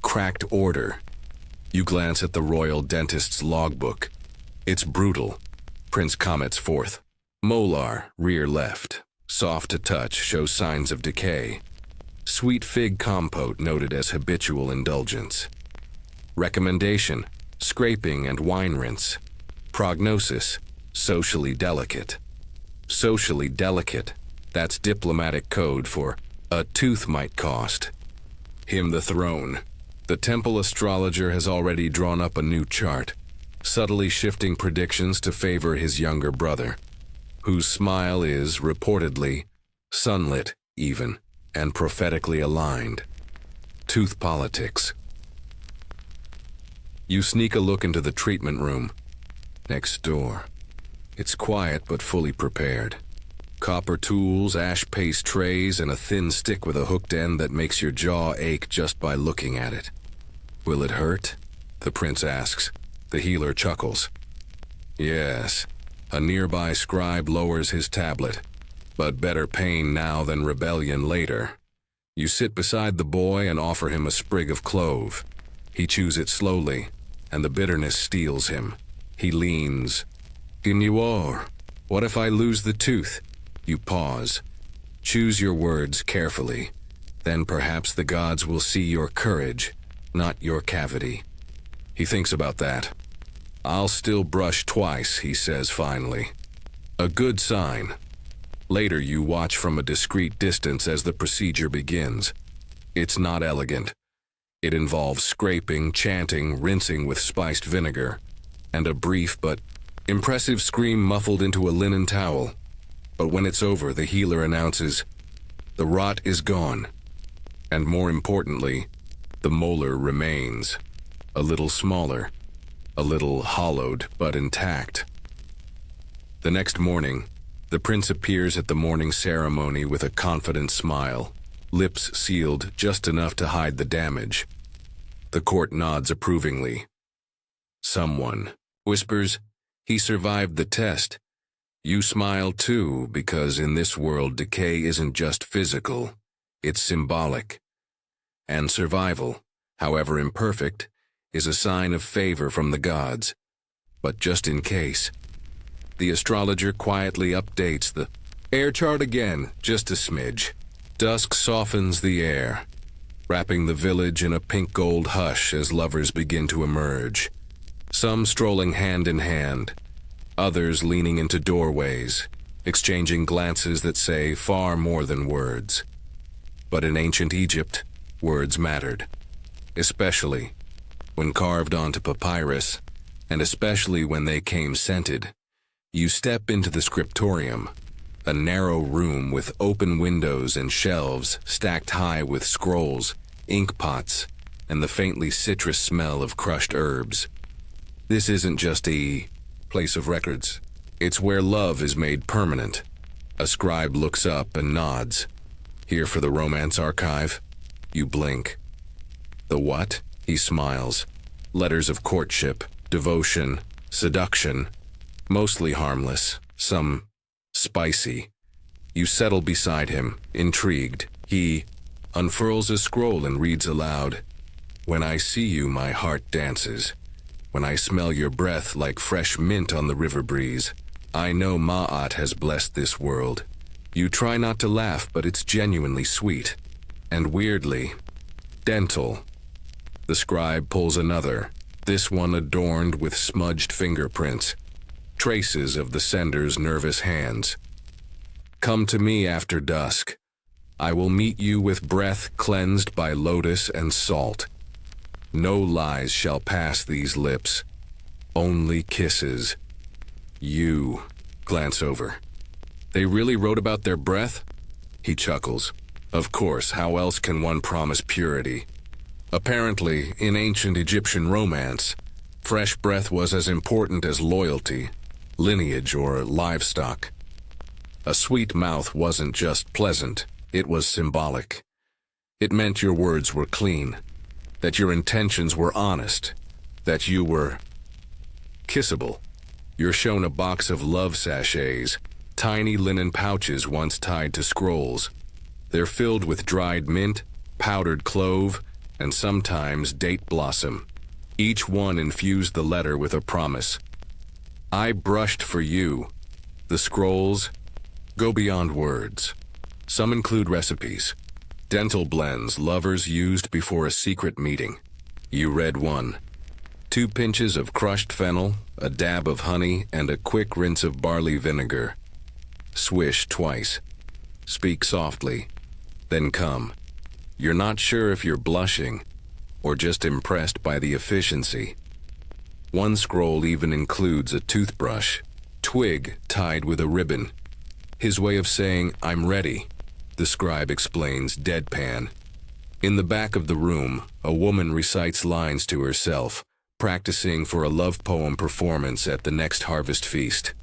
cracked order. You glance at the royal dentist's logbook. It's brutal. Prince Comet's fourth. Molar, rear left. Soft to touch, shows signs of decay. Sweet fig compote noted as habitual indulgence. Recommendation, scraping and wine rinse. Prognosis, socially delicate. Socially delicate. That's diplomatic code for a tooth might cost. Him the throne. The temple astrologer has already drawn up a new chart. subtly shifting predictions to favor his younger brother, whose smile is, reportedly, sunlit even, and prophetically aligned. Tooth politics. You sneak a look into the treatment room. Next door. It's quiet but fully prepared. Copper tools, ash paste trays, and a thin stick with a hooked end that makes your jaw ache just by looking at it. Will it hurt? The prince asks. The healer chuckles. Yes. A nearby scribe lowers his tablet. But better pain now than rebellion later. You sit beside the boy and offer him a sprig of clove. He chews it slowly, and the bitterness steals him. He leans. Signor, what if I lose the tooth? You pause. Choose your words carefully. Then perhaps the gods will see your courage, not your cavity. He thinks about that. I'll still brush twice, he says finally. A good sign. Later you watch from a discreet distance as the procedure begins. It's not elegant. It involves scraping, chanting, rinsing with spiced vinegar, and a brief but impressive scream muffled into a linen towel. But when it's over, the healer announces, the rot is gone. And more importantly, the molar remains. A little smaller, a little hollowed but intact. The next morning, the prince appears at the morning ceremony with a confident smile, lips sealed just enough to hide the damage. The court nods approvingly. Someone whispers, he survived the test. You smile too, because in this world decay isn't just physical, it's symbolic. And survival, however imperfect, is a sign of favor from the gods. But just in case, the astrologer quietly updates the air chart again, just a smidge. Dusk softens the air, wrapping the village in a pink-gold hush as lovers begin to emerge. Some strolling hand in hand, others leaning into doorways, exchanging glances that say far more than words. But in ancient Egypt, words mattered, especially when carved onto papyrus, and especially when they came scented. You step into the scriptorium, a narrow room with open windows and shelves stacked high with scrolls, ink pots, and the faintly citrus smell of crushed herbs. This isn't just a place of records. It's where love is made permanent. A scribe looks up and nods. Here for the romance archive? You blink. The what? He smiles. Letters of courtship, devotion, seduction. Mostly harmless, some spicy. You settle beside him, intrigued. He unfurls a scroll and reads aloud. When I see you, my heart dances. When I smell your breath like fresh mint on the river breeze, I know Ma'at has blessed this world. You try not to laugh, but it's genuinely sweet. And weirdly, dental. The scribe pulls another, this one adorned with smudged fingerprints, traces of the sender's nervous hands. Come to me after dusk. I will meet you with breath cleansed by lotus and salt. No lies shall pass these lips, only kisses. You glance over. They really wrote about their breath? He chuckles. Of course, how else can one promise purity? Apparently, in ancient Egyptian romance, fresh breath was as important as loyalty, lineage, or livestock. A sweet mouth wasn't just pleasant, it was symbolic. It meant your words were clean, that your intentions were honest, that you were kissable. You're shown a box of love sachets, tiny linen pouches once tied to scrolls. They're filled with dried mint, powdered clove, and sometimes date blossom. Each one infused the letter with a promise. I brushed for you. The scrolls go beyond words. Some include recipes, dental blends lovers used before a secret meeting. You read one. 2 pinches of crushed fennel, a dab of honey, and a quick rinse of barley vinegar. Swish twice. Speak softly. Then come. You're not sure if you're blushing or just impressed by the efficiency. One scroll even includes a toothbrush, twig tied with a ribbon. His way of saying, "I'm ready," the scribe explains deadpan. In the back of the room, a woman recites lines to herself, practicing for a love poem performance at the next harvest feast.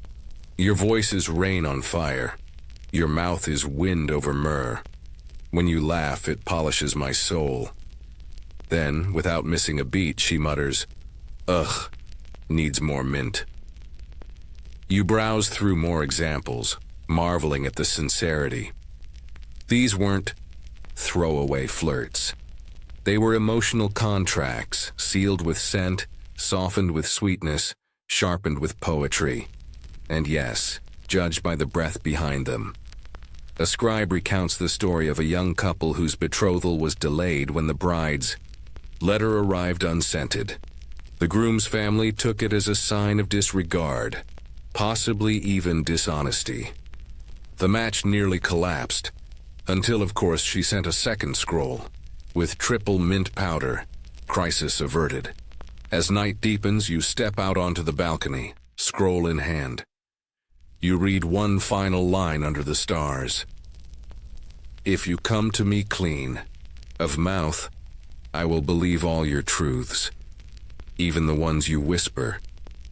Your voice is rain on fire. Your mouth is wind over myrrh. When you laugh, it polishes my soul. Then, without missing a beat, she mutters, "Ugh, needs more mint." You browse through more examples, marveling at the sincerity. These weren't throwaway flirts. They were emotional contracts, sealed with scent, softened with sweetness, sharpened with poetry. And yes, judged by the breath behind them. A scribe recounts the story of a young couple whose betrothal was delayed when the bride's letter arrived unscented. The groom's family took it as a sign of disregard, possibly even dishonesty. The match nearly collapsed, until of course she sent a second scroll, with triple mint powder, crisis averted. As night deepens, you step out onto the balcony, scroll in hand. You read one final line under the stars. "If you come to me clean, of mouth, I will believe all your truths. Even the ones you whisper,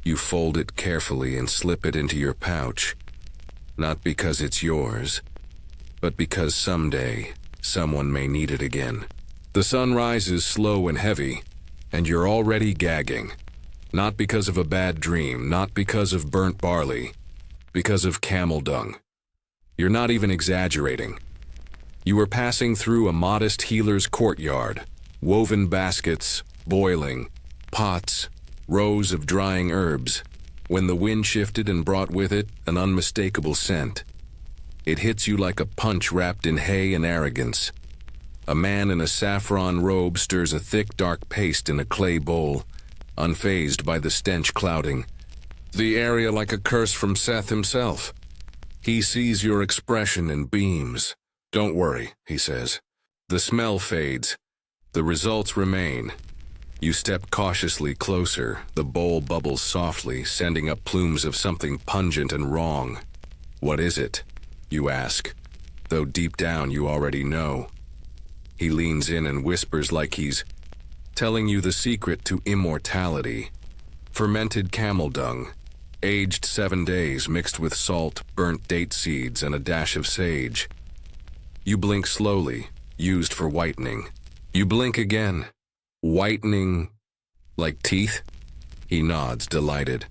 you fold it carefully and slip it into your pouch, not because it's yours, but because someday someone may need it again." The sun rises slow and heavy, and you're already gagging. Not because of a bad dream, not because of burnt barley, because of camel dung. You're not even exaggerating. You were passing through a modest healer's courtyard, woven baskets, boiling, pots, rows of drying herbs, when the wind shifted and brought with it an unmistakable scent. It hits you like a punch wrapped in hay and arrogance. A man in a saffron robe stirs a thick, dark paste in a clay bowl, unfazed by the stench clouding the area like a curse from Seth himself. He sees your expression and beams. "Don't worry," he says. The smell fades. The results remain. You step cautiously closer. The bowl bubbles softly, sending up plumes of something pungent and wrong. "What is it?" you ask, though deep down you already know. He leans in and whispers like he's telling you the secret to immortality. Fermented camel dung, aged 7 days, mixed with salt, burnt date seeds, and a dash of sage. You blink slowly, used for whitening. You blink again. Whitening like teeth? He nods, delighted.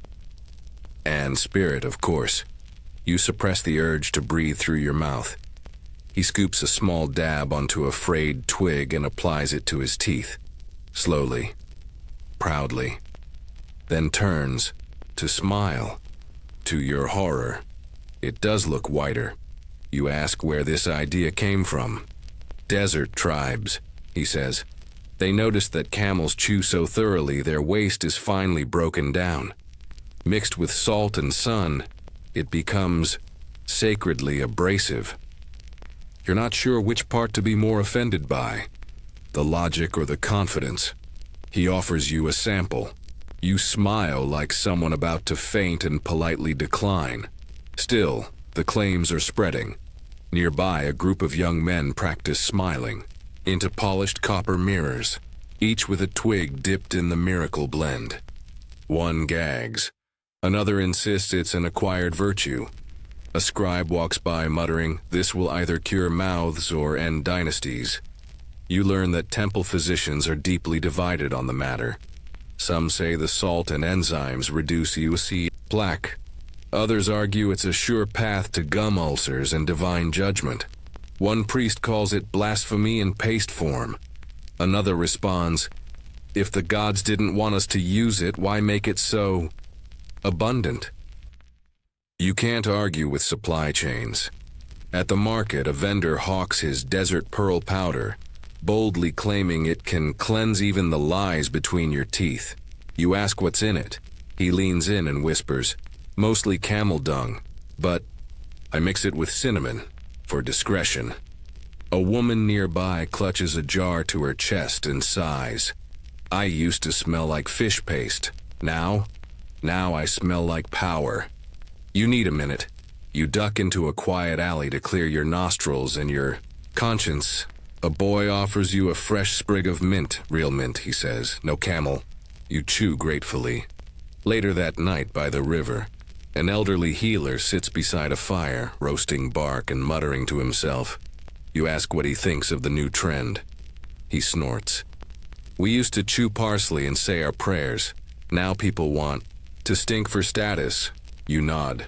And spirit, of course. You suppress the urge to breathe through your mouth. He scoops a small dab onto a frayed twig and applies it to his teeth. Slowly, proudly. Then turns to smile. To your horror, it does look whiter. You ask where this idea came from. "Desert tribes," he says. "They notice that camels chew so thoroughly their waste is finely broken down. Mixed with salt and sun, it becomes sacredly abrasive. You're not sure which part to be more offended by, the logic or the confidence. He offers you a sample. You smile like someone about to faint and politely decline. Still, the claims are spreading. Nearby, a group of young men practice smiling into polished copper mirrors, each with a twig dipped in the miracle blend. One gags. Another insists it's an acquired virtue. A scribe walks by muttering, "This will either cure mouths or end dynasties." You learn that temple physicians are deeply divided on the matter. Some say the salt and enzymes reduce UC plaque. Others argue it's a sure path to gum ulcers and divine judgment. One priest calls it blasphemy in paste form. Another responds, "If the gods didn't want us to use it, why make it so abundant?" You can't argue with supply chains. At the market, a vendor hawks his desert pearl powder, boldly claiming it can cleanse even the lies between your teeth. You ask what's in it. He leans in and whispers, "Mostly camel dung, but I mix it with cinnamon for discretion." A woman nearby clutches a jar to her chest and sighs. "I used to smell like fish paste." Now? Now I smell like power. You need a minute. You duck into a quiet alley to clear your nostrils and your conscience. A boy offers you a fresh sprig of mint, real mint, he says, no camel. You chew gratefully. Later that night by the river, an elderly healer sits beside a fire, roasting bark and muttering to himself. You ask what he thinks of the new trend. He snorts. We used to chew parsley and say our prayers. Now people want to stink for status. You nod.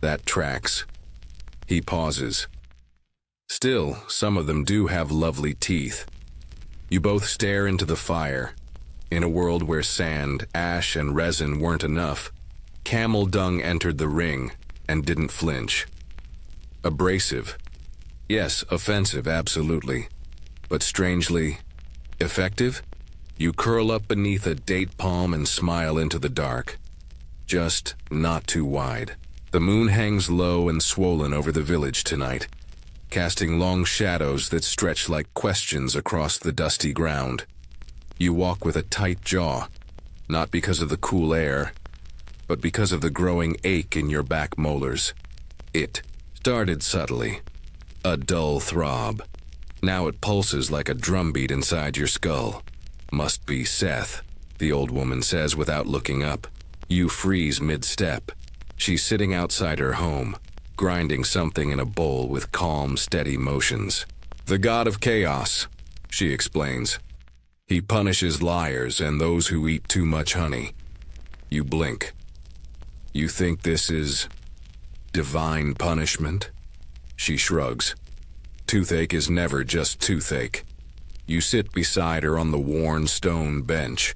That tracks. He pauses. Still, some of them do have lovely teeth. You both stare into the fire. In a world where sand, ash, and resin weren't enough, camel dung entered the ring and didn't flinch. Abrasive. Yes, offensive, absolutely. But strangely effective? You curl up beneath a date palm and smile into the dark. Just not too wide. The moon hangs low and swollen over the village tonight, casting long shadows that stretch like questions across the dusty ground. You walk with a tight jaw, not because of the cool air, but because of the growing ache in your back molars. It started subtly, a dull throb. Now it pulses like a drumbeat inside your skull. Must be Seth, the old woman says without looking up. You freeze mid-step. She's sitting outside her home, grinding something in a bowl with calm, steady motions. The god of chaos, she explains. He punishes liars and those who eat too much honey. You blink. You think this is divine punishment? She shrugs. Toothache is never just toothache. You sit beside her on the worn stone bench,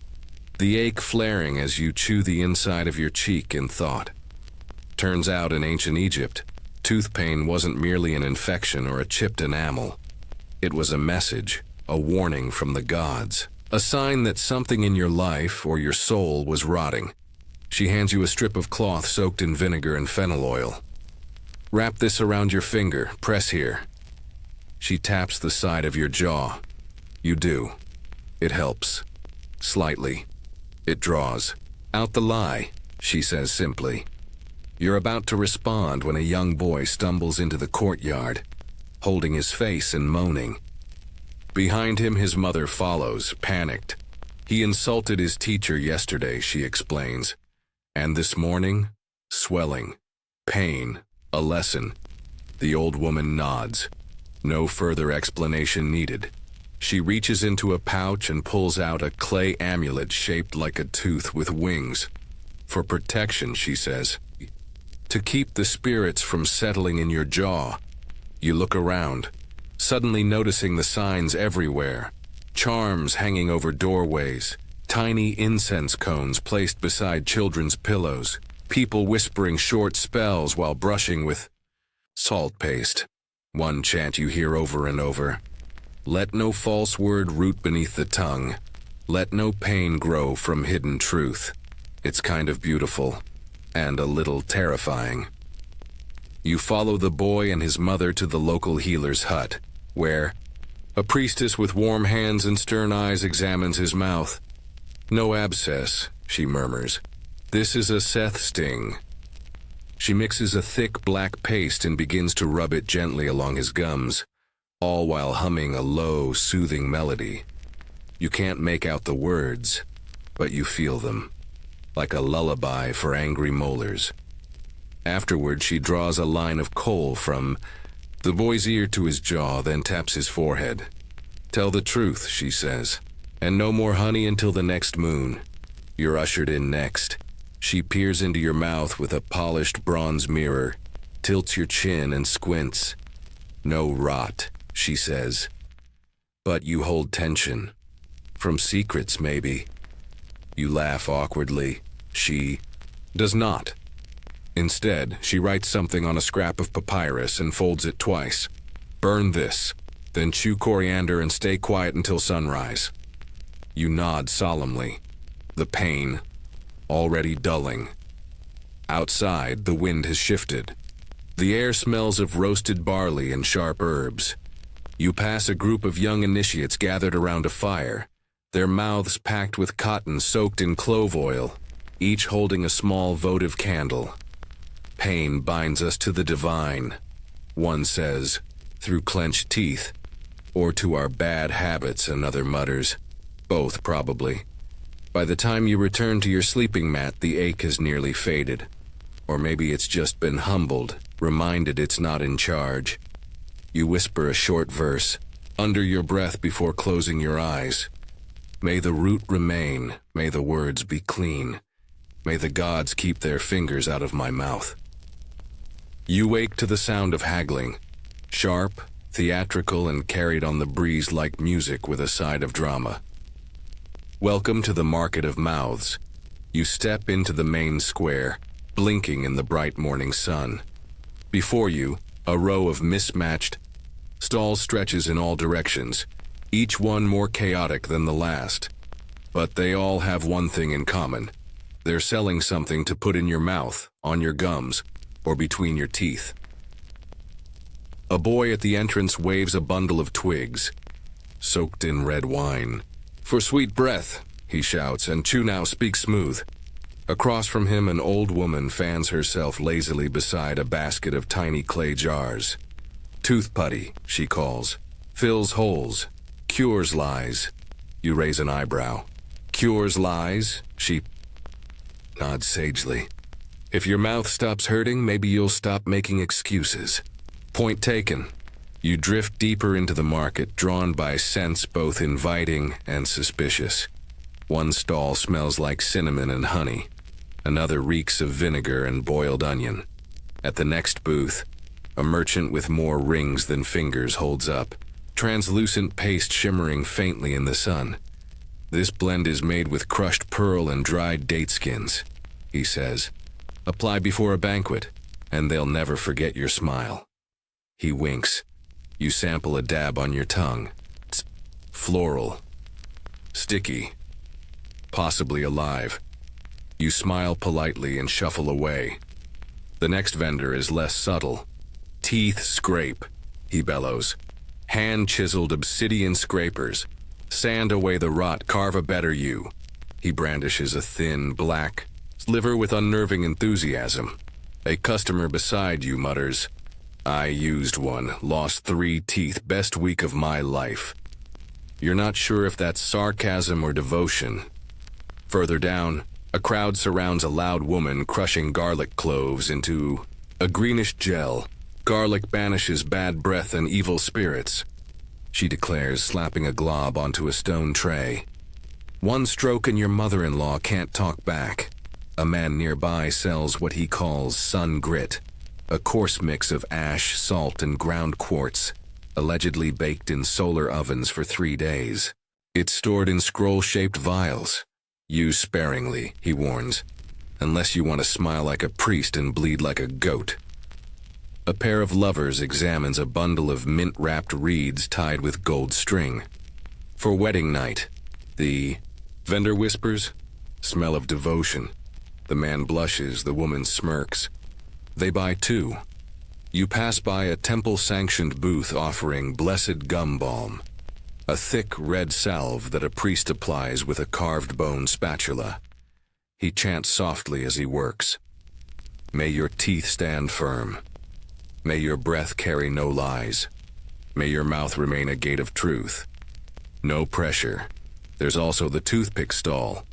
the ache flaring as you chew the inside of your cheek in thought. Turns out in ancient Egypt, tooth pain wasn't merely an infection or a chipped enamel. It was a message, a warning from the gods, a sign that something in your life or your soul was rotting. She hands you a strip of cloth soaked in vinegar and fennel oil. Wrap this around your finger, press here. She taps the side of your jaw. You do. It helps. Slightly. It draws. Out the lie, she says simply. You're about to respond when a young boy stumbles into the courtyard, holding his face and moaning. Behind him, his mother follows, panicked. He insulted his teacher yesterday, she explains. And this morning, swelling, pain, a lesson. The old woman nods. No further explanation needed. She reaches into a pouch and pulls out a clay amulet shaped like a tooth with wings. For protection, she says. To keep the spirits from settling in your jaw. You look around, suddenly noticing the signs everywhere. Charms hanging over doorways, tiny incense cones placed beside children's pillows, people whispering short spells while brushing with salt paste. One chant you hear over and over. Let no false word root beneath the tongue. Let no pain grow from hidden truth. It's kind of beautiful, and a little terrifying. You follow the boy and his mother to the local healer's hut, where a priestess with warm hands and stern eyes examines his mouth. No abscess, she murmurs. This is a Seth sting. She mixes a thick black paste and begins to rub it gently along his gums, all while humming a low, soothing melody. You can't make out the words, but you feel them, like a lullaby for angry molars. Afterward, she draws a line of coal from the boy's ear to his jaw, then taps his forehead. Tell the truth, she says, and no more honey until the next moon. You're ushered in next. She peers into your mouth with a polished bronze mirror, tilts your chin and squints. No rot, she says. But you hold tension. From secrets, maybe. You laugh awkwardly. She does not. Instead, she writes something on a scrap of papyrus and folds it twice. Burn this, then chew coriander and stay quiet until sunrise. You nod solemnly. The pain already dulling. Outside, the wind has shifted. The air smells of roasted barley and sharp herbs. You pass a group of young initiates gathered around a fire, their mouths packed with cotton soaked in clove oil, each holding a small votive candle. Pain binds us to the divine, one says, through clenched teeth, or to our bad habits, another mutters. Both, probably. By the time you return to your sleeping mat, the ache has nearly faded. Or maybe it's just been humbled, reminded it's not in charge. You whisper a short verse, under your breath before closing your eyes. May the root remain, may the words be clean. May the gods keep their fingers out of my mouth. You wake to the sound of haggling, sharp, theatrical, and carried on the breeze like music with a side of drama. Welcome to the market of mouths. You step into the main square, blinking in the bright morning sun. Before you, a row of mismatched stalls stretches in all directions, each one more chaotic than the last. But they all have one thing in common. They're selling something to put in your mouth, on your gums, or between your teeth. A boy at the entrance waves a bundle of twigs, soaked in red wine. For sweet breath, he shouts, and chew now, speak smooth. Across from him, an old woman fans herself lazily beside a basket of tiny clay jars. Tooth putty, she calls. Fills holes. Cures lies. You raise an eyebrow. Cures lies? She nods sagely. If your mouth stops hurting, maybe you'll stop making excuses. Point taken. You drift deeper into the market, drawn by scents both inviting and suspicious. One stall smells like cinnamon and honey. Another reeks of vinegar and boiled onion. At the next booth, a merchant with more rings than fingers holds up, translucent paste shimmering faintly in the sun. This blend is made with crushed pearl and dried date skins, he says. Apply before a banquet, and they'll never forget your smile. He winks. You sample a dab on your tongue. It's floral. Sticky. Possibly alive. You smile politely and shuffle away. The next vendor is less subtle. Teeth scrape, he bellows. Hand-chiseled obsidian scrapers. Sand away the rot, carve a better you. He brandishes a thin, black sliver with unnerving enthusiasm. A customer beside you mutters, I used one, lost 3 teeth, best week of my life. You're not sure if that's sarcasm or devotion. Further down, a crowd surrounds a loud woman crushing garlic cloves into a greenish gel. Garlic banishes bad breath and evil spirits, she declares, slapping a glob onto a stone tray. One stroke and your mother-in-law can't talk back. A man nearby sells what he calls sun grit, a coarse mix of ash, salt, and ground quartz, allegedly baked in solar ovens for 3 days. It's stored in scroll-shaped vials. Use sparingly, he warns, unless you want to smile like a priest and bleed like a goat. A pair of lovers examines a bundle of mint-wrapped reeds tied with gold string. For wedding night, the vendor whispers, smell of devotion. The man blushes, the woman smirks. They buy 2. You pass by a temple-sanctioned booth offering blessed gum balm, a thick red salve that a priest applies with a carved bone spatula. He chants softly as he works. May your teeth stand firm. May your breath carry no lies. May your mouth remain a gate of truth. No pressure. There's also the toothpick stall.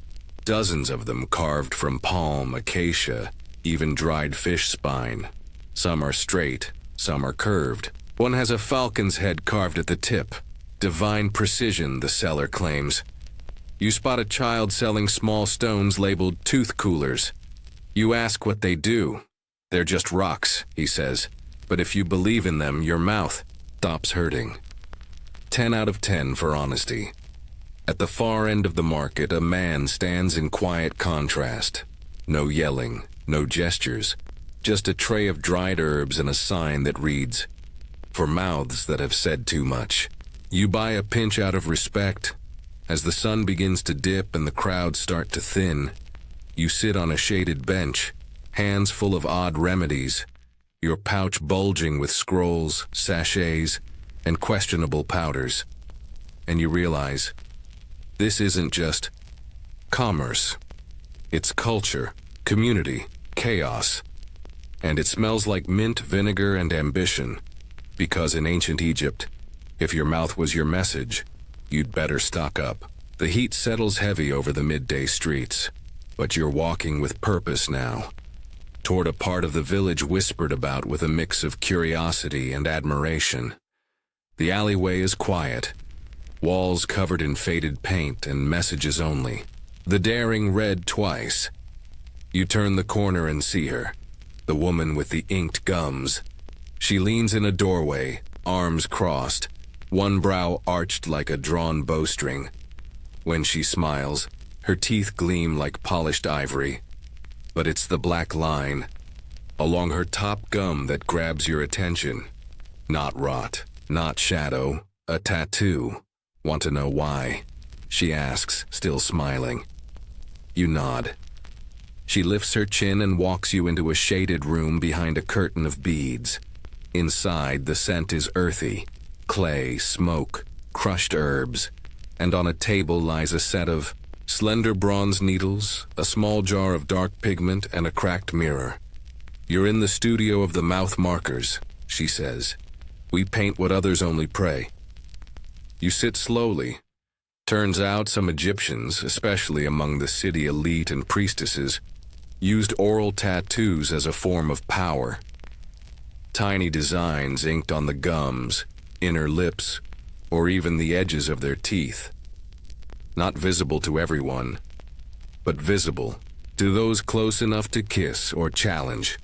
Dozens of them carved from palm, acacia, even dried fish spine. Some are straight, some are curved. One has a falcon's head carved at the tip. Divine precision, the seller claims. You spot a child selling small stones labeled tooth coolers. You ask what they do. They're just rocks, he says. But if you believe in them, your mouth stops hurting. 10 out of 10 for honesty. At the far end of the market, a man stands in quiet contrast. No yelling, no gestures, just a tray of dried herbs and a sign that reads, for mouths that have said too much. You buy a pinch out of respect. As the sun begins to dip and the crowds start to thin, you sit on a shaded bench, hands full of odd remedies, your pouch bulging with scrolls, sachets, and questionable powders. And you realize, this isn't just commerce. It's culture, community, chaos. And it smells like mint, vinegar, and ambition. Because in ancient Egypt, if your mouth was your message, you'd better stock up. The heat settles heavy over the midday streets, but you're walking with purpose now, toward a part of the village whispered about with a mix of curiosity and admiration. The alleyway is quiet, walls covered in faded paint and messages only. The daring read twice. You turn the corner and see her, the woman with the inked gums. She leans in a doorway, arms crossed, one brow arched like a drawn bowstring. When she smiles, her teeth gleam like polished ivory. But it's the black line along her top gum that grabs your attention. Not rot, not shadow, a tattoo. Want to know why? She asks, still smiling. You nod. She lifts her chin and walks you into a shaded room behind a curtain of beads. Inside, the scent is earthy, clay, smoke, crushed herbs, and on a table lies a set of slender bronze needles, a small jar of dark pigment, and a cracked mirror. You're in the studio of the mouth markers, she says. We paint what others only pray. You sit slowly. Turns out some Egyptians, especially among the city elite and priestesses, used oral tattoos as a form of power. Tiny designs inked on the gums, inner lips, or even the edges of their teeth. Not visible to everyone, but visible to those close enough to kiss or challenge.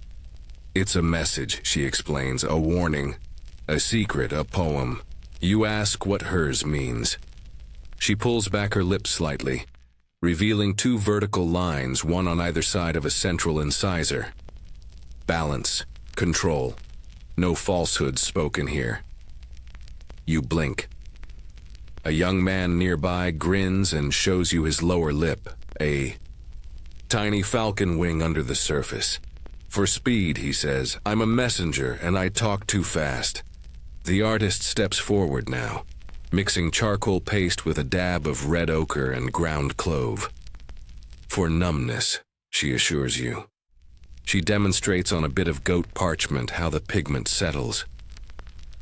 It's a message, she explains, a warning, a secret, a poem. You ask what hers means. She pulls back her lips slightly, revealing two vertical lines, one on either side of a central incisor. Balance, control. No falsehoods spoken here. You blink. A young man nearby grins and shows you his lower lip, a tiny falcon wing under the surface. For speed, he says, I'm a messenger and I talk too fast. The artist steps forward now, mixing charcoal paste with a dab of red ochre and ground clove. For numbness, she assures you. She demonstrates on a bit of goat parchment how the pigment settles.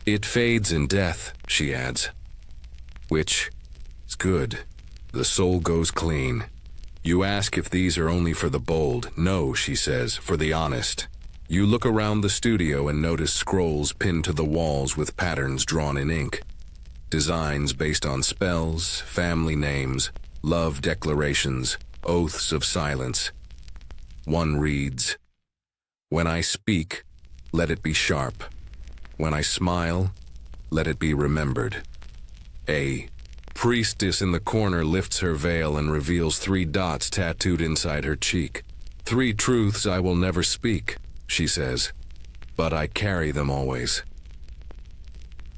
It fades in death, she adds. Which is good. The soul goes clean. You ask if these are only for the bold. No, she says, for the honest. You look around the studio and notice scrolls pinned to the walls with patterns drawn in ink. Designs based on spells, family names, love declarations, oaths of silence. One reads, When I speak, let it be sharp. When I smile, let it be remembered. A priestess in the corner lifts her veil and reveals 3 dots tattooed inside her cheek. 3 truths I will never speak, she says, but I carry them always.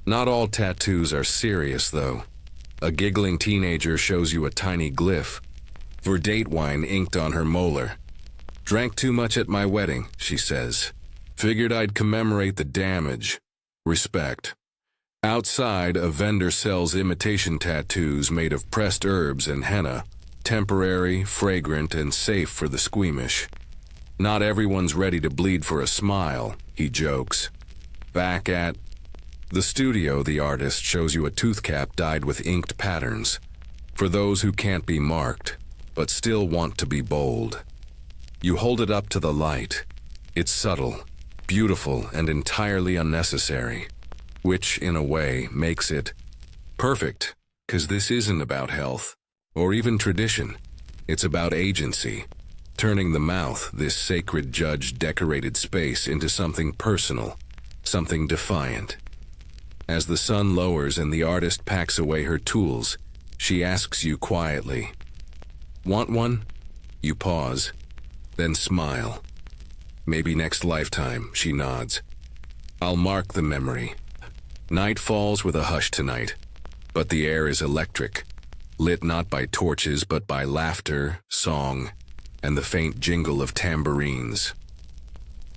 Not all tattoos are serious, though. A giggling teenager shows you a tiny glyph, verdate wine inked on her molar. Drank too much at my wedding, she says. Figured I'd commemorate the damage. Respect. Outside, a vendor sells imitation tattoos made of pressed herbs and henna, temporary, fragrant, and safe for the squeamish. Not everyone's ready to bleed for a smile, he jokes. Back at the studio, the artist shows you a tooth cap dyed with inked patterns, for those who can't be marked, but still want to be bold. You hold it up to the light. It's subtle, beautiful, and entirely unnecessary, which, in a way, makes it perfect, 'cause this isn't about health, or even tradition. It's about agency, turning the mouth, this sacred judge-decorated space, into something personal, something defiant. As the sun lowers and the artist packs away her tools, she asks you quietly, Want one? You pause, then smile. Maybe next lifetime, she nods. I'll mark the memory. Night falls with a hush tonight, but the air is electric, lit not by torches but by laughter, song, and the faint jingle of tambourines.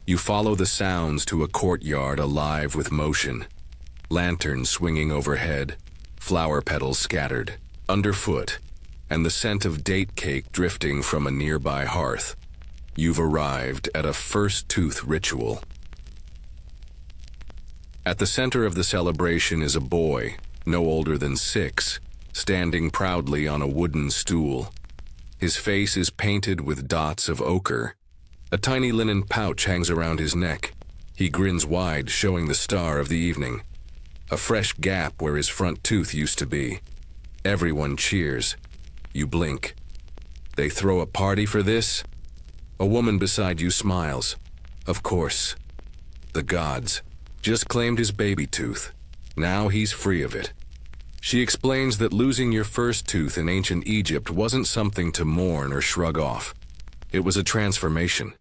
You follow the sounds to a courtyard alive with motion. Lanterns swinging overhead, flower petals scattered. Underfoot, and the scent of date cake drifting from a nearby hearth. You've arrived at a first tooth ritual. At the center of the celebration is a boy, no older than 6, standing proudly on a wooden stool. His face is painted with dots of ochre. A tiny linen pouch hangs around his neck. He grins wide, showing the star of the evening. A fresh gap where his front tooth used to be. Everyone cheers. You blink. They throw a party for this? A woman beside you smiles. Of course. The gods. Just claimed his baby tooth. Now he's free of it. She explains that losing your first tooth in ancient Egypt wasn't something to mourn or shrug off. It was a transformation.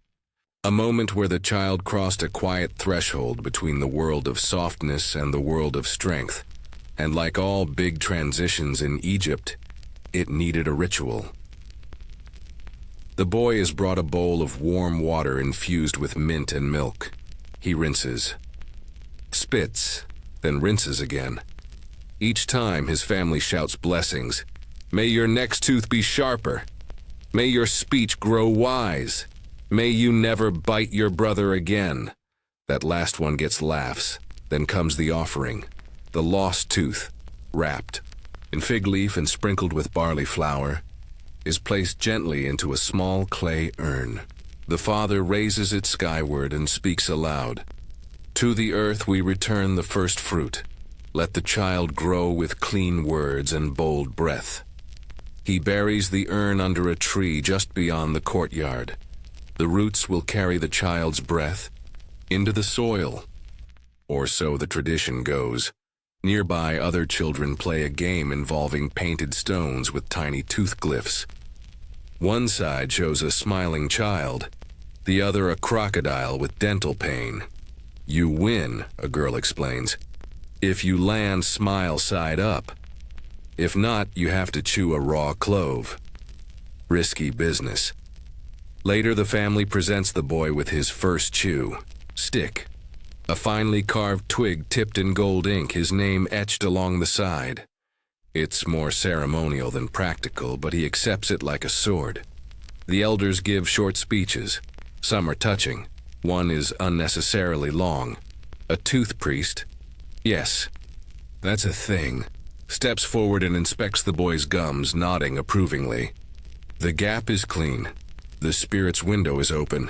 A moment where the child crossed a quiet threshold between the world of softness and the world of strength. And like all big transitions in Egypt, it needed a ritual. The boy is brought a bowl of warm water infused with mint and milk. He rinses. Spits, then rinses again. Each time his family shouts blessings. May your next tooth be sharper. May your speech grow wise. May you never bite your brother again. That last one gets laughs. Then comes the offering. The lost tooth, wrapped in fig leaf and sprinkled with barley flour, is placed gently into a small clay urn. The father raises it skyward and speaks aloud. To the earth we return the first fruit. Let the child grow with clean words and bold breath. He buries the urn under a tree just beyond the courtyard. The roots will carry the child's breath into the soil. Or so the tradition goes. Nearby, other children play a game involving painted stones with tiny tooth glyphs. One side shows a smiling child, the other a crocodile with dental pain. You win, a girl explains. If you land smile side up. If not, you have to chew a raw clove. Risky business. Later, the family presents the boy with his first chew, stick. A finely carved twig tipped in gold ink, his name etched along the side. It's more ceremonial than practical, but he accepts it like a sword. The elders give short speeches. Some are touching. One is unnecessarily long. A tooth priest, yes, that's a thing, steps forward and inspects the boy's gums, nodding approvingly. The gap is clean. The spirit's window is open.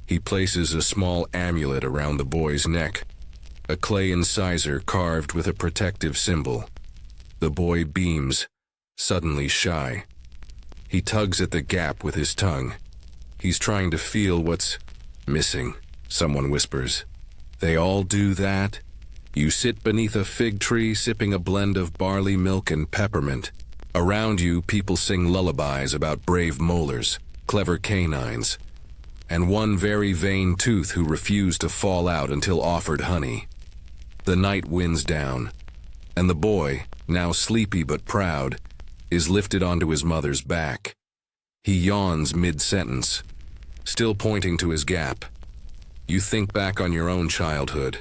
He places a small amulet around the boy's neck, a clay incisor carved with a protective symbol. The boy beams, suddenly shy. He tugs at the gap with his tongue. He's trying to feel what's missing, someone whispers. They all do that? You sit beneath a fig tree sipping a blend of barley milk and peppermint. Around you, people sing lullabies about brave molars, clever canines, and one very vain tooth who refused to fall out until offered honey. The night winds down, and the boy, now sleepy but proud, is lifted onto his mother's back. He yawns mid-sentence, still pointing to his gap. You think back on your own childhood.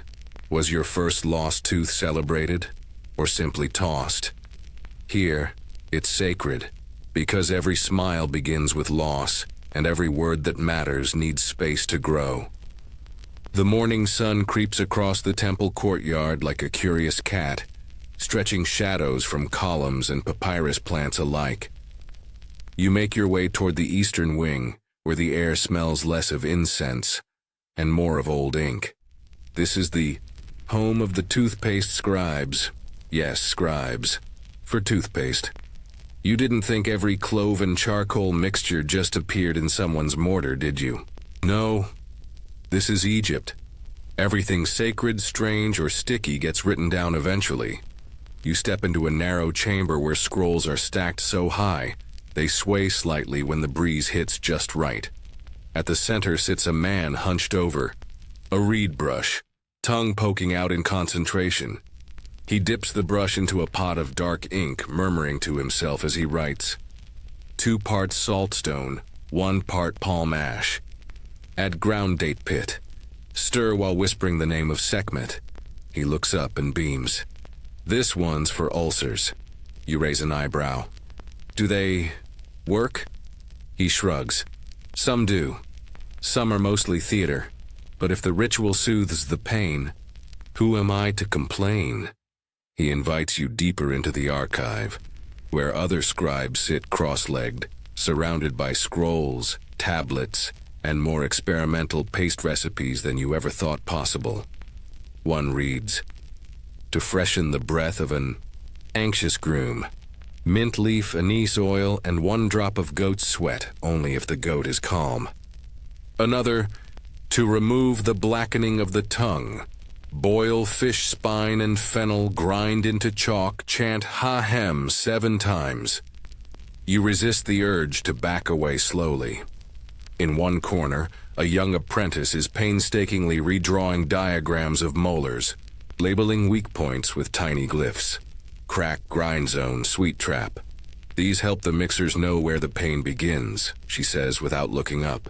Was your first lost tooth celebrated, or simply tossed? Here, it's sacred, because every smile begins with loss, and every word that matters needs space to grow. The morning sun creeps across the temple courtyard like a curious cat, stretching shadows from columns and papyrus plants alike. You make your way toward the eastern wing, where the air smells less of incense and more of old ink. This is the home of the toothpaste scribes. Yes, scribes. For toothpaste. You didn't think every clove and charcoal mixture just appeared in someone's mortar, did you? No. This is Egypt. Everything sacred, strange, or sticky gets written down eventually. You step into a narrow chamber where scrolls are stacked so high, they sway slightly when the breeze hits just right. At the center sits a man hunched over, a reed brush, tongue poking out in concentration. He dips the brush into a pot of dark ink, murmuring to himself as he writes. 2 parts saltstone, 1 part palm ash. Add ground date pit. Stir while whispering the name of Sekhmet. He looks up and beams. This one's for ulcers. You raise an eyebrow. Do they work? He shrugs. Some do. Some are mostly theater. But if the ritual soothes the pain, who am I to complain? He invites you deeper into the archive, where other scribes sit cross-legged, surrounded by scrolls, tablets, and more experimental paste recipes than you ever thought possible. One reads, to freshen the breath of an anxious groom, mint leaf, anise oil, and 1 drop of goat's sweat, only if the goat is calm. Another, to remove the blackening of the tongue, boil fish spine and fennel, grind into chalk, chant ha-hem 7 times. You resist the urge to back away slowly. In one corner, a young apprentice is painstakingly redrawing diagrams of molars, labeling weak points with tiny glyphs. Crack, grind zone, sweet trap. These help the mixers know where the pain begins, she says without looking up.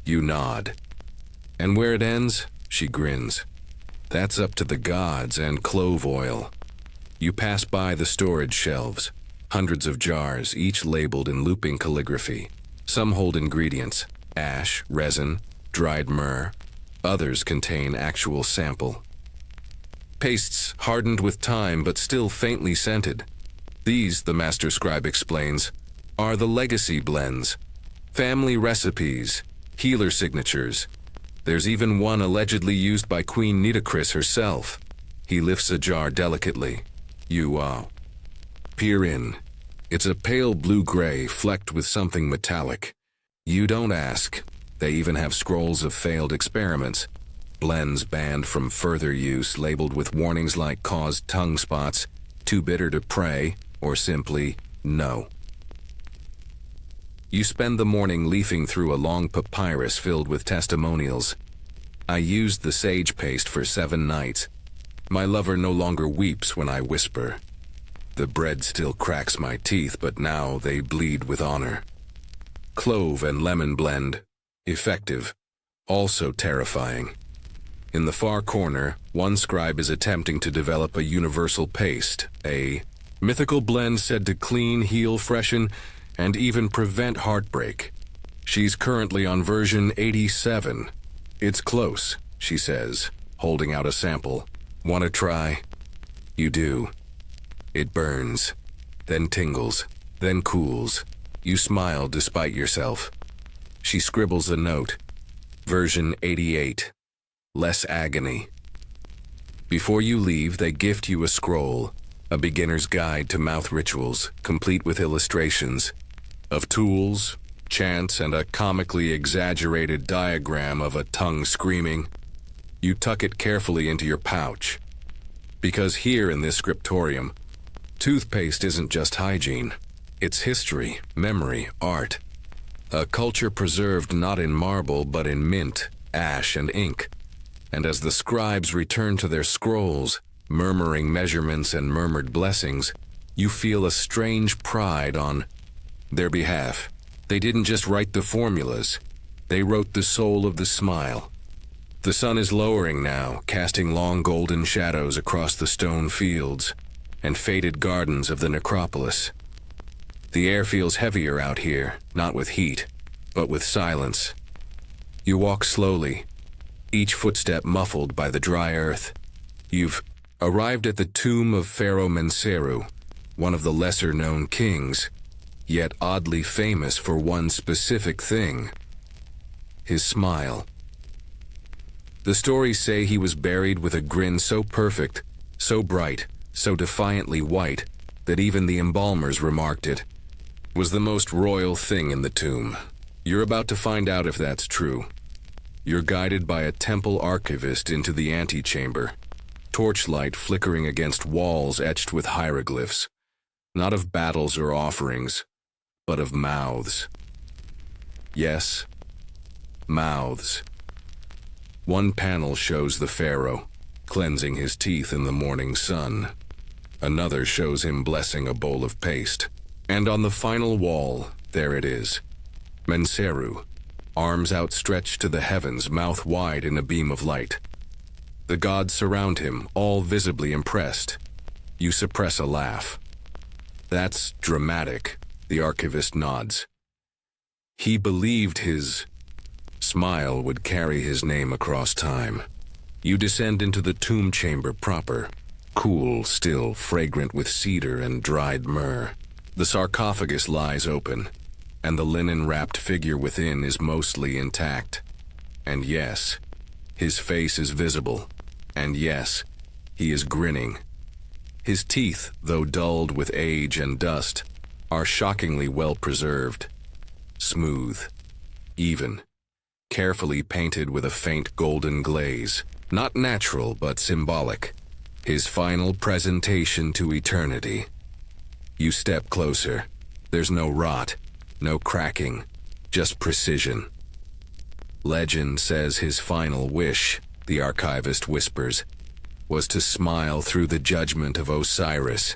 You nod. And where it ends, she grins. That's up to the gods and clove oil. You pass by the storage shelves, hundreds of jars, each labeled in looping calligraphy. Some hold ingredients, ash, resin, dried myrrh. Others contain actual sample. Pastes hardened with time but still faintly scented. These, the master scribe explains, are the legacy blends, family recipes, healer signatures. There's even one allegedly used by Queen Nitocris herself. He lifts a jar delicately. You, peer in. It's a pale blue-gray flecked with something metallic. You don't ask. They even have scrolls of failed experiments. Blends banned from further use labeled with warnings like caused tongue spots, too bitter to pray, or simply no. You spend the morning leafing through a long papyrus filled with testimonials. I used the sage paste for 7 nights. My lover no longer weeps when I whisper. The bread still cracks my teeth, but now they bleed with honor. Clove and lemon blend. Effective. Also terrifying. In the far corner, one scribe is attempting to develop a universal paste, a mythical blend said to clean, heal, freshen, and even prevent heartbreak. She's currently on version 87. It's close, she says, holding out a sample. Want to try? You do. It burns, then tingles, then cools. You smile despite yourself. She scribbles a note. Version 88. Less agony. Before you leave, they gift you a scroll, a beginner's guide to mouth rituals, complete with illustrations of tools, chants, and a comically exaggerated diagram of a tongue screaming. You tuck it carefully into your pouch. Because here in this scriptorium, toothpaste isn't just hygiene. It's history, memory, art. A culture preserved not in marble but in mint, ash, and ink. And as the scribes return to their scrolls, murmuring measurements and murmured blessings, you feel a strange pride on their behalf. They didn't just write the formulas. They wrote the soul of the smile. The sun is lowering now, casting long golden shadows across the stone fields and faded gardens of the necropolis. The air feels heavier out here, not with heat, but with silence. You walk slowly, each footstep muffled by the dry earth. You've arrived at the tomb of Pharaoh Menseru, one of the lesser-known kings, yet oddly famous for one specific thing: his smile. The stories say he was buried with a grin so perfect, so bright, so defiantly white, that even the embalmers remarked it was the most royal thing in the tomb. You're about to find out if that's true. You're guided by a temple archivist into the antechamber, torchlight flickering against walls etched with hieroglyphs, not of battles or offerings, but of mouths. Yes, mouths. One panel shows the pharaoh, cleansing his teeth in the morning sun. Another shows him blessing a bowl of paste. And on the final wall, there it is. Menseru, arms outstretched to the heavens, mouth wide in a beam of light. The gods surround him, all visibly impressed. You suppress a laugh. That's dramatic, The archivist nods. He believed his smile would carry his name across time. You descend into the tomb chamber proper, cool, still, fragrant with cedar and dried myrrh. The sarcophagus lies open, and the linen-wrapped figure within is mostly intact. And yes, his face is visible, and yes, he is grinning. His teeth, though dulled with age and dust, are shockingly well preserved. Smooth, even, carefully painted with a faint golden glaze. Not natural, but symbolic. His final presentation to eternity. You step closer. There's no rot, no cracking, just precision. Legend says his final wish, the archivist whispers, was to smile through the judgment of Osiris.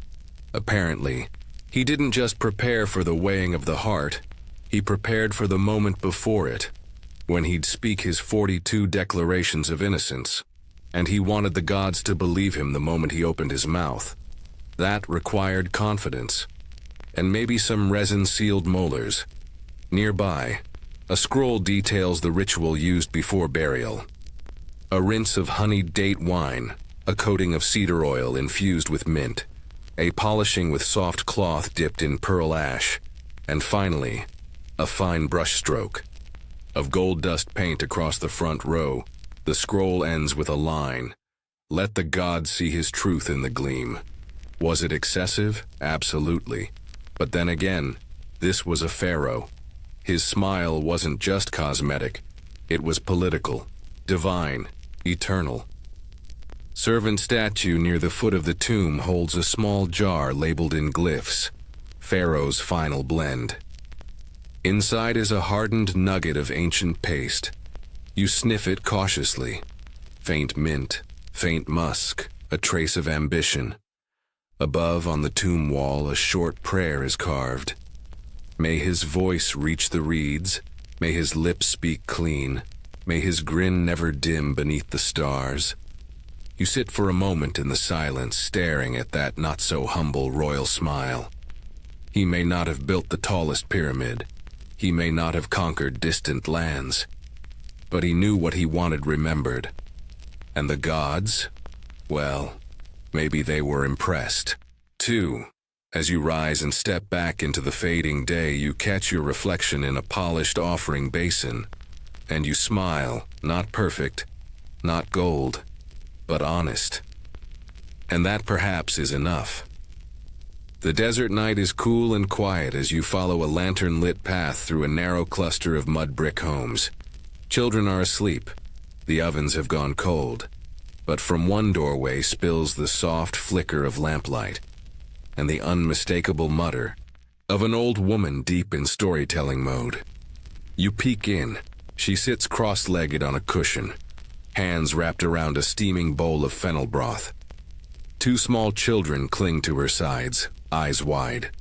Apparently, he didn't just prepare for the weighing of the heart, he prepared for the moment before it, when he'd speak his 42 declarations of innocence, and he wanted the gods to believe him the moment he opened his mouth. That required confidence, and maybe some resin-sealed molars. Nearby, a scroll details the ritual used before burial. A rinse of honeyed date wine, a coating of cedar oil infused with mint, a polishing with soft cloth dipped in pearl ash, and finally, a fine brushstroke. Of gold dust paint across the front row, the scroll ends with a line, "Let the gods see his truth in the gleam." Was it excessive? Absolutely. But then again, this was a pharaoh. His smile wasn't just cosmetic, it was political, divine, eternal. Servant statue near the foot of the tomb holds a small jar labeled in glyphs, Pharaoh's final blend. Inside is a hardened nugget of ancient paste. You sniff it cautiously. Faint mint, faint musk, a trace of ambition. Above on the tomb wall, a short prayer is carved. May his voice reach the reeds, may his lips speak clean, may his grin never dim beneath the stars. You sit for a moment in the silence, staring at that not-so-humble royal smile. He may not have built the tallest pyramid, he may not have conquered distant lands, but he knew what he wanted remembered. And the gods? Well, maybe they were impressed, too. As you rise and step back into the fading day, you catch your reflection in a polished offering basin, and you smile, not perfect, not gold, but honest. And that perhaps is enough. The desert night is cool and quiet as you follow a lantern-lit path through a narrow cluster of mud brick homes. Children are asleep. The ovens have gone cold. But from one doorway spills the soft flicker of lamplight, and the unmistakable mutter of an old woman deep in storytelling mode. You peek in. She sits cross-legged on a cushion, hands wrapped around a steaming bowl of fennel broth. Two small children cling to her sides, eyes wide.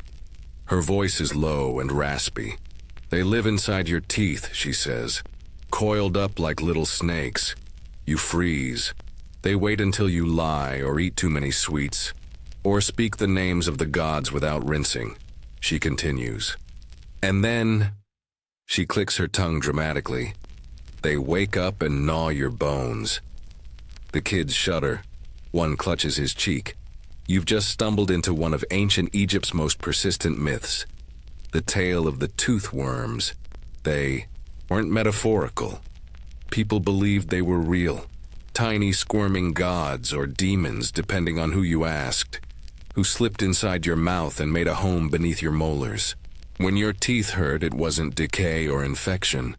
Her voice is low and raspy. They live inside your teeth, she says, coiled up like little snakes. You freeze. They wait until you lie or eat too many sweets, or speak the names of the gods without rinsing. She continues. And then, she clicks her tongue dramatically, they wake up and gnaw your bones. The kids shudder. One clutches his cheek. You've just stumbled into one of ancient Egypt's most persistent myths. The tale of the tooth worms. They weren't metaphorical. People believed they were real. Tiny squirming gods or demons, depending on who you asked, who slipped inside your mouth and made a home beneath your molars. When your teeth hurt, it wasn't decay or infection.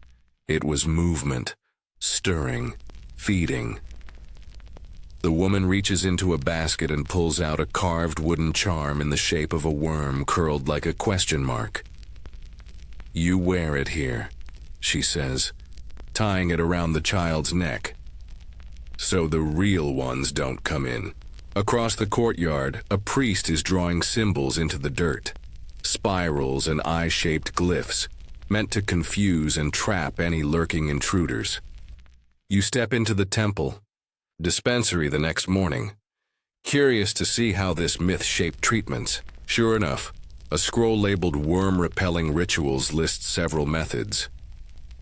It was movement, stirring, feeding. The woman reaches into a basket and pulls out a carved wooden charm in the shape of a worm curled like a question mark. You wear it here, she says, tying it around the child's neck. So the real ones don't come in. Across the courtyard, a priest is drawing symbols into the dirt. Spirals and eye-shaped glyphs, meant to confuse and trap any lurking intruders. You step into the temple, dispensary the next morning, curious to see how this myth shaped treatments. Sure enough, A scroll labeled worm-repelling rituals lists several methods.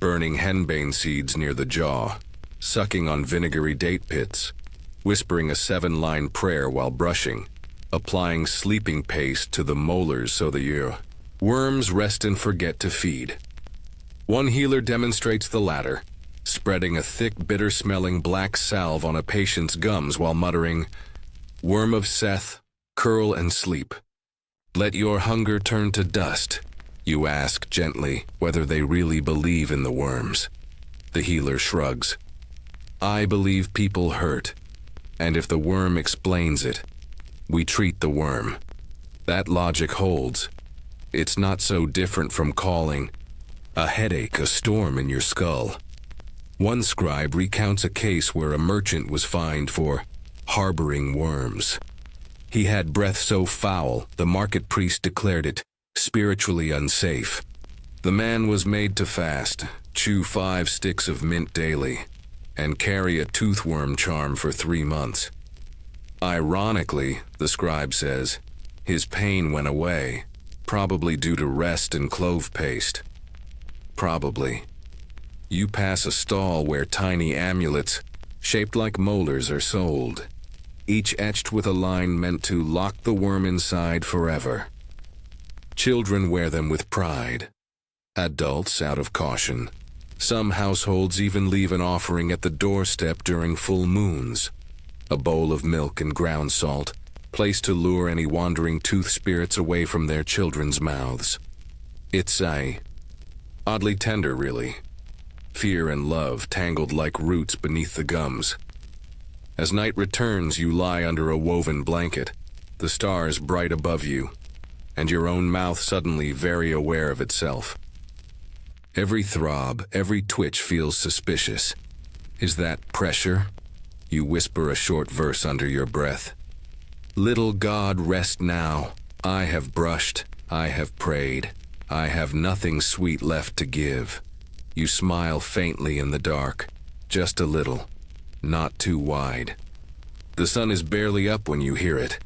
Burning henbane seeds near the jaw, sucking on vinegary date pits, whispering a 7-line prayer while brushing, applying sleeping paste to the molars so the worms rest and forget to feed. One healer demonstrates the latter, spreading a thick, bitter-smelling black salve on a patient's gums while muttering, "Worm of Seth, curl and sleep. Let your hunger turn to dust." You ask gently whether they really believe in the worms. The healer shrugs. "I believe people hurt, and if the worm explains it, we treat the worm. That logic holds. It's not so different from calling a headache a storm in your skull." One scribe recounts a case where a merchant was fined for harboring worms. He had breath so foul, the market priest declared it spiritually unsafe. The man was made to fast, chew 5 sticks of mint daily, and carry a toothworm charm for 3 months. Ironically, the scribe says, his pain went away, probably due to rest and clove paste. Probably. You pass a stall where tiny amulets, shaped like molars, are sold, each etched with a line meant to lock the worm inside forever. Children wear them with pride. Adults out of caution. Some households even leave an offering at the doorstep during full moons. A bowl of milk and ground salt, placed to lure any wandering tooth spirits away from their children's mouths. It's oddly tender, really. Fear and love tangled like roots beneath the gums. As night returns, you lie under a woven blanket, the stars bright above you, and your own mouth suddenly very aware of itself. Every throb, every twitch feels suspicious. Is that pressure? You whisper a short verse under your breath. Little God, rest now. I have brushed, I have prayed, I have nothing sweet left to give. You smile faintly in the dark, just a little, not too wide. The sun is barely up when you hear it.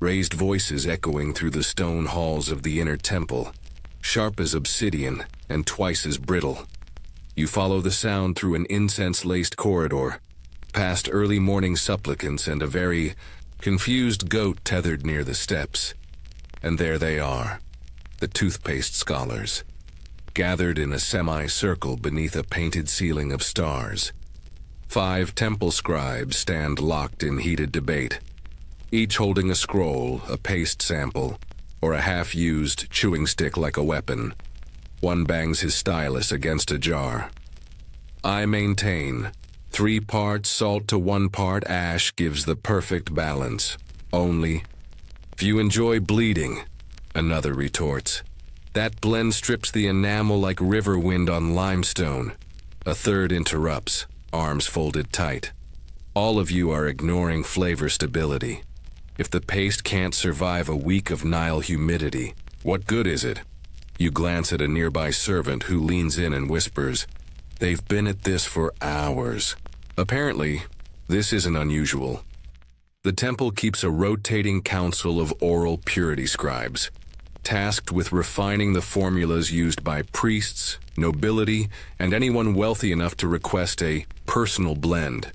Raised voices echoing through the stone halls of the inner temple, sharp as obsidian and twice as brittle. You follow the sound through an incense-laced corridor, past early morning supplicants and a very confused goat tethered near the steps. And there they are, the toothpaste scholars, gathered in a semicircle beneath a painted ceiling of stars. 5 temple scribes stand locked in heated debate, each holding a scroll, a paste sample, or a half-used chewing stick like a weapon. One bangs his stylus against a jar. I maintain, 3 parts salt to 1 part ash gives the perfect balance. Only, if you enjoy bleeding, another retorts. That blend strips the enamel like river wind on limestone. A third interrupts, arms folded tight. All of you are ignoring flavor stability. If the paste can't survive a week of Nile humidity, what good is it? You glance at a nearby servant who leans in and whispers, "They've been at this for hours." Apparently, this isn't unusual. The temple keeps a rotating council of oral purity scribes, tasked with refining the formulas used by priests, nobility, and anyone wealthy enough to request a personal blend.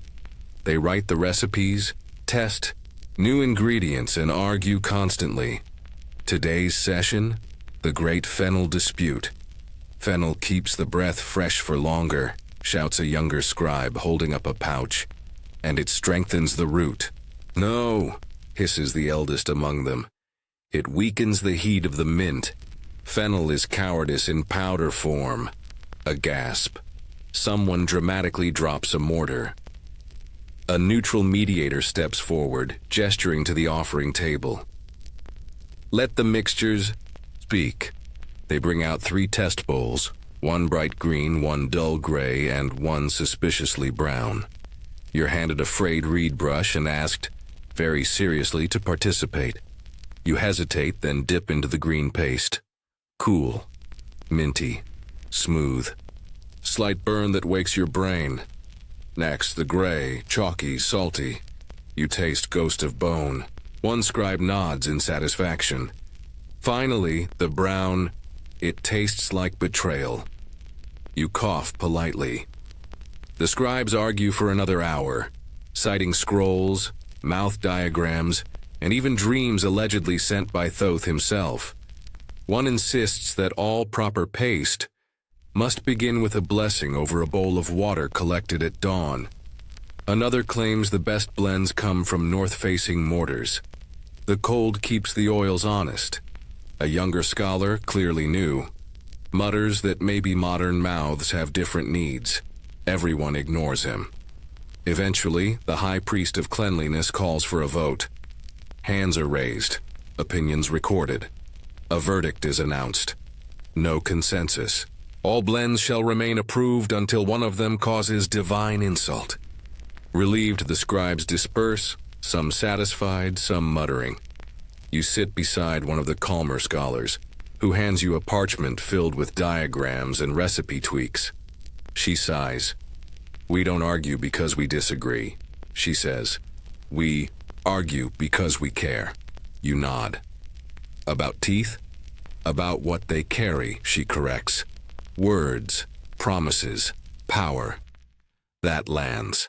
They write the recipes, test new ingredients, and argue constantly. Today's session, the great fennel dispute. Fennel keeps the breath fresh for longer, shouts a younger scribe holding up a pouch, and it strengthens the root. No, hisses the eldest among them. It weakens the heat of the mint. Fennel is cowardice in powder form. A gasp. Someone dramatically drops a mortar. A neutral mediator steps forward, gesturing to the offering table. Let the mixtures speak. They bring out 3 test bowls, 1 bright green, 1 dull gray, and 1 suspiciously brown. You're handed a frayed reed brush and asked, very seriously, to participate. You hesitate, then dip into the green paste. Cool, minty, smooth. Slight burn that wakes your brain. Next, the gray, chalky, salty. You taste ghost of bone. One scribe nods in satisfaction. Finally, the brown, it tastes like betrayal. You cough politely. The scribes argue for another hour, citing scrolls, mouth diagrams, and even dreams allegedly sent by Thoth himself. One insists that all proper paste must begin with a blessing over a bowl of water collected at dawn. Another claims the best blends come from north-facing mortars. The cold keeps the oils honest. A younger scholar, clearly new, mutters that maybe modern mouths have different needs. Everyone ignores him. Eventually, the high priest of cleanliness calls for a vote. Hands are raised, opinions recorded. A verdict is announced. No consensus. All blends shall remain approved until one of them causes divine insult. Relieved, the scribes disperse, some satisfied, some muttering. You sit beside one of the calmer scholars, who hands you a parchment filled with diagrams and recipe tweaks. She sighs. "We don't argue because we disagree," she says. "We argue because we care." You nod. "About teeth?" "About what they carry," she corrects. "Words, promises, power." That lands.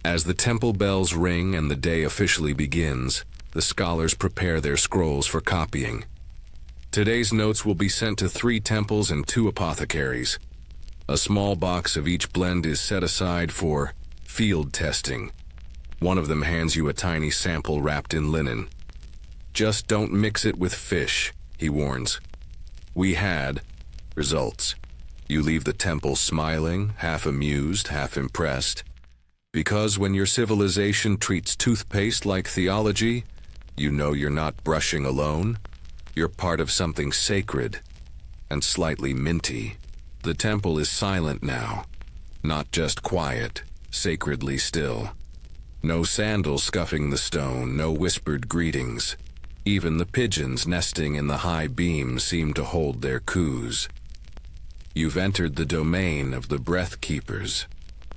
As the temple bells ring and the day officially begins, the scholars prepare their scrolls for copying. Today's notes will be sent to 3 temples and 2 apothecaries. A small box of each blend is set aside for field testing. One of them hands you a tiny sample wrapped in linen. "Just don't mix it with fish," he warns. We had results. You leave the temple smiling, half amused, half impressed. Because when your civilization treats toothpaste like theology, you know you're not brushing alone. You're part of something sacred and slightly minty. The temple is silent now, not just quiet, sacredly still. No sandals scuffing the stone, no whispered greetings. Even the pigeons nesting in the high beams seem to hold their coos. You've entered the domain of the breath keepers.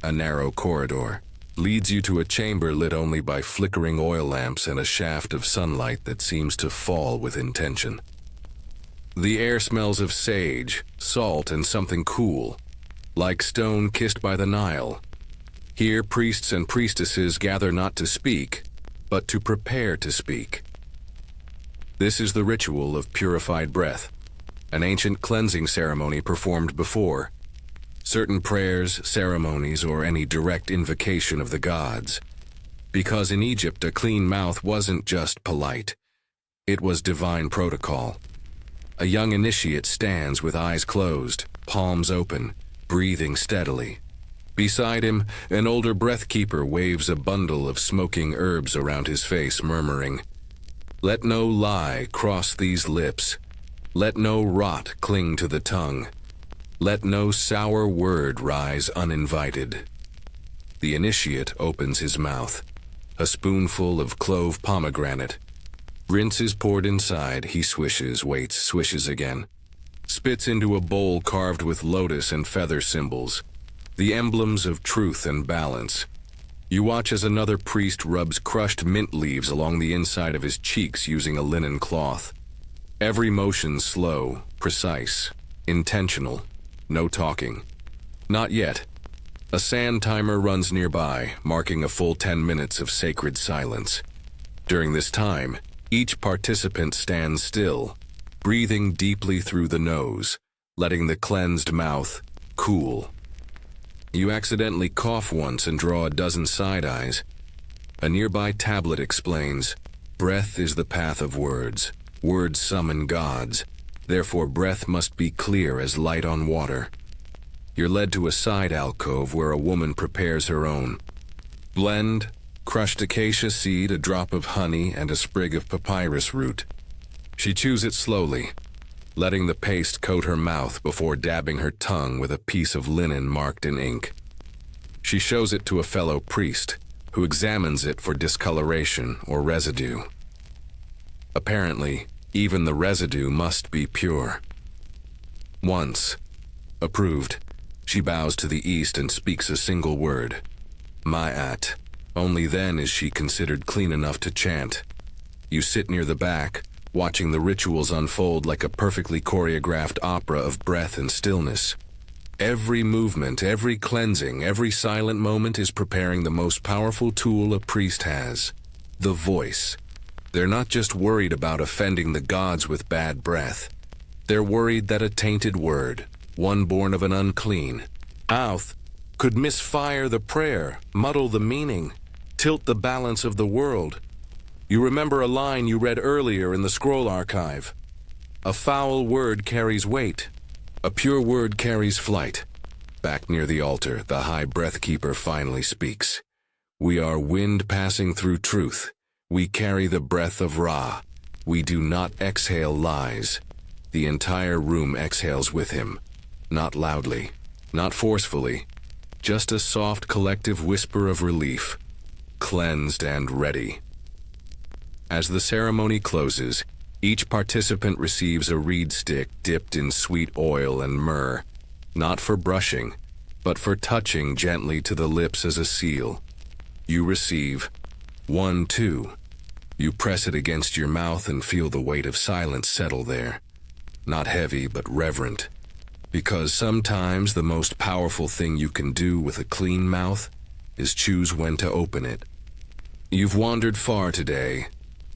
A narrow corridor leads you to a chamber lit only by flickering oil lamps and a shaft of sunlight that seems to fall with intention. The air smells of sage, salt, and something cool, like stone kissed by the Nile. Here, priests and priestesses gather not to speak, but to prepare to speak. This is the ritual of purified breath, an ancient cleansing ceremony performed before certain prayers, ceremonies, or any direct invocation of the gods. Because in Egypt, a clean mouth wasn't just polite. It was divine protocol. A young initiate stands with eyes closed, palms open, breathing steadily. Beside him, an older breath-keeper waves a bundle of smoking herbs around his face, murmuring, "Let no lie cross these lips. Let no rot cling to the tongue. Let no sour word rise uninvited." The initiate opens his mouth. A spoonful of clove pomegranate. Rinse is poured inside. He swishes, waits, swishes again. Spits into a bowl carved with lotus and feather symbols, the emblems of truth and balance. You watch as another priest rubs crushed mint leaves along the inside of his cheeks using a linen cloth. Every motion slow, precise, intentional. No talking. Not yet. A sand timer runs nearby, marking a full 10 minutes of sacred silence. During this time, each participant stands still, breathing deeply through the nose, letting the cleansed mouth cool. You accidentally cough once and draw a dozen side eyes. A nearby tablet explains, "Breath is the path of words. Words summon gods. Therefore breath must be clear as light on water." You're led to a side alcove where a woman prepares her own. Blend, crushed acacia seed, a drop of honey, and a sprig of papyrus root. She chews it slowly, letting the paste coat her mouth before dabbing her tongue with a piece of linen marked in ink. She shows it to a fellow priest, who examines it for discoloration or residue. Apparently, even the residue must be pure. Once, approved, she bows to the east and speaks a single word, Ma'at. Only then is she considered clean enough to chant. You sit near the back, watching the rituals unfold like a perfectly choreographed opera of breath and stillness. Every movement, every cleansing, every silent moment is preparing the most powerful tool a priest has, the voice. They're not just worried about offending the gods with bad breath. They're worried that a tainted word, one born of an unclean mouth, could misfire the prayer, muddle the meaning, tilt the balance of the world. You remember a line you read earlier in the scroll archive. A foul word carries weight. A pure word carries flight. Back near the altar, the high breath keeper finally speaks. We are wind passing through truth. We carry the breath of Ra. We do not exhale lies. The entire room exhales with him. Not loudly, not forcefully, just a soft collective whisper of relief, cleansed and ready. As the ceremony closes, each participant receives a reed stick dipped in sweet oil and myrrh, not for brushing, but for touching gently to the lips as a seal. You receive 1, 2. You press it against your mouth and feel the weight of silence settle there. Not heavy, but reverent. Because sometimes the most powerful thing you can do with a clean mouth is choose when to open it. You've wandered far today,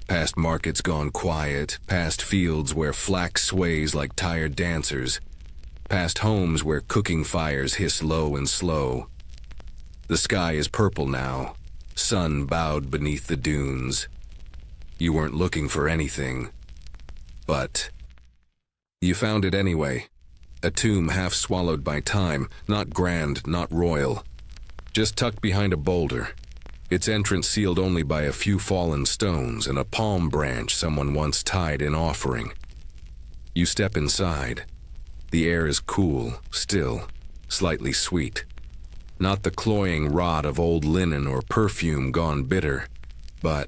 past markets gone quiet, past fields where flax sways like tired dancers, past homes where cooking fires hiss low and slow. The sky is purple now, sun bowed beneath the dunes. You weren't looking for anything, but you found it anyway. A tomb half swallowed by time, not grand, not royal, just tucked behind a boulder. Its entrance sealed only by a few fallen stones and a palm branch someone once tied in offering. You step inside. The air is cool, still, slightly sweet. Not the cloying rot of old linen or perfume gone bitter, but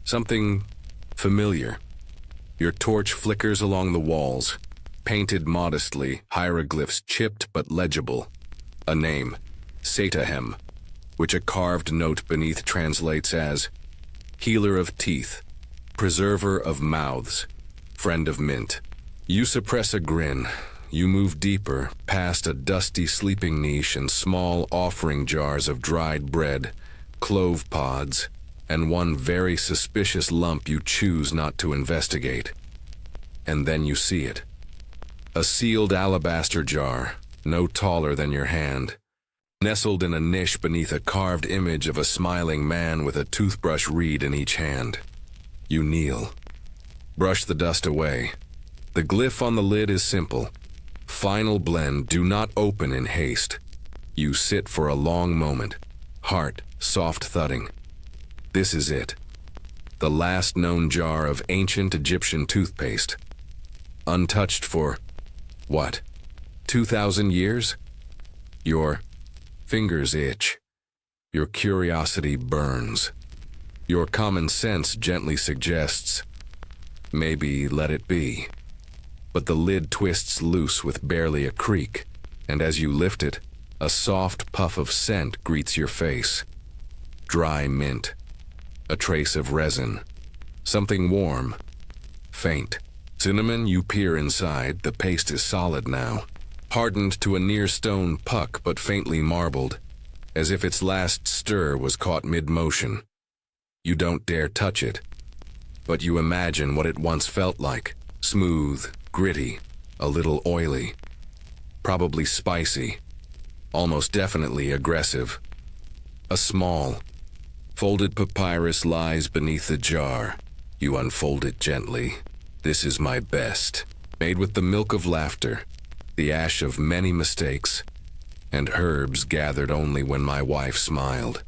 something familiar. Your torch flickers along the walls, painted modestly, hieroglyphs chipped but legible. A name, Satahem, which a carved note beneath translates as healer of teeth, preserver of mouths, friend of mint. You suppress a grin. You move deeper, past a dusty sleeping niche and small offering jars of dried bread, clove pods, and one very suspicious lump you choose not to investigate. And then you see it. A sealed alabaster jar, no taller than your hand, nestled in a niche beneath a carved image of a smiling man with a toothbrush reed in each hand. You kneel. Brush the dust away. The glyph on the lid is simple. Final blend, do not open in haste. You sit for a long moment, heart soft thudding. This is it. The last known jar of ancient Egyptian toothpaste. Untouched for, what, 2,000 years? Your fingers itch. Your curiosity burns. Your common sense gently suggests, maybe let it be. But the lid twists loose with barely a creak, and as you lift it, a soft puff of scent greets your face. Dry mint. A trace of resin. Something warm. Faint. Cinnamon, you peer inside. The paste is solid now. Hardened to a near-stone puck but faintly marbled, as if its last stir was caught mid-motion. You don't dare touch it, but you imagine what it once felt like. Smooth, gritty, a little oily. Probably spicy. Almost definitely aggressive. A small, folded papyrus lies beneath the jar. You unfold it gently. This is my best. Made with the milk of laughter, the ash of many mistakes, and herbs gathered only when my wife smiled.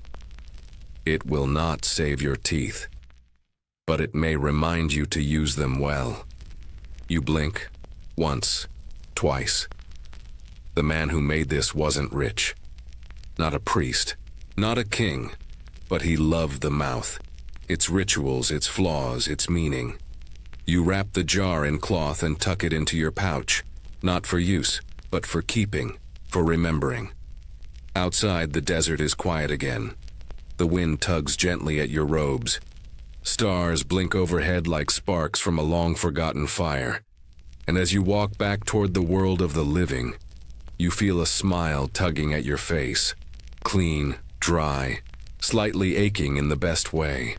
It will not save your teeth, but it may remind you to use them well. You blink, once, twice. The man who made this wasn't rich. Not a priest, not a king, but he loved the mouth, its rituals, its flaws, its meaning. You wrap the jar in cloth and tuck it into your pouch, not for use, but for keeping, for remembering. Outside, the desert is quiet again. The wind tugs gently at your robes. Stars blink overhead like sparks from a long-forgotten fire, and as you walk back toward the world of the living, you feel a smile tugging at your face, clean, dry, slightly aching in the best way.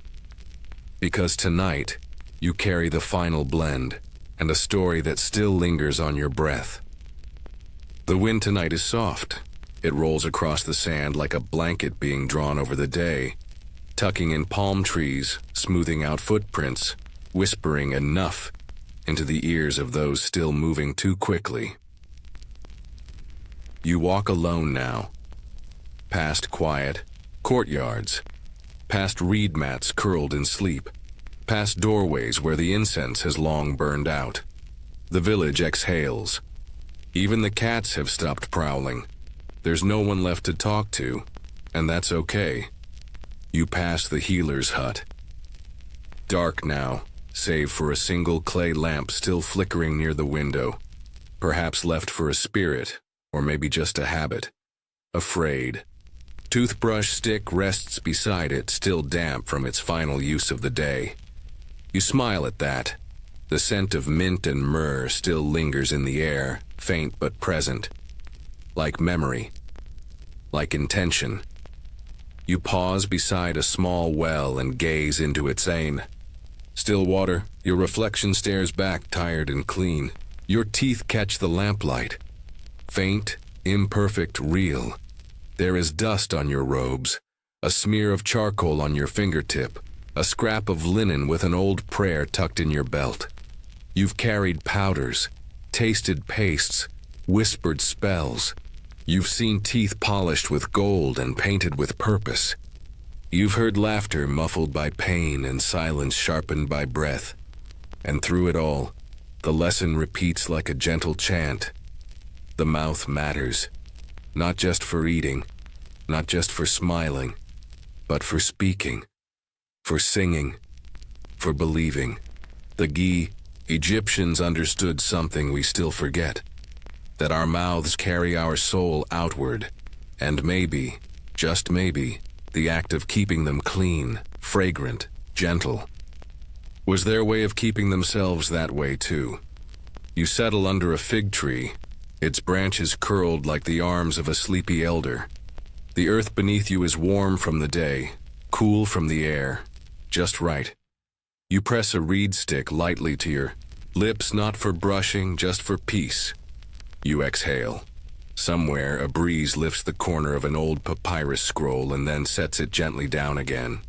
Because tonight, you carry the final blend, and a story that still lingers on your breath. The wind tonight is soft. It rolls across the sand like a blanket being drawn over the day, tucking in palm trees, smoothing out footprints, whispering enough into the ears of those still moving too quickly. You walk alone now, past quiet courtyards, past reed mats curled in sleep, past doorways where the incense has long burned out. The village exhales. Even the cats have stopped prowling. There's no one left to talk to, and that's okay. You pass the healer's hut. Dark now, save for a single clay lamp still flickering near the window, perhaps left for a spirit, or maybe just a habit. Afraid. Toothbrush stick rests beside it, still damp from its final use of the day. You smile at that. The scent of mint and myrrh still lingers in the air, faint but present. Like memory. Like intention. You pause beside a small well and gaze into its aim. Still water, your reflection stares back tired and clean. Your teeth catch the lamplight. Faint, imperfect, real. There is dust on your robes, a smear of charcoal on your fingertip, a scrap of linen with an old prayer tucked in your belt. You've carried powders, tasted pastes, whispered spells. You've seen teeth polished with gold and painted with purpose. You've heard laughter muffled by pain and silence sharpened by breath. And through it all, the lesson repeats like a gentle chant. The mouth matters, not just for eating, not just for smiling, but for speaking, for singing, for believing. The Egyptians understood something we still forget, that our mouths carry our soul outward, and maybe, just maybe, the act of keeping them clean, fragrant, gentle, was their way of keeping themselves that way too. You settle under a fig tree, its branches curled like the arms of a sleepy elder. The earth beneath you is warm from the day, cool from the air, just right. You press a reed stick lightly to your lips, not for brushing, just for peace. You exhale. Somewhere, a breeze lifts the corner of an old papyrus scroll and then sets it gently down again.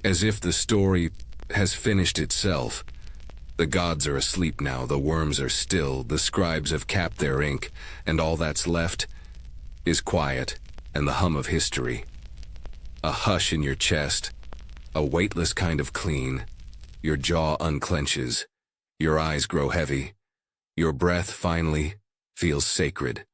As if the story has finished itself. The gods are asleep now, the worms are still, the scribes have capped their ink, and all that's left is quiet and the hum of history. A hush in your chest, a weightless kind of clean. Your jaw unclenches, your eyes grow heavy, your breath finally feels sacred.